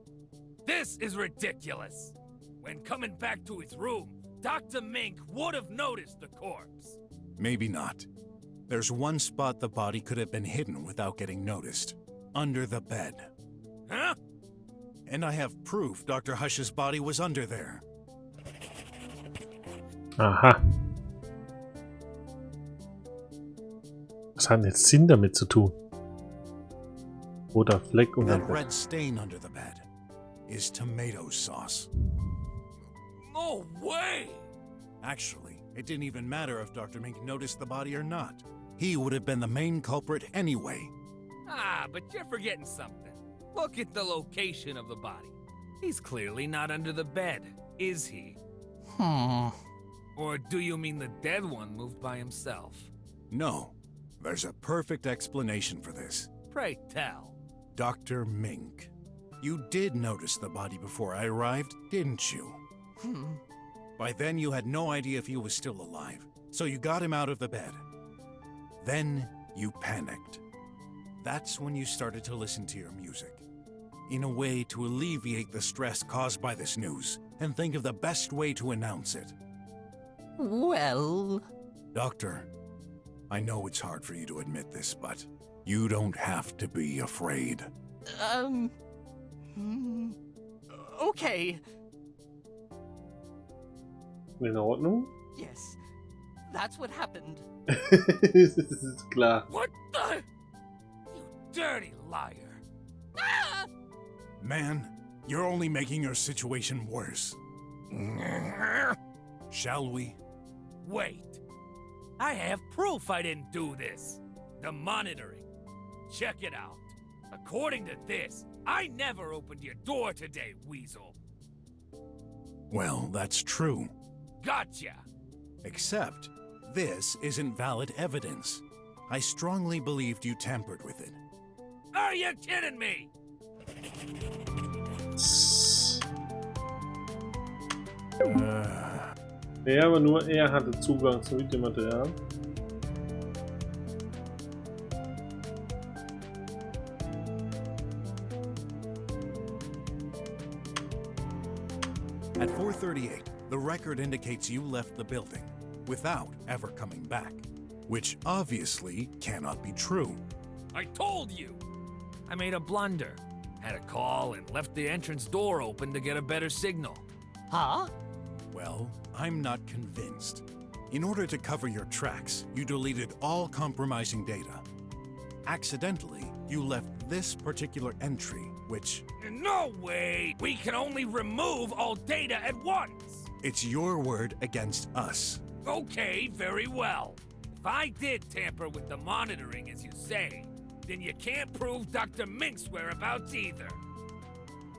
This is ridiculous. When coming back to his room, Dr. Mink would have noticed the corpse. Maybe not. There's one spot the body could have been hidden without getting noticed. Under the bed. Huh? And I have proof Dr. Hush's body was under there. Aha. Was hat denn jetzt Sinn damit zu tun? Roter Fleck unter That dem Bett. red stain under the bed is tomato sauce. No way! Actually, it didn't even matter if Dr. Mink noticed the body or not. He would have been the main culprit anyway. Ah, but you're forgetting something. Look at the location of the body. He's clearly not under the bed, is he? Or do you mean the dead one moved by himself? No, there's a perfect explanation for this. Pray tell. Dr. Mink, you did notice the body before I arrived, didn't you? By then you had no idea if he was still alive, so you got him out of the bed. Then you panicked. That's when you started to listen to your music. In a way to alleviate the stress caused by this news, and think of the best way to announce it. Well... Doctor, I know it's hard for you to admit this, but you don't have to be afraid. Okay. In Ordnung? Yes, that's what happened. Das ist klar. What the? You dirty liar. Ah! Man, you're only making your situation worse. Shall we? Wait. I have proof I didn't do this. The monitoring. Check it out. According to this, I never opened your door today, Weasel. Well, that's true. Gotcha. Except, this isn't valid evidence. I strongly believed you tampered with it. Are you kidding me? Ja, aber nur er hatte Zugang zum Videomaterial. At 4:38, the record indicates you left the building without ever coming back, which obviously cannot be true. I told you. I made a blunder. Had a call and left the entrance door open to get a better signal. Huh? Well, I'm not convinced. In order to cover your tracks, you deleted all compromising data. Accidentally, you left this particular entry, which... No way! We can only remove all data at once! It's your word against us. Okay, very well. If I did tamper with the monitoring, as you say, then you can't prove Dr. Mink's whereabouts either.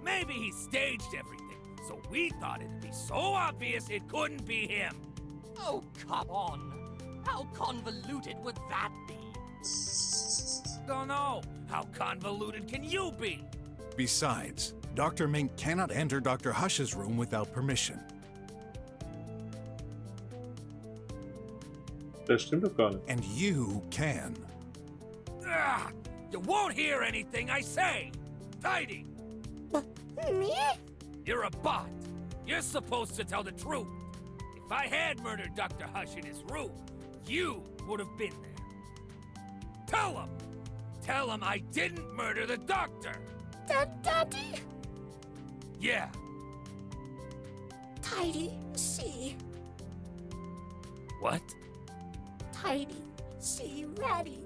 Maybe he staged everything, so we thought it'd be so obvious it couldn't be him. Oh, come on. How convoluted would that be? Don't know. How convoluted can you be? Besides, Dr. Mink cannot enter Dr. Hush's room without permission. Das stimmt doch gar nicht. And you can. Ah, you won't hear anything I say. Tidy. Me? You're a bot. You're supposed to tell the truth. If I had murdered Dr. Hush in his room, you would have been there. Tell him! Tell him I didn't murder the doctor! Daddy? Yeah. Tidy C. What? Tidy C. Ready.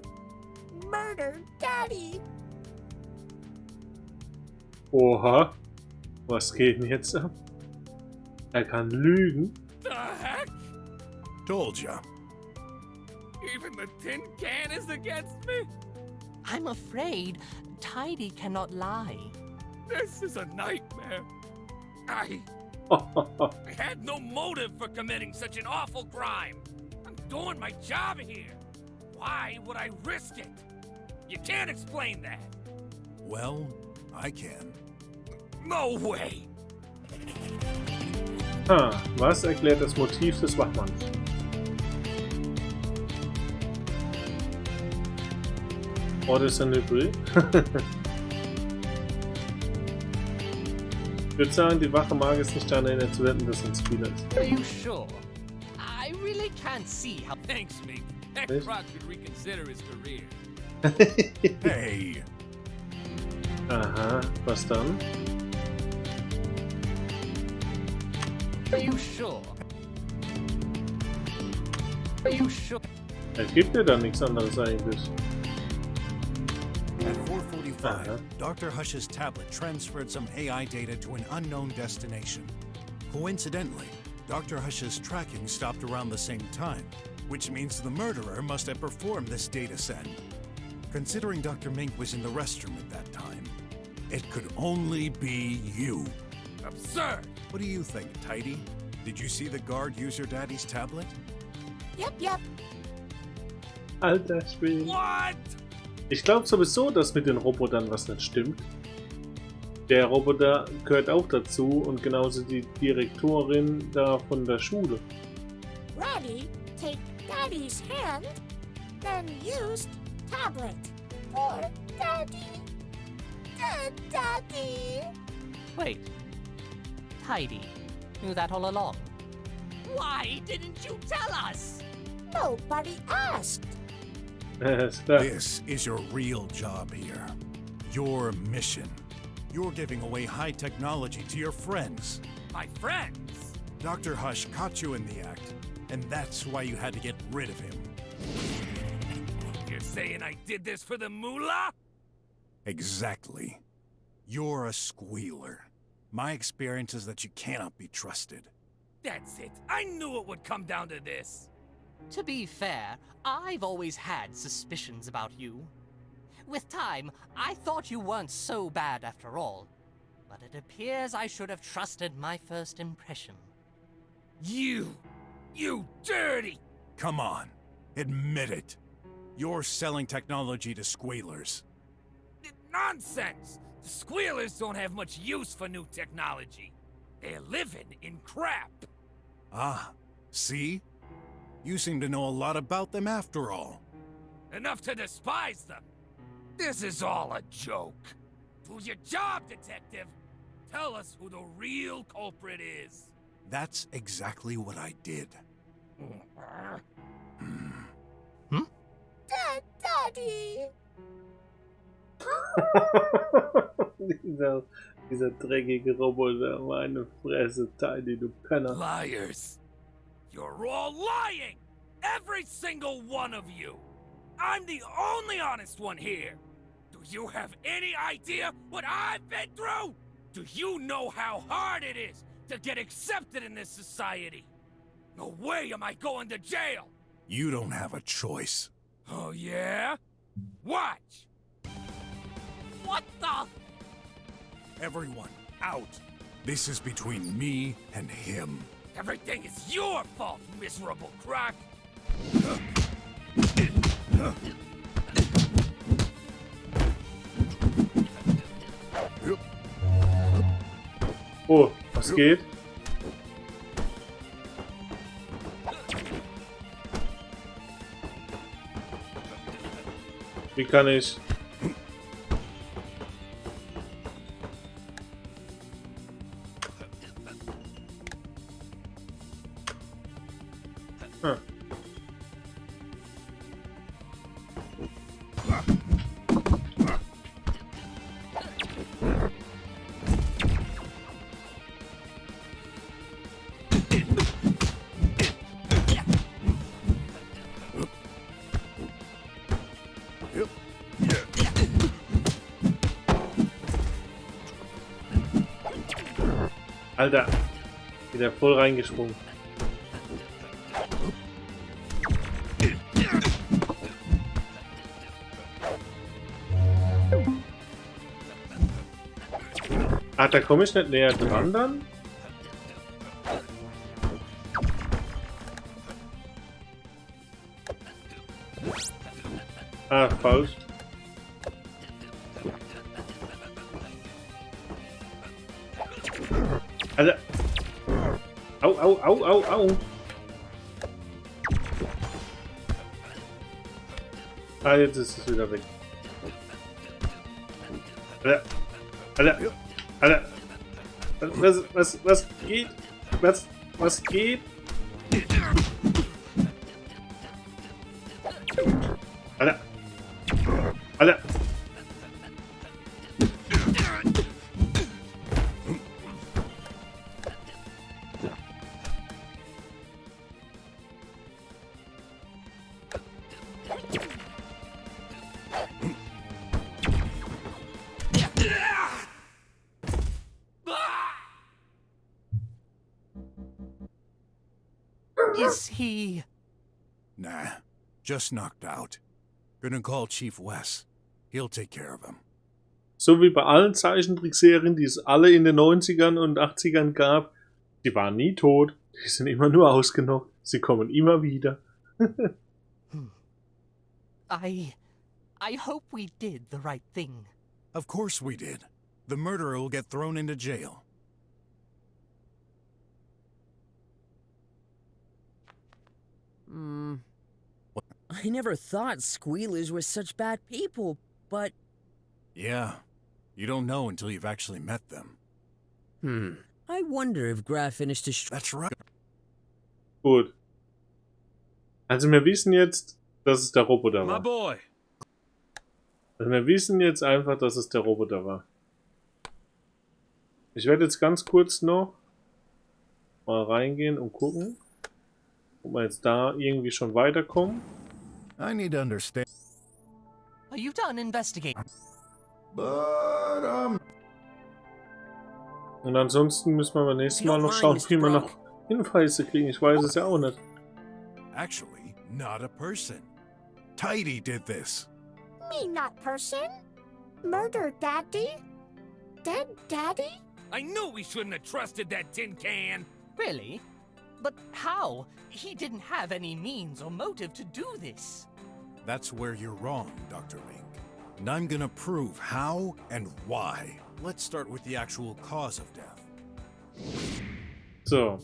Murder Daddy. Oha. Was geht denn jetzt ab? Er kann lügen. The heck? Told ya. Even the tin can is against me? I'm afraid Tidy cannot lie. This is a nightmare. I had no motive for committing such an awful crime. I'm doing my job here. Why would I risk it? You can't explain that. Well, I can. No way. Was erklärt das Motiv des Wachmanns? Orders and Debris. Ich würde sagen, die Wache mag es nicht daran erinnern zu wetten, dass es ein Spieler ist. Are you sure? I really can't see how... Thanks, Mink. That Yes? Brock could reconsider his career. Hey! Aha, was dann? Are you sure? Are you sure? Es gibt ja da nichts anderes eigentlich. At 4:45, Dr. Hush's tablet transferred some AI data to an unknown destination. Coincidentally, Dr. Hush's tracking stopped around the same time, which means the murderer must have performed this data send. Considering Dr. Mink was in the restroom at that time, it could only be you. Absurd! What do you think, Tidy? Did you see the guard use your daddy's tablet? Yep. Alter Schwede. What? Ich glaube sowieso, dass mit den Robotern was nicht stimmt. Der Roboter gehört auch dazu und genauso die Direktorin da von der Schule. Ready, take Daddy's hand, then used tablet for Daddy. Daddy. Wait. Tidy knew that all along. Why didn't you tell us? Nobody asked. This is your real job here. Your mission. You're giving away high technology to your friends. My friends? Dr. Hush caught you in the act, and that's why you had to get rid of him. You're saying I did this for the moolah? Exactly. You're a squealer. My experience is that you cannot be trusted. That's it. I knew it would come down to this. To be fair, I've always had suspicions about you. With time, I thought you weren't so bad after all. But it appears I should have trusted my first impression. You dirty! Come on, admit it. You're selling technology to squealers. Nonsense! The squealers don't have much use for new technology. They're living in crap. Ah, see? You seem to know a lot about them after all. Enough to despise them. This is all a joke. Do your job, detective. Tell us who the real culprit is. That's exactly what I did. Daddy. dieser dreckige Roboter, meine Fresse, Tidy, du Penner. Liars. You're all lying! Every single one of you! I'm the only honest one here! Do you have any idea what I've been through? Do you know how hard it is to get accepted in this society? No way am I going to jail! You don't have a choice. Oh yeah? Watch! What the? Everyone, out! This is between me and him. Everything is your fault, miserable crock! Oh, was geht? Wie kann ich? Alter. Wieder voll reingesprungen. Ach, da komme ich nicht näher dran dann? Ah, falsch. Also. Au, au, au, au, au. Ah, jetzt ist es wieder weg. Alter. Alter. Alter. Was geht? Was geht? Alter. Alter. Is he... Nah, just knocked out. Gonna call Chief Wes. He'll take care of him. So wie bei allen Zeichentrickserien, die es alle in den 90ern und 80ern gab, die waren nie tot. Die sind immer nur ausgenockt. Sie kommen immer wieder. I hope we did the right thing. Of course we did. The murderer will get thrown into jail. I never thought squealers were such bad people, but... Yeah, you don't know until you've actually met them. I wonder if Graf finished his... That's right. Gut. Also wir wissen jetzt, dass es der Roboter My war. boy. Also wir wissen jetzt einfach, dass es der Roboter war. Ich werde jetzt ganz kurz noch mal reingehen und gucken, ob wir jetzt da irgendwie schon weiterkommen. I need to understand. Are you done investigating? But, Und ansonsten müssen wir beim nächsten Mal noch schauen, wie wir noch Hinweise kriegen. Ich weiß es ja auch nicht. Actually, not a person. Tidy did this. Me not person. Murder daddy? Dead daddy? I knew we shouldn't have trusted that tin can. Really? But how? He didn't have any means or motive to do this. That's where you're wrong, Dr. Link. And I'm gonna prove how and why. Let's start with the actual cause of death. So.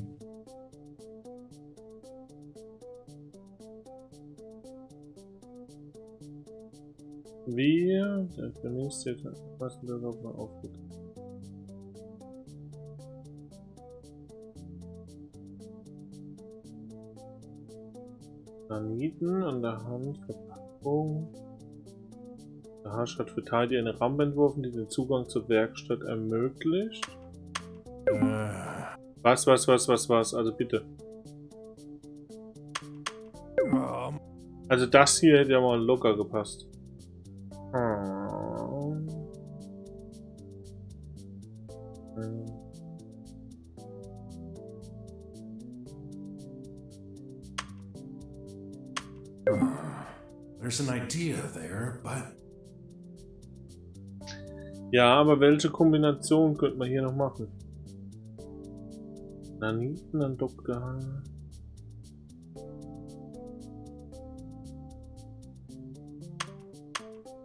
Wir, der Vermisste, was wir darauf mal aufgeht. Graniten an der Hand, Verpackung. Der Hasch hat für Tidy eine Rampe entworfen, die den Zugang zur Werkstatt ermöglicht. Was? Also bitte. Also das hier hätte ja mal locker gepasst. There's an idea there, but... Ja, aber welche Kombination könnte man hier noch machen? Naniten an Dr. H.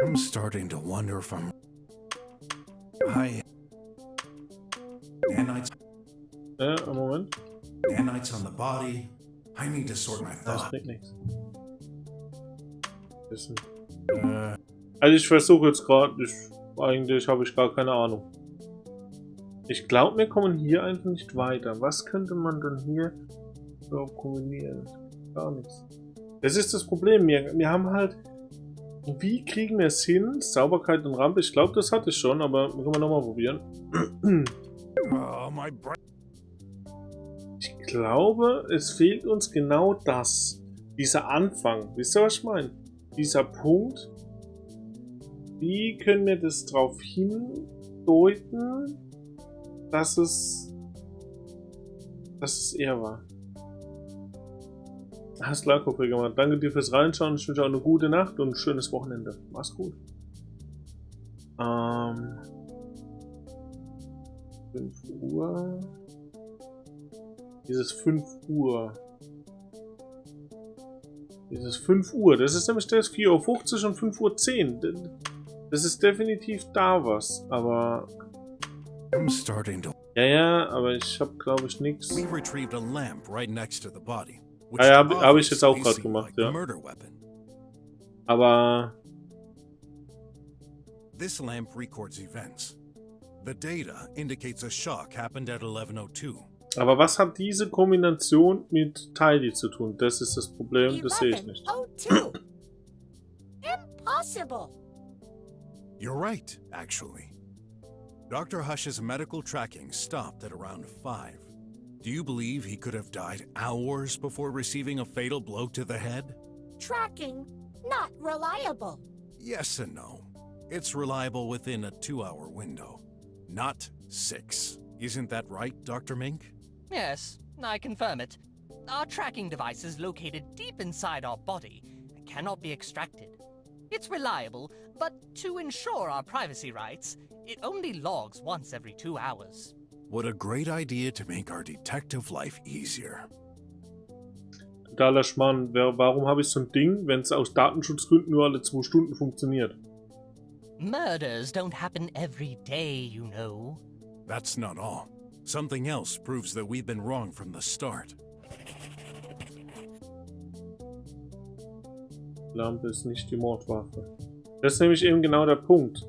I'm starting to wonder if I'm... Nanites... Moment. Nanites on the body. I need to sort my Das thoughts. bringt nichts. Also ich versuche jetzt gerade, eigentlich habe ich gar keine Ahnung. Ich glaube, wir kommen hier einfach nicht weiter. Was könnte man dann hier so kombinieren? Gar nichts. Das ist das Problem. Wir haben halt... Wie kriegen wir es hin? Sauberkeit und Rampe. Ich glaube, das hatte ich schon, aber können wir nochmal probieren. Ich glaube, es fehlt uns genau das. Dieser Anfang. Wisst ihr, was ich meine? Dieser Punkt. Wie können wir das drauf hindeuten, dass es dass es er war. Hast klar, Kollege gemacht. Danke dir fürs Reinschauen. Ich wünsche auch eine gute Nacht und ein schönes Wochenende. Mach's gut. 5 Uhr. Dieses 5 Uhr. Dieses 5 Uhr. Das ist nämlich das 4:50 Uhr und 5:10 Uhr. Das ist definitiv da was, aber... I'm starting to... Ja, aber ich habe, glaube ich, nichts. We retrieved a lamp right next to the body. Ja, hab ich jetzt auch gerade gemacht, ja. Aber... This lamp records events. The data indicates a shock happened at 11:02. Aber was hat diese Kombination mit Tidy zu tun? Das ist das Problem, das sehe ich nicht. 11:02. Impossible. You're right, actually. Dr. Hush's medical tracking stopped at around 5. Do you believe he could have died hours before receiving a fatal blow to the head? Tracking, not reliable. Yes and no. It's reliable within a 2-hour window, not 6. Isn't that right, Dr. Mink? Yes, I confirm it. Our tracking device is located deep inside our body and cannot be extracted. It's reliable, but to ensure our privacy rights, it only logs once every 2 hours. What a great idea to make our detective life easier. Totaler Schmarrn. Warum habe ich so ein Ding, wenn es aus Datenschutzgründen nur alle 2 Stunden funktioniert? Murders don't happen every day, you know. That's not all. Something else proves that we've been wrong from the start. Lampe ist nicht die Mordwaffe. Das ist nämlich eben genau der Punkt.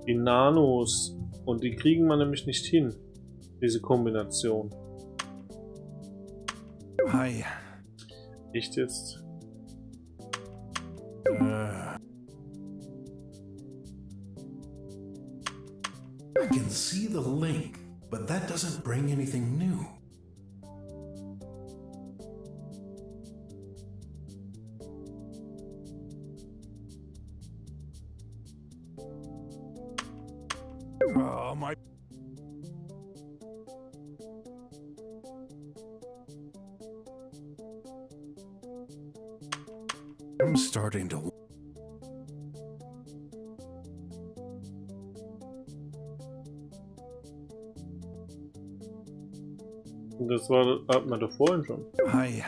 Die Nanos. Und die kriegen wir nämlich nicht hin. Diese Kombination. Hi. Echt jetzt? I can see the link, but that doesn't bring anything new. Oh, my... I'm starting to... Das hatten wir doch vorhin schon. Hi.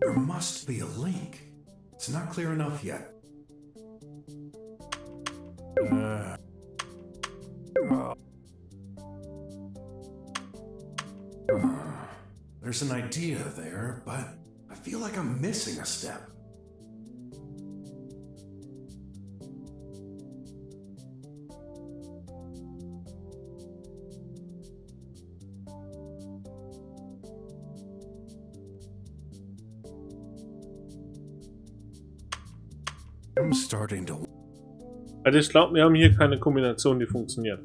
There must be a link. It's not clear enough yet. There's an idea there, but I feel like I'm missing a step. I'm starting to... Also ich glaube, wir haben hier keine Kombination, die funktioniert.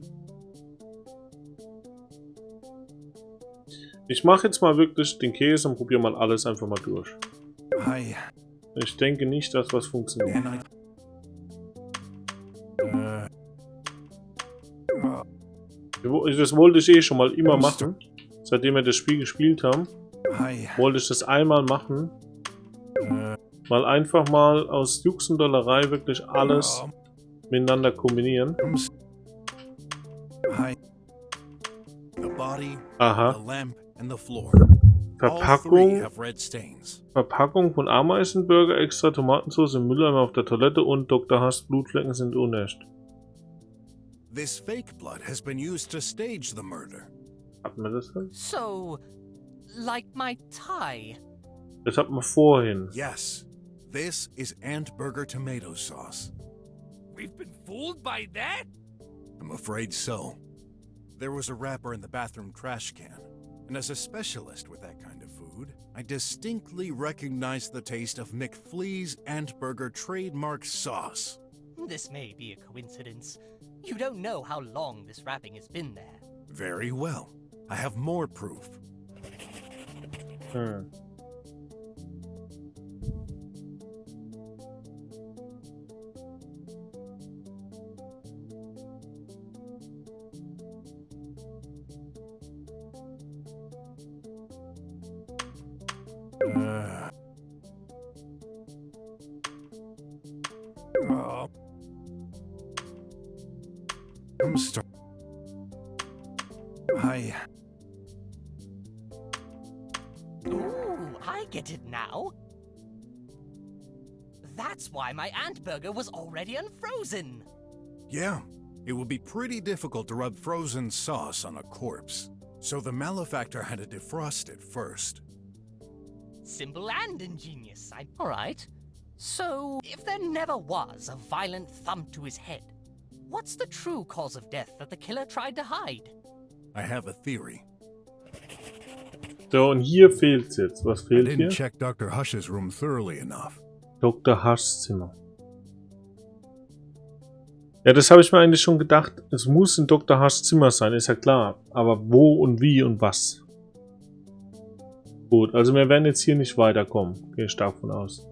Ich mache jetzt mal wirklich den Käse und probiere mal alles einfach mal durch. Hi. Ich denke nicht, dass was funktioniert. Das wollte ich eh schon mal immer machen. Seitdem wir das Spiel gespielt haben, wollte ich das einmal machen. Mal einfach mal aus Jux und Dollerei wirklich alles miteinander kombinieren. Aha. Verpackung von Ameisenburger, extra Tomatensauce im Mülleimer auf der Toilette und Dr. Hass Blutflecken sind unecht. This fake blood has been used to stage the murder. Hatten wir das denn? So, like my tie. Das hatten wir vorhin. Yes. This is Ant Burger tomato sauce. We've been fooled by that? I'm afraid so. There was a wrapper in the bathroom trash can, and as a specialist with that kind of food, I distinctly recognized the taste of McFlea's Ant Burger trademark sauce. This may be a coincidence. You don't know how long this wrapping has been there. Very well. I have more proof. I'm sorry. Ooh, I get it now. That's why my ant burger was already unfrozen. Yeah, it would be pretty difficult to rub frozen sauce on a corpse. So the malefactor had to defrost it first. Simple and ingenious. All right. So, if there never was a violent thump to his head, what's the true cause of death that the killer tried to hide? I have a theory. So, und hier fehlt's jetzt. Was I fehlt didn't hier? check Dr. Hush's room thoroughly enough. Dr. Hushs Zimmer. Ja, das habe ich mir eigentlich schon gedacht. Es muss in Dr. Hushs Zimmer sein, ist ja klar. Aber wo und wie und was? Gut, also wir werden jetzt hier nicht weiterkommen. Gehe ich stark von aus.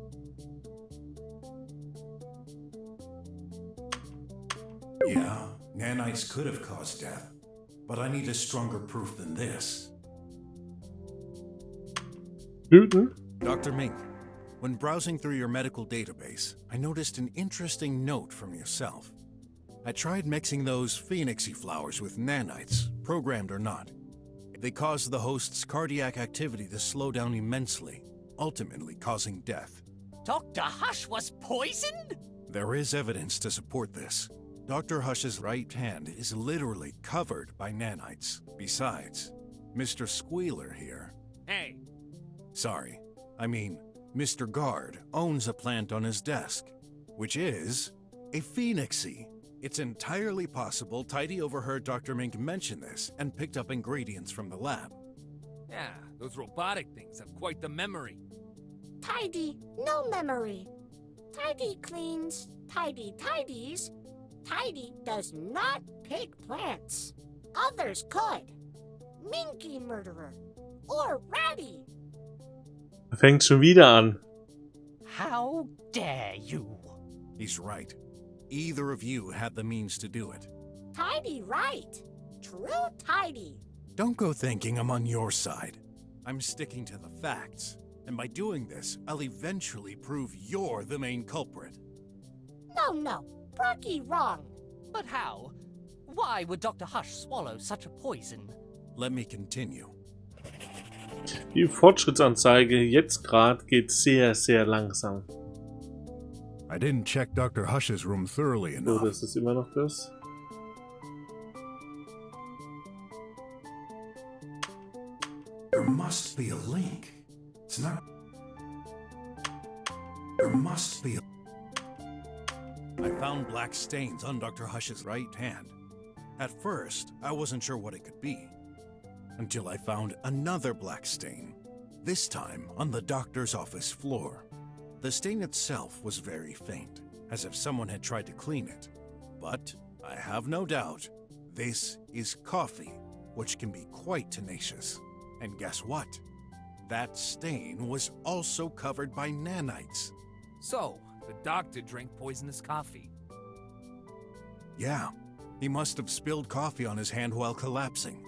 Yeah, nanites could have caused death, but I need a stronger proof than this. Blüten? Dr. Mink, when browsing through your medical database, I noticed an interesting note from yourself. I tried mixing those phoenixy flowers with nanites, programmed or not. They caused the host's cardiac activity to slow down immensely, ultimately causing death. Dr. Hush was poisoned? There is evidence to support this. Dr. Hush's right hand is literally covered by nanites. Besides, Mr. Squealer here... Hey. Sorry, I mean, Mr. Guard owns a plant on his desk, which is a phoenixy. It's entirely possible Tidy overheard Dr. Mink mention this and picked up ingredients from the lab. Yeah, those robotic things have quite the memory. Tidy, no memory. Tidy cleans, Tidy tidies. Tidy does not pick plants. Others could. Minky murderer. Or Ratty. Fängt schon wieder an. How dare you? He's right. Either of you had the means to do it. Tidy right. True Tidy. Don't go thinking I'm on your side. I'm sticking to the facts. And by doing this, I'll eventually prove you're the main culprit. No. Brocky wrong. But how? Why would Dr. Hush swallow such a poison? Let me continue. Die Fortschrittsanzeige jetzt gerade geht sehr, sehr langsam. I didn't check Dr. Hush's room thoroughly enough. So, das ist immer noch das. There must be a link. It's not... There must be a... I found black stains on Dr. Hush's right hand. At first, I wasn't sure what it could be. Until I found another black stain. This time on the doctor's office floor. The stain itself was very faint, as if someone had tried to clean it. But I have no doubt, this is coffee, which can be quite tenacious. And guess what? That stain was also covered by nanites. So, the doctor drank poisonous coffee. Yeah, he must have spilled coffee on his hand while collapsing.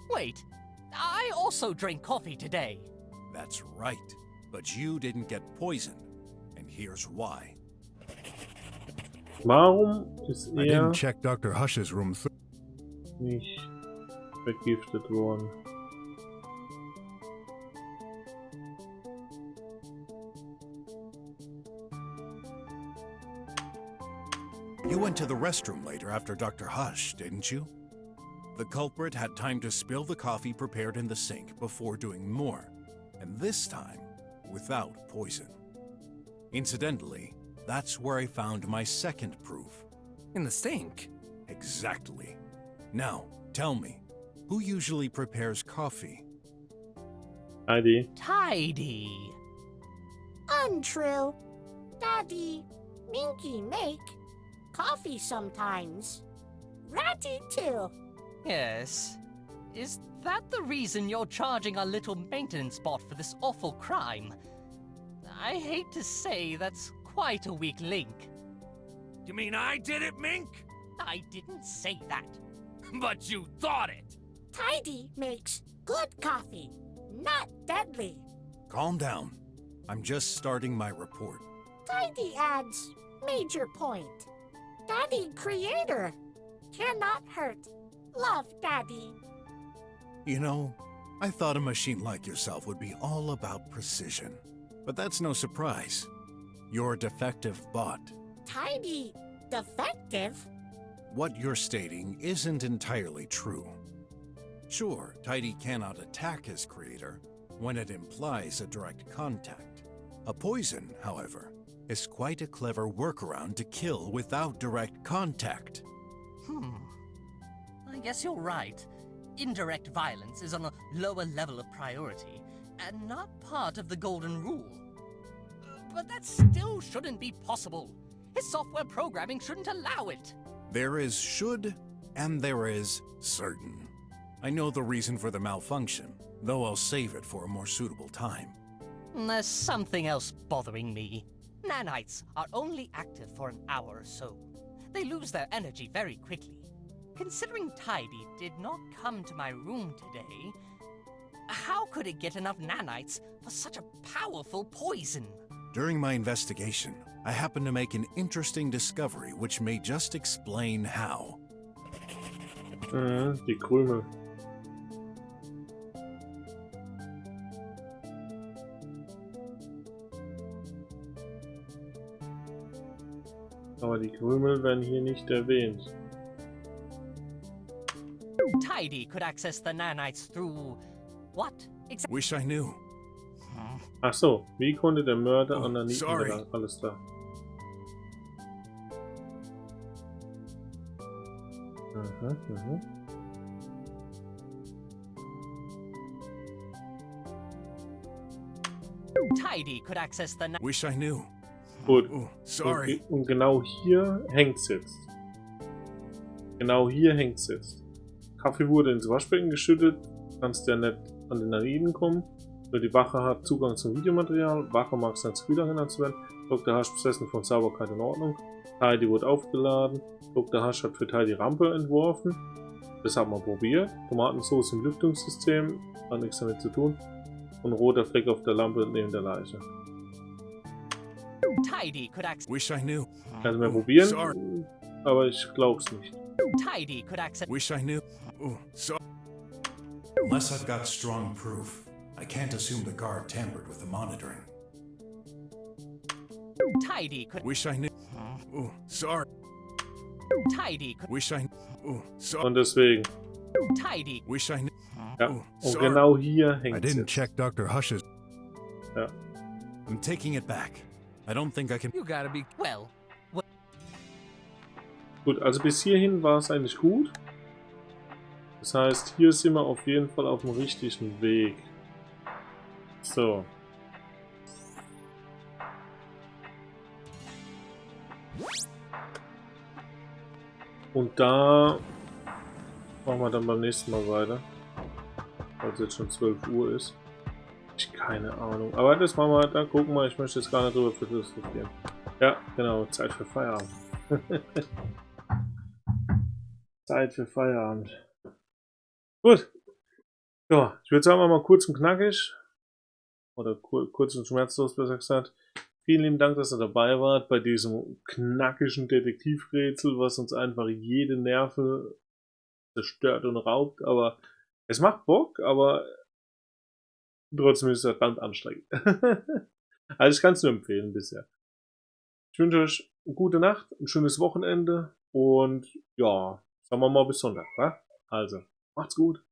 Wait, I also drank coffee today. That's right, but you didn't get poisoned, and here's why. Warum ist I er didn't check Dr. Hush's room nicht vergiftet worden? You went to the restroom later after Dr. Hush, didn't you? The culprit had time to spill the coffee prepared in the sink before doing more, and this time, without poison. Incidentally, that's where I found my second proof. In the sink? Exactly. Now, tell me, who usually prepares coffee? Heidi. Tidy. Untrue. Daddy, Minky make coffee sometimes. Ratty too. Yes. Is that the reason you're charging our little maintenance bot for this awful crime? I hate to say that's quite a weak link. You mean I did it, Mink? I didn't say that. But you thought it. Tidy makes good coffee, not deadly. Calm down. I'm just starting my report. Tidy adds major point. Daddy creator cannot hurt. Love, Daddy. You know, I thought a machine like yourself would be all about precision. But that's no surprise. You're a defective bot. Tidy defective? What you're stating isn't entirely true. Sure, Tidy cannot attack his creator when it implies a direct contact. A poison, however, is quite a clever workaround to kill without direct contact. I guess you're right. Indirect violence is on a lower level of priority, and not part of the golden rule. But that still shouldn't be possible. His software programming shouldn't allow it. There is should, and there is certain. I know the reason for the malfunction, though I'll save it for a more suitable time. There's something else bothering me. Nanites are only active for an hour or so. They lose their energy very quickly. Considering Tidy did not come to my room today, how could it get enough nanites for such a powerful poison? During my investigation, I happened to make an interesting discovery which may just explain how. Die Krümel. Aber die Krümel werden hier nicht erwähnt. Tidy could access the nanites through what exactly? Wish I knew. Ach so, wie konnte der Mörder an der Nieten sorry. gelangen? Alles klar. Tidy could access the Wish I knew. Gut. Sorry. Und genau hier hängt's jetzt. Genau hier hängt's jetzt. Kaffee wurde ins Waschbecken geschüttet. Kannst ja nicht an den Naniten kommen. Nur die Wache hat Zugang zum Videomaterial. Wache mag sein Spiel erinnert zu werden. Dr. Hasch besessen von Sauberkeit und Ordnung. Tidy wurde aufgeladen. Dr. Hasch hat für Tidy Rampe entworfen. Das haben wir probiert. Tomatensauce im Lüftungssystem. Hat nichts damit zu tun. Und roter Fleck auf der Lampe neben der Leiche. Tidy could access. Wish I knew. Können wir probieren, aber ich glaub's nicht. Tidy could access. Wish I knew. Unless I've got strong proof, I can't assume the guard tampered with the monitoring. Tidy could. Wish I knew. Sorry. Tidy could. Wish I knew. Sorry. Und deswegen. Tidy. Wish I knew. Ja, und genau hier hängt es. I didn't check Dr. Hush's. Ja. I'm taking it back. I don't think I can. You gotta be well. Gut, also bis hierhin war es eigentlich gut. Das heißt, hier sind wir auf jeden Fall auf dem richtigen Weg. So. Und da machen wir dann beim nächsten Mal weiter. Weil es jetzt schon 12 Uhr ist. Ich keine Ahnung. Aber das machen wir, da gucken wir, ich möchte jetzt gar nicht drüber philosophieren. Ja, genau, Zeit für Feierabend. Zeit für Feierabend. Gut. Ja, ich würde sagen, wir mal kurz und knackig. Oder kurz und schmerzlos, besser gesagt. Vielen lieben Dank, dass ihr dabei wart bei diesem knackigen Detektivrätsel, was uns einfach jede Nerve zerstört und raubt. Aber es macht Bock, aber trotzdem ist es verdammt anstrengend. Also ich kann es nur empfehlen bisher. Ich wünsche euch eine gute Nacht, ein schönes Wochenende und ja, sagen wir mal bis Sonntag. Wa? Also, macht's gut.